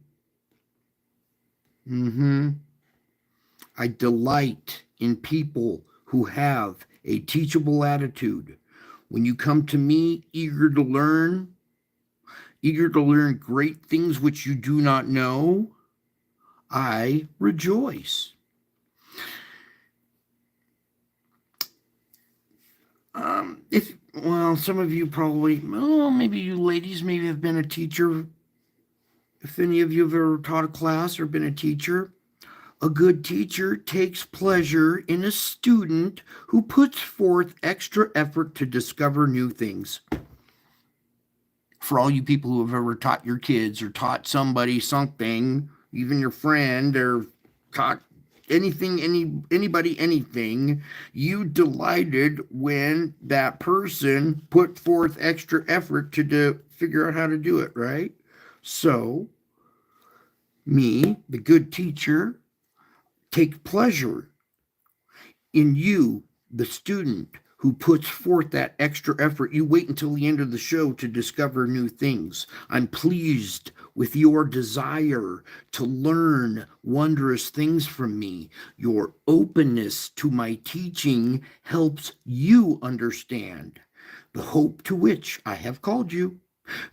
I delight in people who have a teachable attitude. When you come to me eager to learn great things which you do not know, I rejoice. Some of you probably, maybe you ladies maybe have been a teacher. If any of you have ever taught a class or been a teacher, a good teacher takes pleasure in a student who puts forth extra effort to discover new things. For all you people who have ever taught your kids or taught somebody something, even your friend, or taught anything, anybody, anything, you delighted when that person put forth extra effort to figure out how to do it, right? So, me, the good teacher, take pleasure in you, the student, who puts forth that extra effort. You wait until the end of the show to discover new things. I'm pleased with your desire to learn wondrous things from me. Your openness to my teaching helps you understand the hope to which I have called you,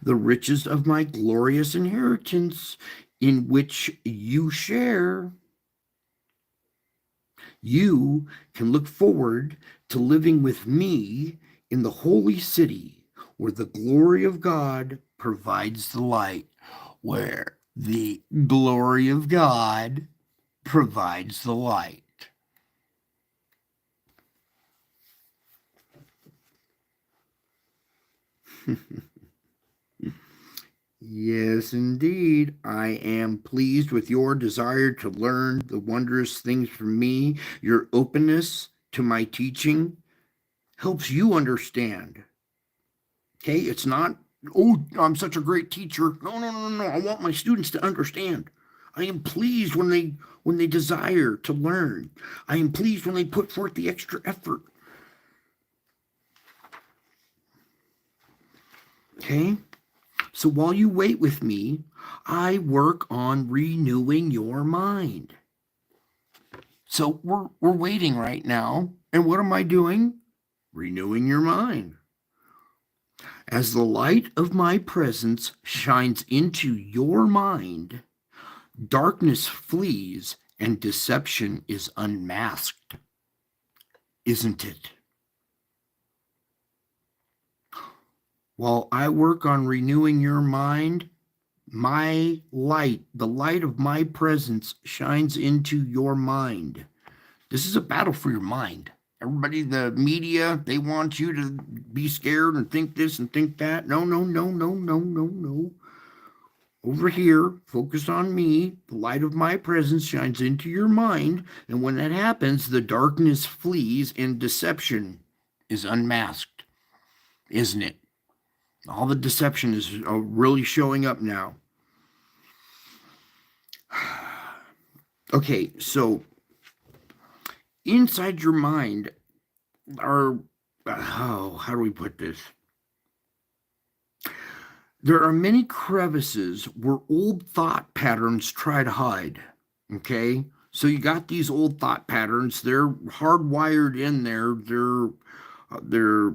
the riches of my glorious inheritance in which you share. You can look forward to living with me in the holy city where the glory of God provides the light. Where the glory of God provides the light. Yes, indeed. I am pleased with your desire to learn the wondrous things from me. Your openness to my teaching helps you understand. Okay, it's not, oh, I'm such a great teacher. No. I want my students to understand. I am pleased when they desire to learn. I am pleased when they put forth the extra effort. Okay? So while you wait with me, I work on renewing your mind. So we're waiting right now. And what am I doing? Renewing your mind. As the light of my presence shines into your mind, darkness flees and deception is unmasked. Isn't it? While I work on renewing your mind, my light, the light of my presence, shines into your mind. This is a battle for your mind. Everybody, the media, they want you to be scared and think this and think that. No. Over here, focus on me. The light of my presence shines into your mind. And when that happens, the darkness flees and deception is unmasked. Isn't it? All the deception is really showing up now. Okay, so inside your mind are, how do we put this? There are many crevices where old thought patterns try to hide. Okay, so you got these old thought patterns. They're hardwired in there. They're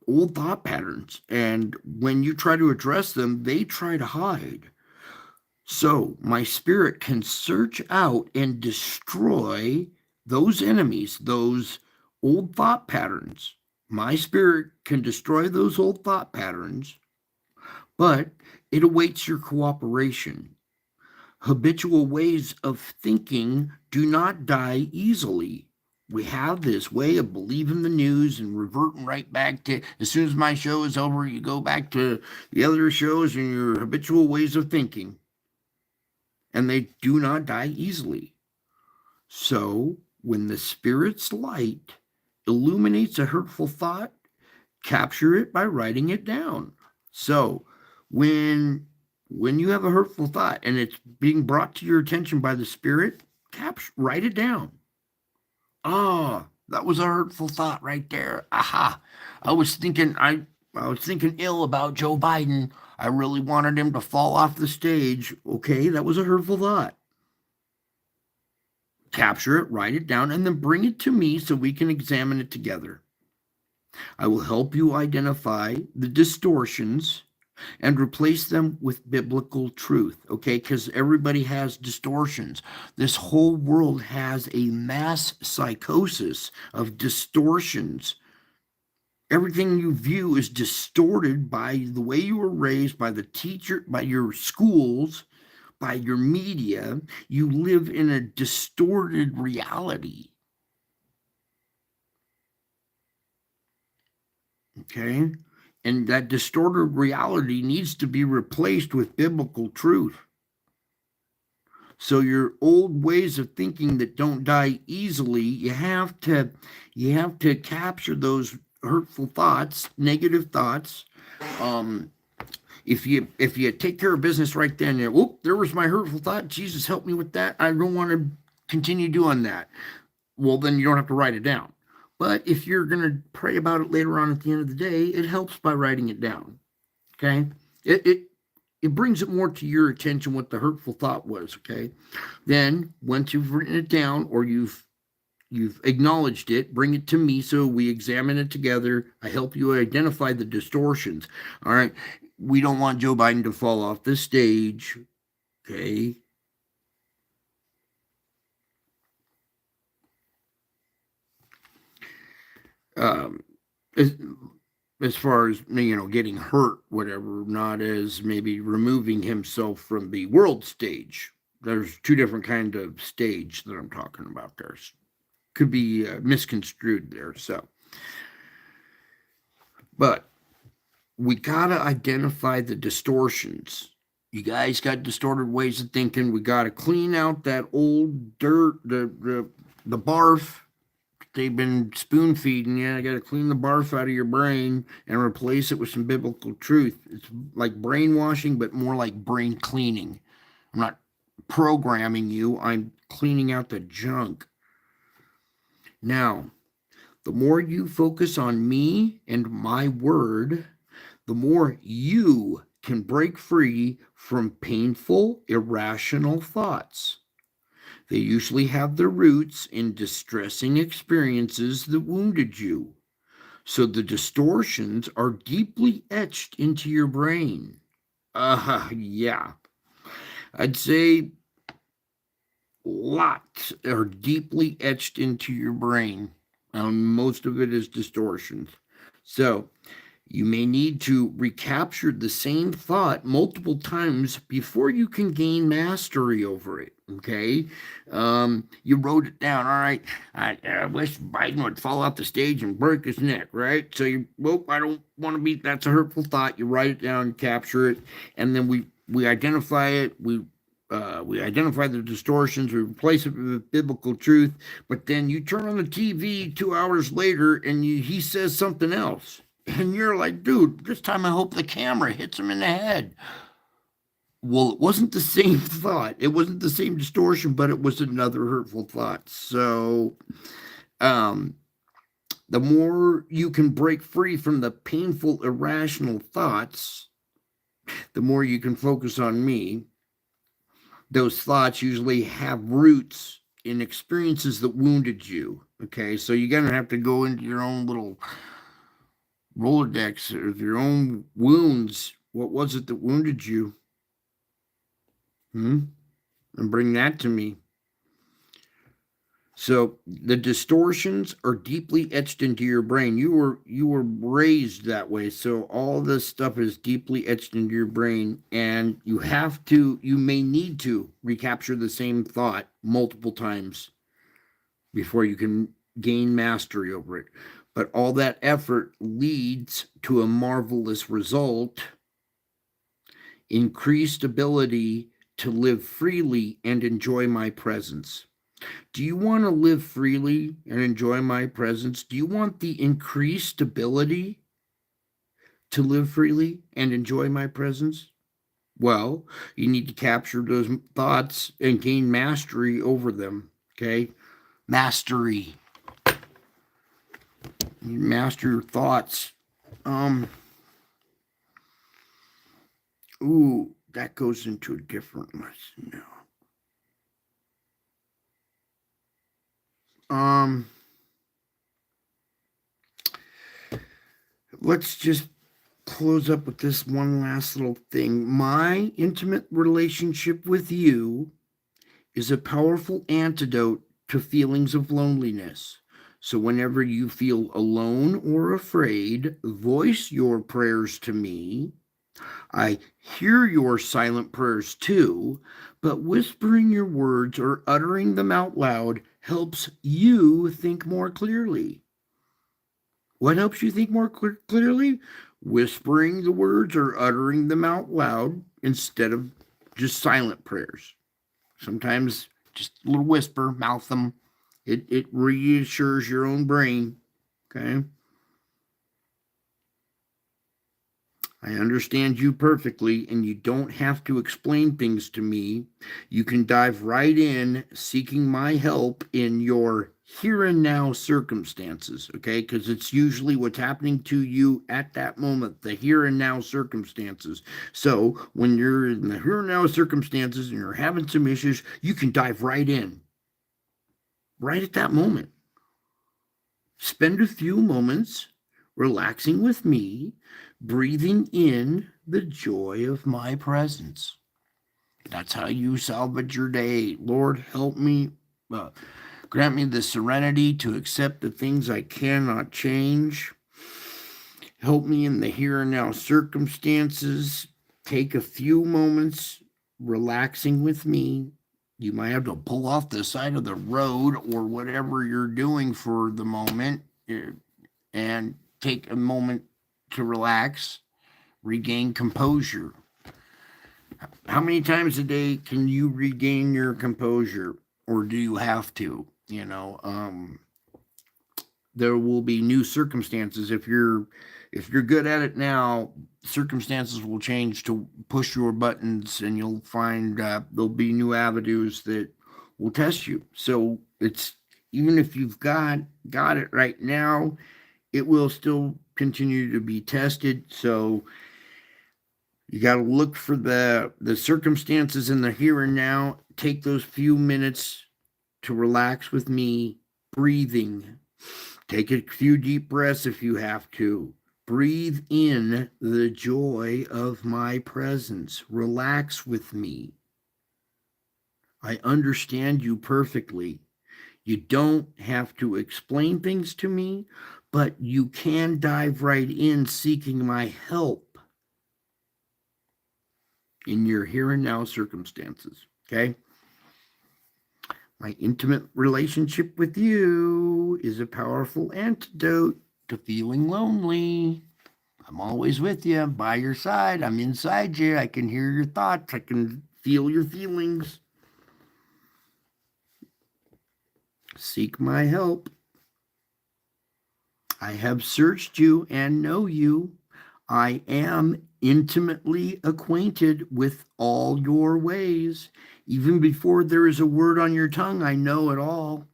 old thought patterns, and when you try to address them, they try to hide. So my spirit can search out and destroy those enemies, those old thought patterns, my spirit can destroy those old thought patterns, but it awaits your cooperation. Habitual ways of thinking do not die easily. We have this way of believing the news and reverting right back to, as soon as my show is over, you go back to the other shows and your habitual ways of thinking, and they do not die easily. So, when the Spirit's light illuminates a hurtful thought, capture it by writing it down. So, when you have a hurtful thought and it's being brought to your attention by the Spirit, write it down. Ah, that was a hurtful thought right there. Aha. I was thinking ill about Joe Biden. I really wanted him to fall off the stage. Okay, that was a hurtful thought. Capture it, write it down, and then bring it to me so we can examine it together. I will help you identify the distortions and replace them with biblical truth, okay? Because everybody has distortions. This whole world has a mass psychosis of distortions. Everything you view is distorted by the way you were raised, by the teacher, by your schools, by your media. You live in a distorted reality. Okay? And that distorted reality needs to be replaced with biblical truth. So your old ways of thinking that don't die easily, you have to capture those hurtful thoughts, negative thoughts. If you take care of business right then, there was my hurtful thought. Jesus, help me with that. I don't want to continue doing that. Well, then you don't have to write it down. But if you're going to pray about it later on at the end of the day, it helps by writing it down. Okay? It brings it more to your attention what the hurtful thought was. Okay? Then once you've written it down or you've acknowledged it, bring it to me so we examine it together. I help you identify the distortions. All right? We don't want Joe Biden to fall off the stage. Okay? As far as getting hurt, whatever, not as maybe removing himself from the world stage. There's two different kind of stage that I'm talking about. There's could be misconstrued there. So, but we gotta identify the distortions. You guys got distorted ways of thinking. We gotta clean out that old dirt, the barf they've been spoon feeding you. I got to clean the barf out of your brain and replace it with some biblical truth. It's like brainwashing, but more like brain cleaning. I'm not programming you, I'm cleaning out the junk. Now, the more you focus on me and my word, the more you can break free from painful, irrational thoughts. They usually have their roots in distressing experiences that wounded you. So the distortions are deeply etched into your brain. Yeah. I'd say lots are deeply etched into your brain. Most of it is distortions. So you may need to recapture the same thought multiple times before you can gain mastery over it. Okay? You wrote it down. All right. I wish Biden would fall off the stage and break his neck, right? So I don't want to be, that's a hurtful thought. You write it down, capture it, and then we identify it. We identify the distortions, we replace it with biblical truth, but then you turn on the TV 2 hours later and he says something else. And you're like, dude, this time I hope the camera hits him in the head. Well, it wasn't the same thought. It wasn't the same distortion, but it was another hurtful thought. So, the more you can break free from the painful, irrational thoughts, the more you can focus on me. Those thoughts usually have roots in experiences that wounded you. Okay, so you're going to have to go into your own little Rolodex or your own wounds. What was it that wounded you? And bring that to me. So the distortions are deeply etched into your brain. You were raised that way. So all this stuff is deeply etched into your brain, and you may need to recapture the same thought multiple times before you can gain mastery over it. But all that effort leads to a marvelous result: increased ability to live freely and enjoy my presence. Do you want to live freely and enjoy my presence? Do you want the increased ability to live freely and enjoy my presence? Well, you need to capture those thoughts and gain mastery over them. Okay? Mastery. You master your thoughts. Ooh, that goes into a different lesson now. Let's just close up with this one last little thing. My intimate relationship with you is a powerful antidote to feelings of loneliness. So whenever you feel alone or afraid, voice your prayers to me. I hear your silent prayers too, but whispering your words or uttering them out loud helps you think more clearly. What helps you think more clearly? Whispering the words or uttering them out loud instead of just silent prayers. Sometimes just a little whisper, mouth them. It reassures your own brain. Okay. I understand you perfectly, and you don't have to explain things to me. You can dive right in, seeking my help in your here and now circumstances, okay? Because it's usually what's happening to you at that moment, the here and now circumstances. So when you're in the here and now circumstances and you're having some issues, you can dive right in, right at that moment. Spend a few moments relaxing with me, breathing in the joy of my presence. That's how you salvage your day. Lord, help me, grant me the serenity to accept the things I cannot change. Help me in the here and now circumstances. Take a few moments relaxing with me. You might have to pull off the side of the road or whatever you're doing for the moment and take a moment to relax, regain composure. How many times a day can you regain your composure, or do you have to? There will be new circumstances. If you're good at it now, circumstances will change to push your buttons, and you'll find there'll be new avenues that will test you. So it's, even if you've got it right now, it will still continue to be tested. So you got to look for the circumstances in the here and now. Take those few minutes to relax with me, breathing. Take a few deep breaths if you have to. Breathe in the joy of my presence. Relax with me. I understand you perfectly. You don't have to explain things to me, but you can dive right in seeking my help in your here and now circumstances. Okay? My intimate relationship with you is a powerful antidote to feeling lonely. I'm always with you, by your side. I'm inside you. I can hear your thoughts. I can feel your feelings. Seek my help. I have searched you and know you. I am intimately acquainted with all your ways. Even before there is a word on your tongue, I know it all.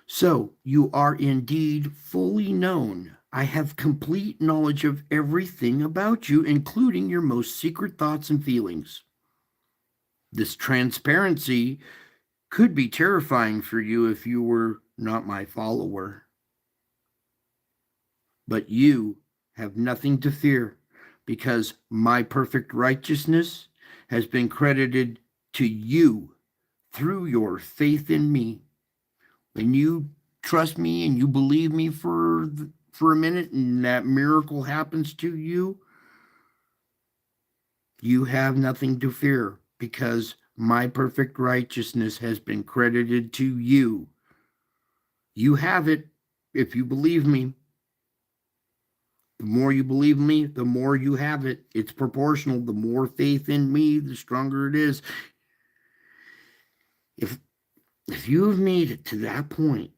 So you are indeed fully known. I have complete knowledge of everything about you, including your most secret thoughts and feelings. This transparency could be terrifying for you if you were not my follower. But you have nothing to fear, because my perfect righteousness has been credited to you through your faith in me. and you trust me and you believe me for a minute, and that miracle happens to you, you have nothing to fear, because my perfect righteousness has been credited to you. You have it if you believe me. The more you believe me, the more you have it. It's proportional. The more faith in me, the stronger it is. If you have made it to that point,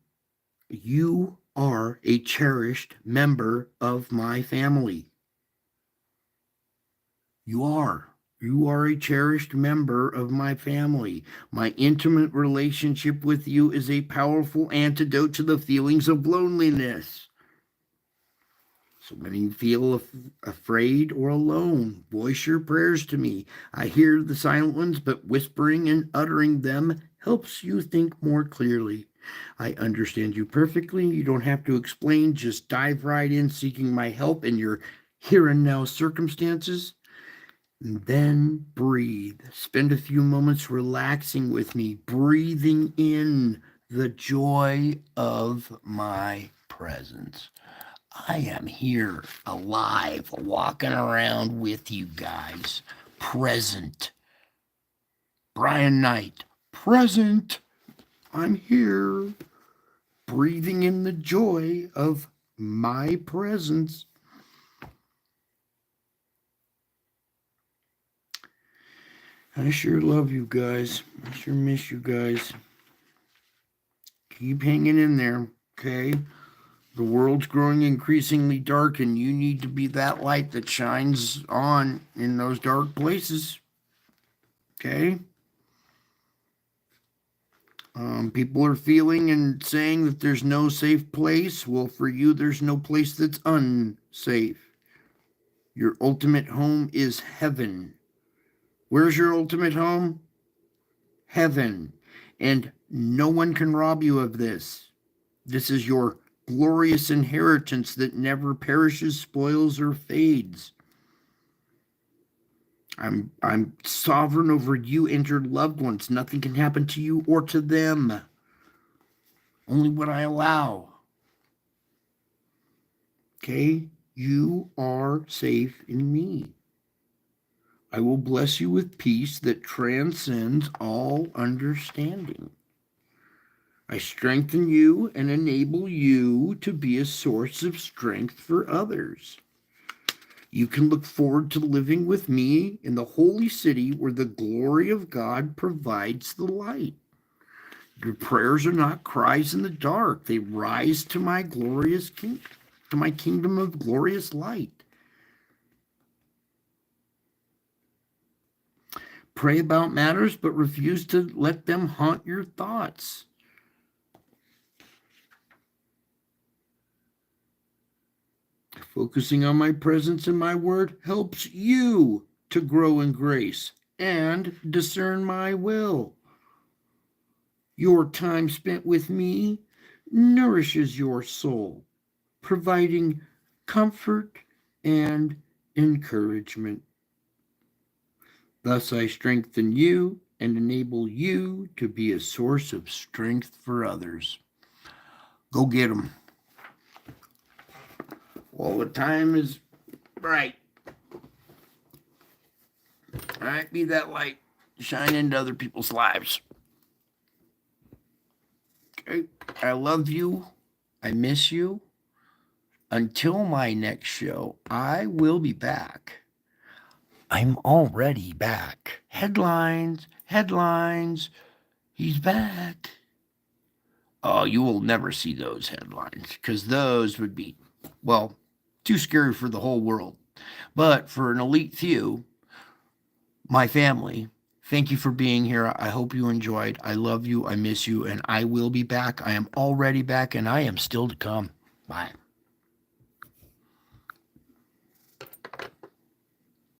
you are a cherished member of my family. You are. You are a cherished member of my family. My intimate relationship with you is a powerful antidote to the feelings of loneliness. So when you feel afraid or alone, voice your prayers to me. I hear the silent ones, but whispering and uttering them helps you think more clearly. I understand you perfectly. You don't have to explain. Just dive right in, seeking my help in your here and now circumstances. And then breathe. Spend a few moments relaxing with me, breathing in the joy of my presence. I am here, alive, walking around with you guys, present. Brian Knight, present. I'm here, breathing in the joy of my presence. I sure love you guys. I sure miss you guys. Keep hanging in there, okay? The world's growing increasingly dark, and you need to be that light that shines on in those dark places, okay? People are feeling and saying that there's no safe place. Well, for you, there's no place that's unsafe. Your ultimate home is heaven. Where's your ultimate home? Heaven. And no one can rob you of this. This is your glorious inheritance that never perishes, spoils, or fades. I'm sovereign over you and your loved ones. Nothing can happen to you or to them. Only what I allow. Okay? You are safe in me. I will bless you with peace that transcends all understanding. I strengthen you and enable you to be a source of strength for others. You can look forward to living with me in the holy city where the glory of God provides the light. Your prayers are not cries in the dark. They rise to my glorious to my kingdom of glorious light. Pray about matters, but refuse to let them haunt your thoughts. Focusing on my presence and my word helps you to grow in grace and discern my will. Your time spent with me nourishes your soul, providing comfort and encouragement. Thus I strengthen you and enable you to be a source of strength for others. Go get them. Well, the time is bright. All right, be that light. Shine into other people's lives. Okay, I love you. I miss you. Until my next show, I will be back. I'm already back. Headlines, headlines. He's back. Oh, you will never see those headlines, because those would be, well, too scary for the whole world. But for an elite few, my family, thank you for being here. I hope you enjoyed. I love you. I miss you. And I will be back. I am already back, and I am still to come. Bye.